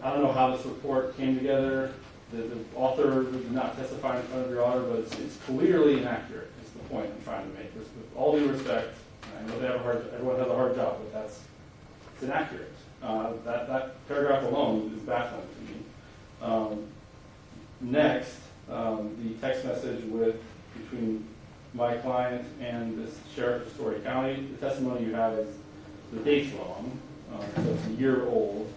I don't know how this report came together. The author did not testify in front of your honor, but it's clearly inaccurate, is the point I'm trying to make. With all due respect, I know everyone has a hard job, but it's inaccurate. That paragraph alone is baffling to me. Next, the text message between my client and the sheriff of Story County. The testimony you have is the date's wrong, so it's a year old.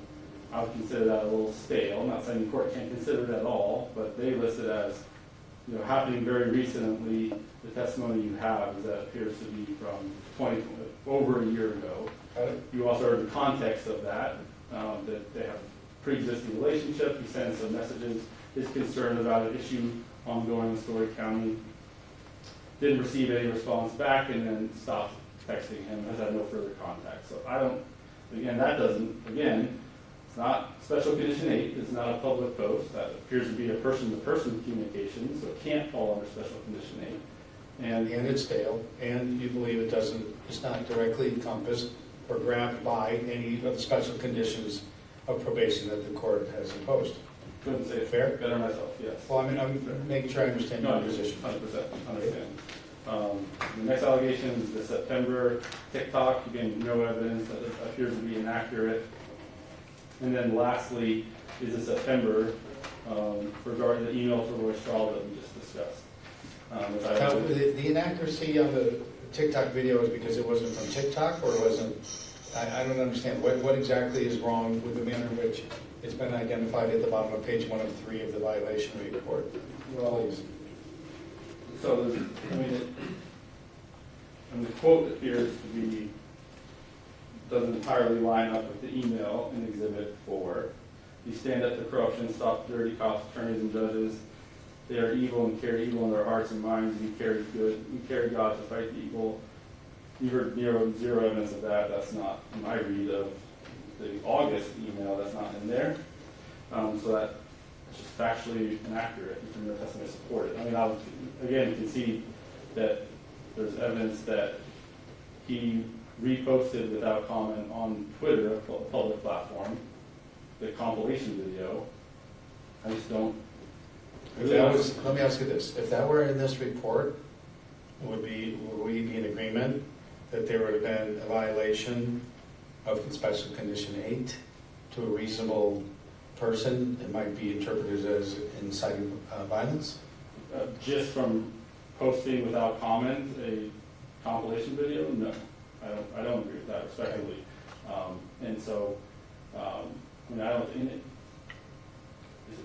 I would consider that a little stale. I'm not saying the court can't consider it at all, but they list it as happening very recently. The testimony you have is that appears to be from over a year ago. You also heard the context of that they have a pre-existing relationship. He sends some messages, his concern about an issue ongoing in Story County. didn't receive any response back and then stopped texting him, has had no further contact. So I don't, again, that doesn't, again, it's not Special Condition 8, it's not a public post. That appears to be a person-to-person communication, so it can't fall under Special Condition 8. And it's stale, and you believe it's not directly encompassed or grabbed by any of the special conditions of probation that the court has imposed. Couldn't say it Fair? better myself, yes. Well, I mean, I'm making sure I understand No, your position. 100% understand. The next allegation is the September TikTok. Again, no evidence that it appears to be inaccurate. And then lastly is the September regarding the email to Roy Strahl that we just discussed. Now, the inaccuracy on the TikTok video is because it wasn't from TikTok, or it wasn't, I don't understand. What exactly is wrong with the manner in which it's been identified at the bottom of page 1 of 3 of the violation report? Please. So, and the quote appears to be, doesn't entirely line up with the email in Exhibit 4. You stand up to corruption, stop dirty cops, attorneys, and judges. They are evil and carry evil in their hearts and minds. You carry good. You carry God to fight the evil. You heard zero evidence of that. That's not in my read of the August email. That's not in there. So that's just factually inaccurate. You can testimony support it. I mean, again, you can see that there's evidence that he reposted without comment on Twitter, a public platform, the compilation video. I just don't. Let me ask you this. If that were in this report, would we be in agreement that there would have been a violation of Special Condition 8 to a reasonable person that might be interpreted as inciting violence? Just from posting without comment a compilation video? No, I don't agree with that respectfully. And so, I mean, I don't think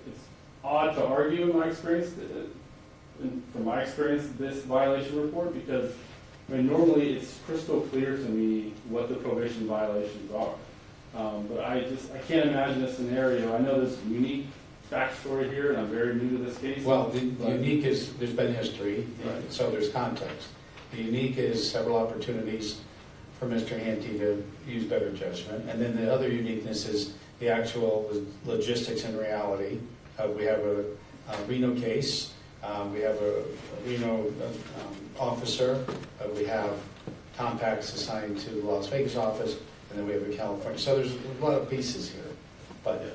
it's odd to argue in my experience, from my experience, this violation report, because I mean, normally it's crystal clear to me what the probation violations are. But I can't imagine a scenario. I know there's a unique backstory here, and I'm very new to this case. Well, the unique is there's been history, Right. So there's context. The unique is several opportunities for Mr. Handte to use better judgment. And then the other uniqueness is the actual logistics and reality. We have a Reno case, we have a Reno officer, we have compacts assigned to the Las Vegas office, and then we have a California. So there's a lot of pieces here. But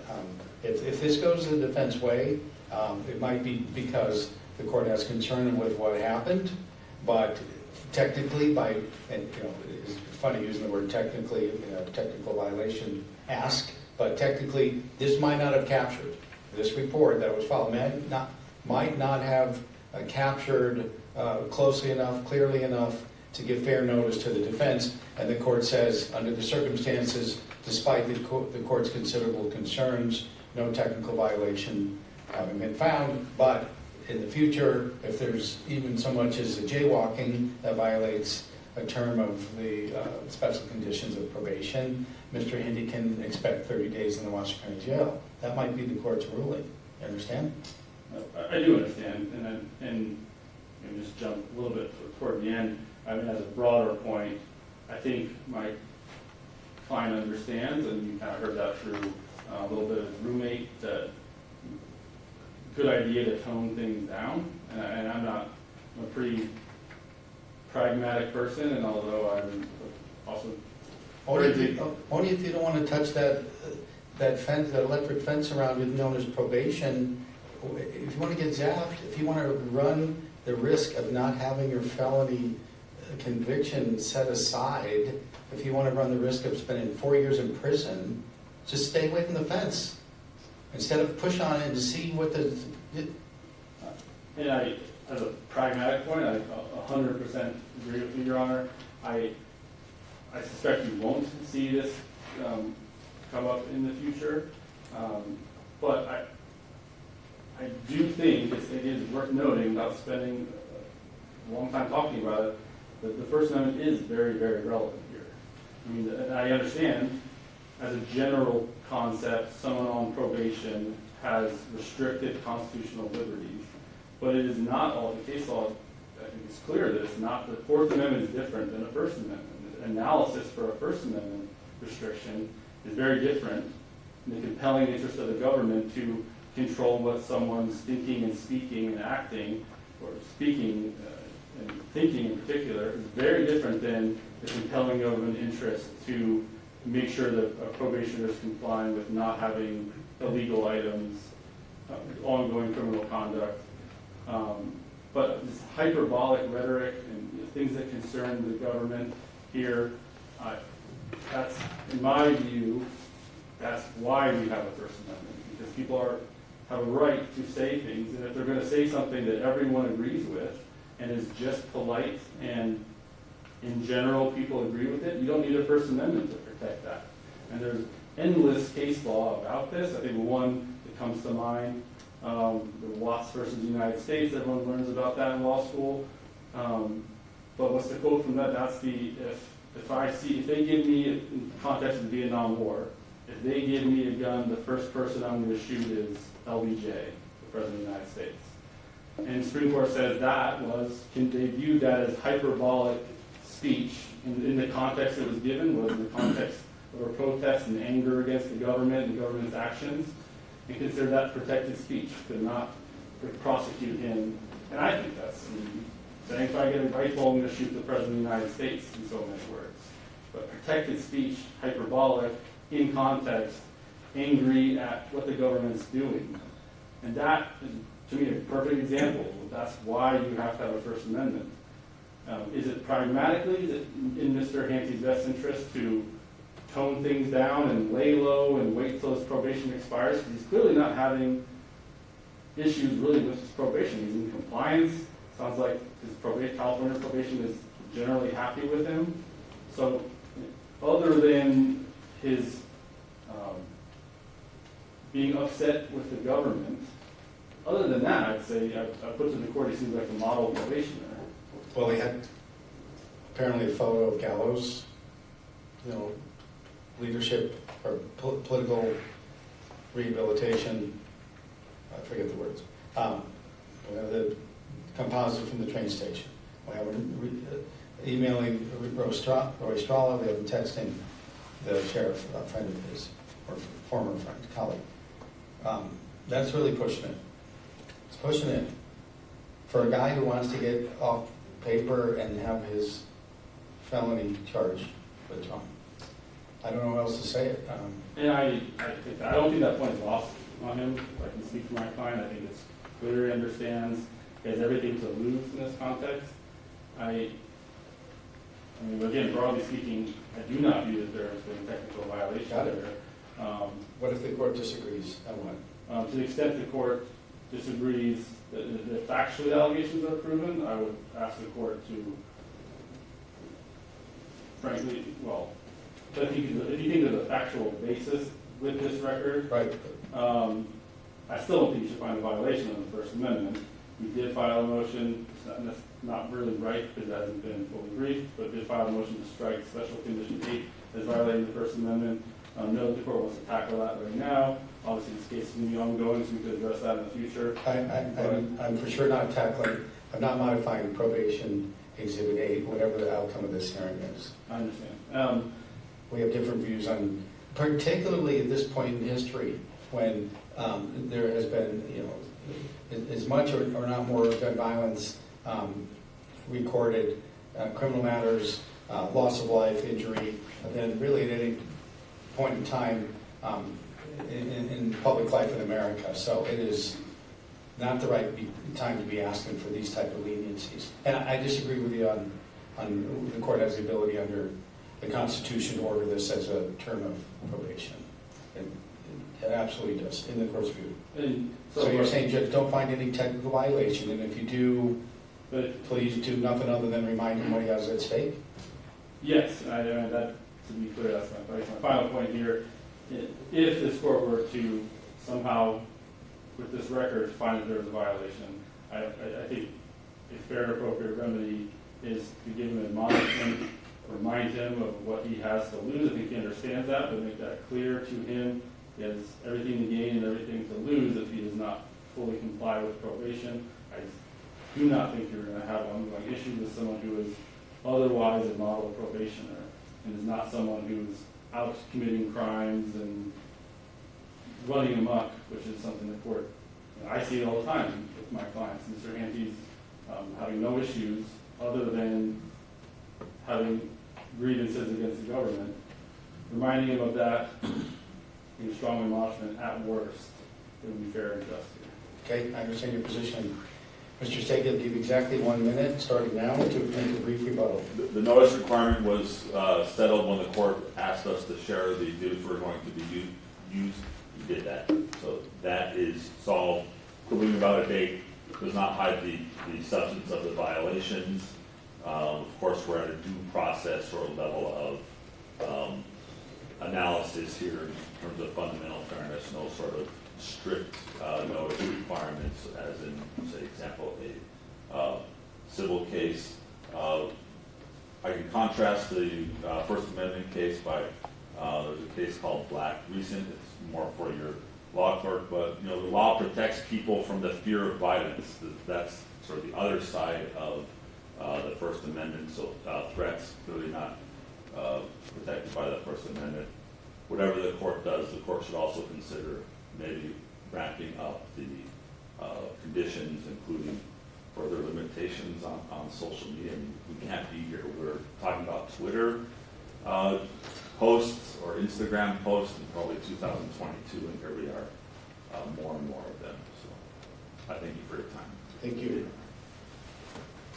if this goes the defense way, it might be because the court has concern with what happened, but technically and it's funny using the word technically, technical violation ask, but technically this might not have captured. This report that was filed might not have captured closely enough, clearly enough to give fair notice to the defense, and the court says, under the circumstances, despite the court's considerable concerns, no technical violation having been found, but in the future, if there's even so much as a jaywalking that violates a term of the special conditions of probation, Mr. Handte can expect 30 days in the Washoe County Jail. That might be the court's ruling. You understand? I do understand, and just jump a little bit toward the end. I mean, as a broader point, I think my client understands, and you kind of heard that through a little bit of his roommate, that good idea to tone things down. And I'm a pretty pragmatic person, and although I'm also Only if you don't want to touch that fence, that electric fence around it known as probation. If you want to get zapped, if you want to run the risk of not having your felony conviction set aside, if you want to run the risk of spending 4 years in prison, just stay away from the fence. Instead of push on it to see what the... And as a pragmatic point, I 100% agree with you, Your Honor. I suspect you won't see this come up in the future, but I do think it is worth noting, without spending a long time talking about it, that the First Amendment is very, very relevant here. I mean, and I understand, as a general concept, someone on probation has restricted constitutional liberties, but it is not all, the case law I think it's clear that it's not, the Fourth Amendment is different than a First Amendment. The analysis for a First Amendment restriction is very different in the compelling interest of the government to control what someone's thinking and speaking and acting, or speaking and thinking in particular, is very different than the compelling government interest to make sure that a probationer is complying with not having illegal items, ongoing criminal conduct. But this hyperbolic rhetoric and things that concern the government here, that's, in my view, that's why we have a First Amendment, because people have a right to say things, and if they're going to say something that everyone agrees with and is just polite and in general people agree with it, you don't need a First Amendment to protect that. And there's endless case law about this. I think one that comes to mind, the Watts versus the United States, everyone learns about that in law school. But what's the quote from that? That's the, if they give me, in the context of the Vietnam War, if they give me a gun, the first person I'm going to shoot is LBJ, the President of the United States. And the Supreme Court says they viewed that as hyperbolic speech in the context it was given, was in the context of a protest and anger against the government and the government's actions, and considered that protected speech, could not prosecute him. And I think that's saying if I get a rifle, I'm going to shoot the President of the United States, in so many words. But protected speech, hyperbolic, in context, angry at what the government's doing. And that is, to me, a perfect example. That's why you have to have a First Amendment. Is it pragmatically in Mr. Handte's best interest to tone things down and lay low and wait till his probation expires? Because he's clearly not having issues really with his probation. He's in compliance. Sounds like his California probation is generally happy with him. So other than his being upset with the government, other than that, I'd say, I put to the court, he seems like a model probationer. Well, he had apparently a photo of Gallows, leadership or political rehabilitation, I forget the words. We have the composite from the train station. We have emailing Roy Strala, we have him texting the sheriff, a friend of his, or former friend, colleague. That's really pushing it. It's pushing it. For a guy who wants to get off paper and have his felony charge withdrawn. I don't know what else to say it. And I don't think that point is lost on him. If I can speak for my client, I think it's clear he understands he has everything to lose in this context. I mean, again, broadly speaking, I do not view that there has been a technical violation there. What if the court disagrees? And what? To the extent the court disagrees that factually the allegations are proven, I would ask the court to, frankly, well, if you think there's a factual basis with this record, right. I still don't think you should find a violation of the First Amendment. We did file a motion, it's not really right because it hasn't been fully briefed, but did file a motion to strike Special Condition 8 as violating the First Amendment. Know that the court wants to tackle that right now. Obviously, this case is going to be ongoing, so we could address that in the future. I'm for sure not tackling, I'm not modifying probation Exhibit 8, whatever the outcome of this hearing is. I understand. We have different views on, particularly at this point in history, when there has been, as much or not more gun violence recorded, criminal matters, loss of life, injury, than really at any point in time in public life in America. So it is not the right time to be asking for these type of leniencies. And I disagree with you on the court has the ability under the Constitution to order this as a term of probation. It absolutely does, in the court's view. And so you're saying, Judge, don't find any technical violation, and if you do, please do nothing other than remind him what he has at stake? Yes, that, to be clear, that's my final point here. If this court were to somehow, with this record, find that there's a violation, I think a fair and appropriate remedy is to give him an admonishment, remind him of what he has to lose. I think he understands that, but make that clear to him. He has everything to gain and everything to lose if he does not fully comply with probation. do not think you're gonna have ongoing issues with someone who is otherwise a model probationer and is not someone who's out committing crimes and running amok, which is something the court, I see it all the time with my clients. Mr. Handte's having no issues other than having grievances against the government. Reminding him of that, being strong admonishment at worst, would be fair and just here. Okay, I understand your position. Mr. Stege, I'll give you exactly 1 minute, starting now, to make a brief rebuttal. The notice requirement was settled when the court asked us to share the duties were going to be used. We did that. So that is solved. Quibbling about a date does not hide the substance of the violations. Of course, we're at a due process sort of level of analysis here in terms of fundamental fairness, no sort of strict notice requirements, as in, say, example, a civil case. I can contrast the First Amendment case by, there's a case called Black recent. It's more for your law clerk, but the law protects people from the fear of violence. That's sort of the other side of the First Amendment. So threats clearly not protected by the First Amendment. Whatever the court does, the court should also consider maybe ramping up the conditions, including further limitations on social media. I mean, we can't be here. We're talking about Twitter posts or Instagram posts in probably 2022, and here we are, more and more of them. So I thank you for your time. Thank you.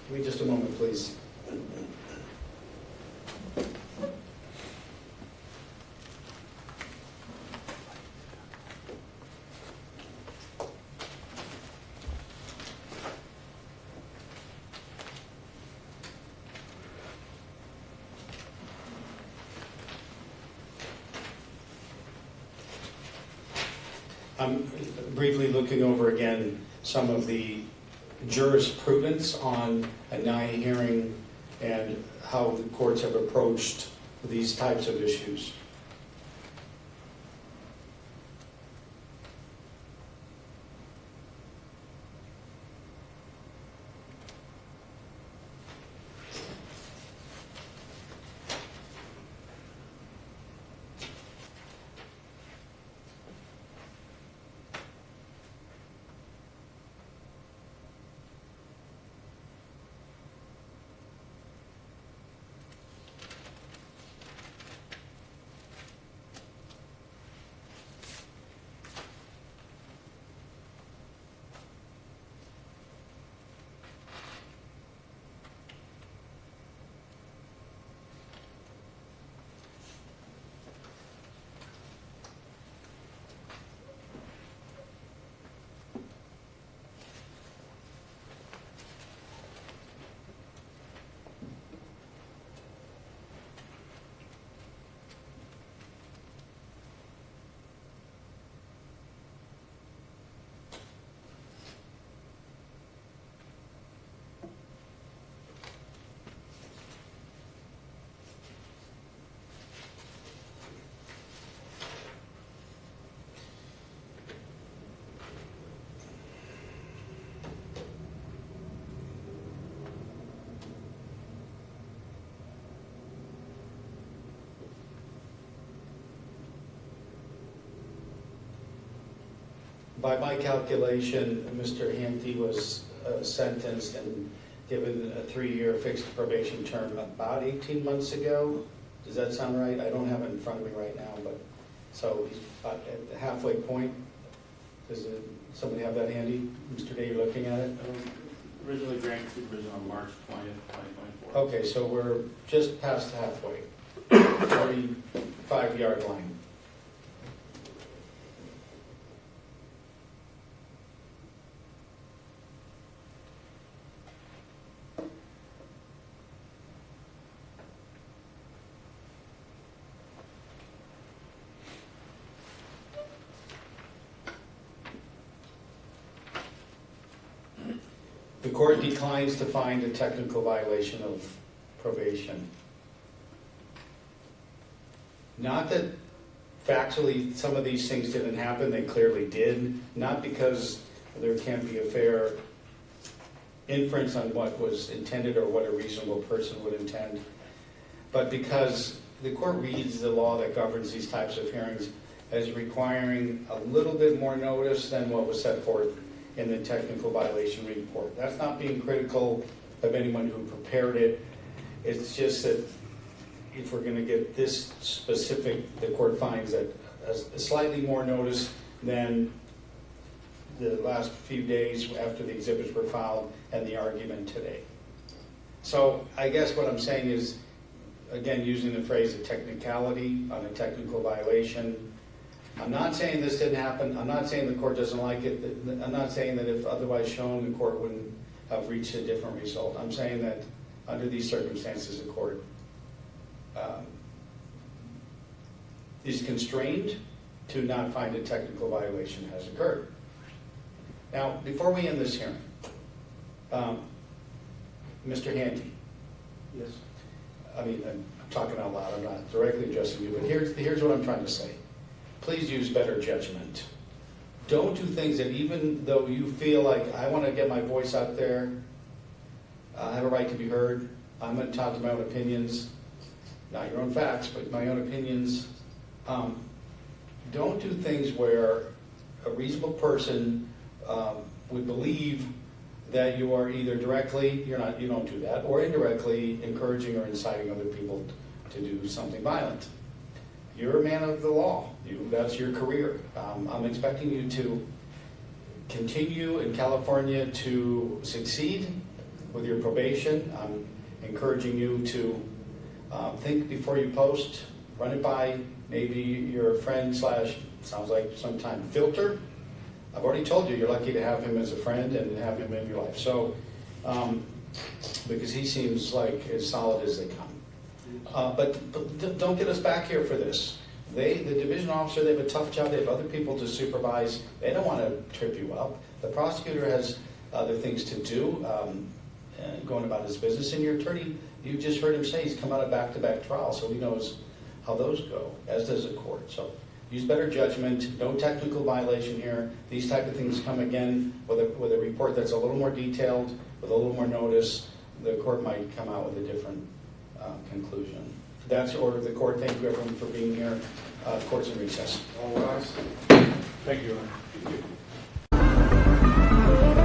Give me just a moment, please. I'm briefly looking over again some of the jurisprudence on a NIA hearing and how the courts have approached these types of issues. By my calculation, Mr. Handte was sentenced and given a 3-year fixed probation term about 18 months ago. Does that sound right? I don't have it in front of me right now, but so he's about at the halfway point. Does somebody have that handy? Mr. Day, you're looking at it? Originally granted supervision on March 20th, 2024. Okay, so we're just past halfway, 45-yard line. The court declines to find a technical violation of probation. Not that factually some of these things didn't happen, they clearly did. Not because there can't be a fair inference on what was intended or what a reasonable person would intend. But because the court reads the law that governs these types of hearings as requiring a little bit more notice than what was set forth in the technical violation report. That's not being critical of anyone who prepared it. It's just that if we're going to get this specific, the court finds that a slightly more notice than the last few days after the exhibits were filed and the argument today. So I guess what I'm saying is, again, using the phrase a technicality on a technical violation. I'm not saying this didn't happen. I'm not saying the court doesn't like it. I'm not saying that if otherwise shown, the court wouldn't have reached a different result. I'm saying that under these circumstances, the court is constrained to not find a technical violation has occurred. Now, before we end this hearing, Mr. Handte. Yes. I mean, I'm talking out loud, I'm not directly addressing you, but here's what I'm trying to say. Please use better judgment. Don't do things that even though you feel like, I want to get my voice out there, I have a right to be heard, I'm entitled to my own opinions, not your own facts, but my own opinions. Don't do things where a reasonable person would believe that you are either directly, you don't do that, or indirectly encouraging or inciting other people to do something violent. You're a man of the law. That's your career. I'm expecting you to continue in California to succeed with your probation. I'm encouraging you to think before you post, run it by maybe your friend / sounds like sometime filter. I've already told you you're lucky to have him as a friend and have him in your life. So, because he seems like as solid as they come. But don't get us back here for this. The division officer, they have a tough job. They have other people to supervise. They don't want to trip you up. The prosecutor has other things to do, going about his business. And your attorney, you just heard him say he's come out of back-to-back trials, so he knows how those go, as does the court. So use better judgment. No technical violation here. These type of things come again with a report that's a little more detailed, with a little more notice. The court might come out with a different conclusion. That's the order of the court. Thank you, everyone, for being here. Court's in recess. All rise. Thank you, Your Honor.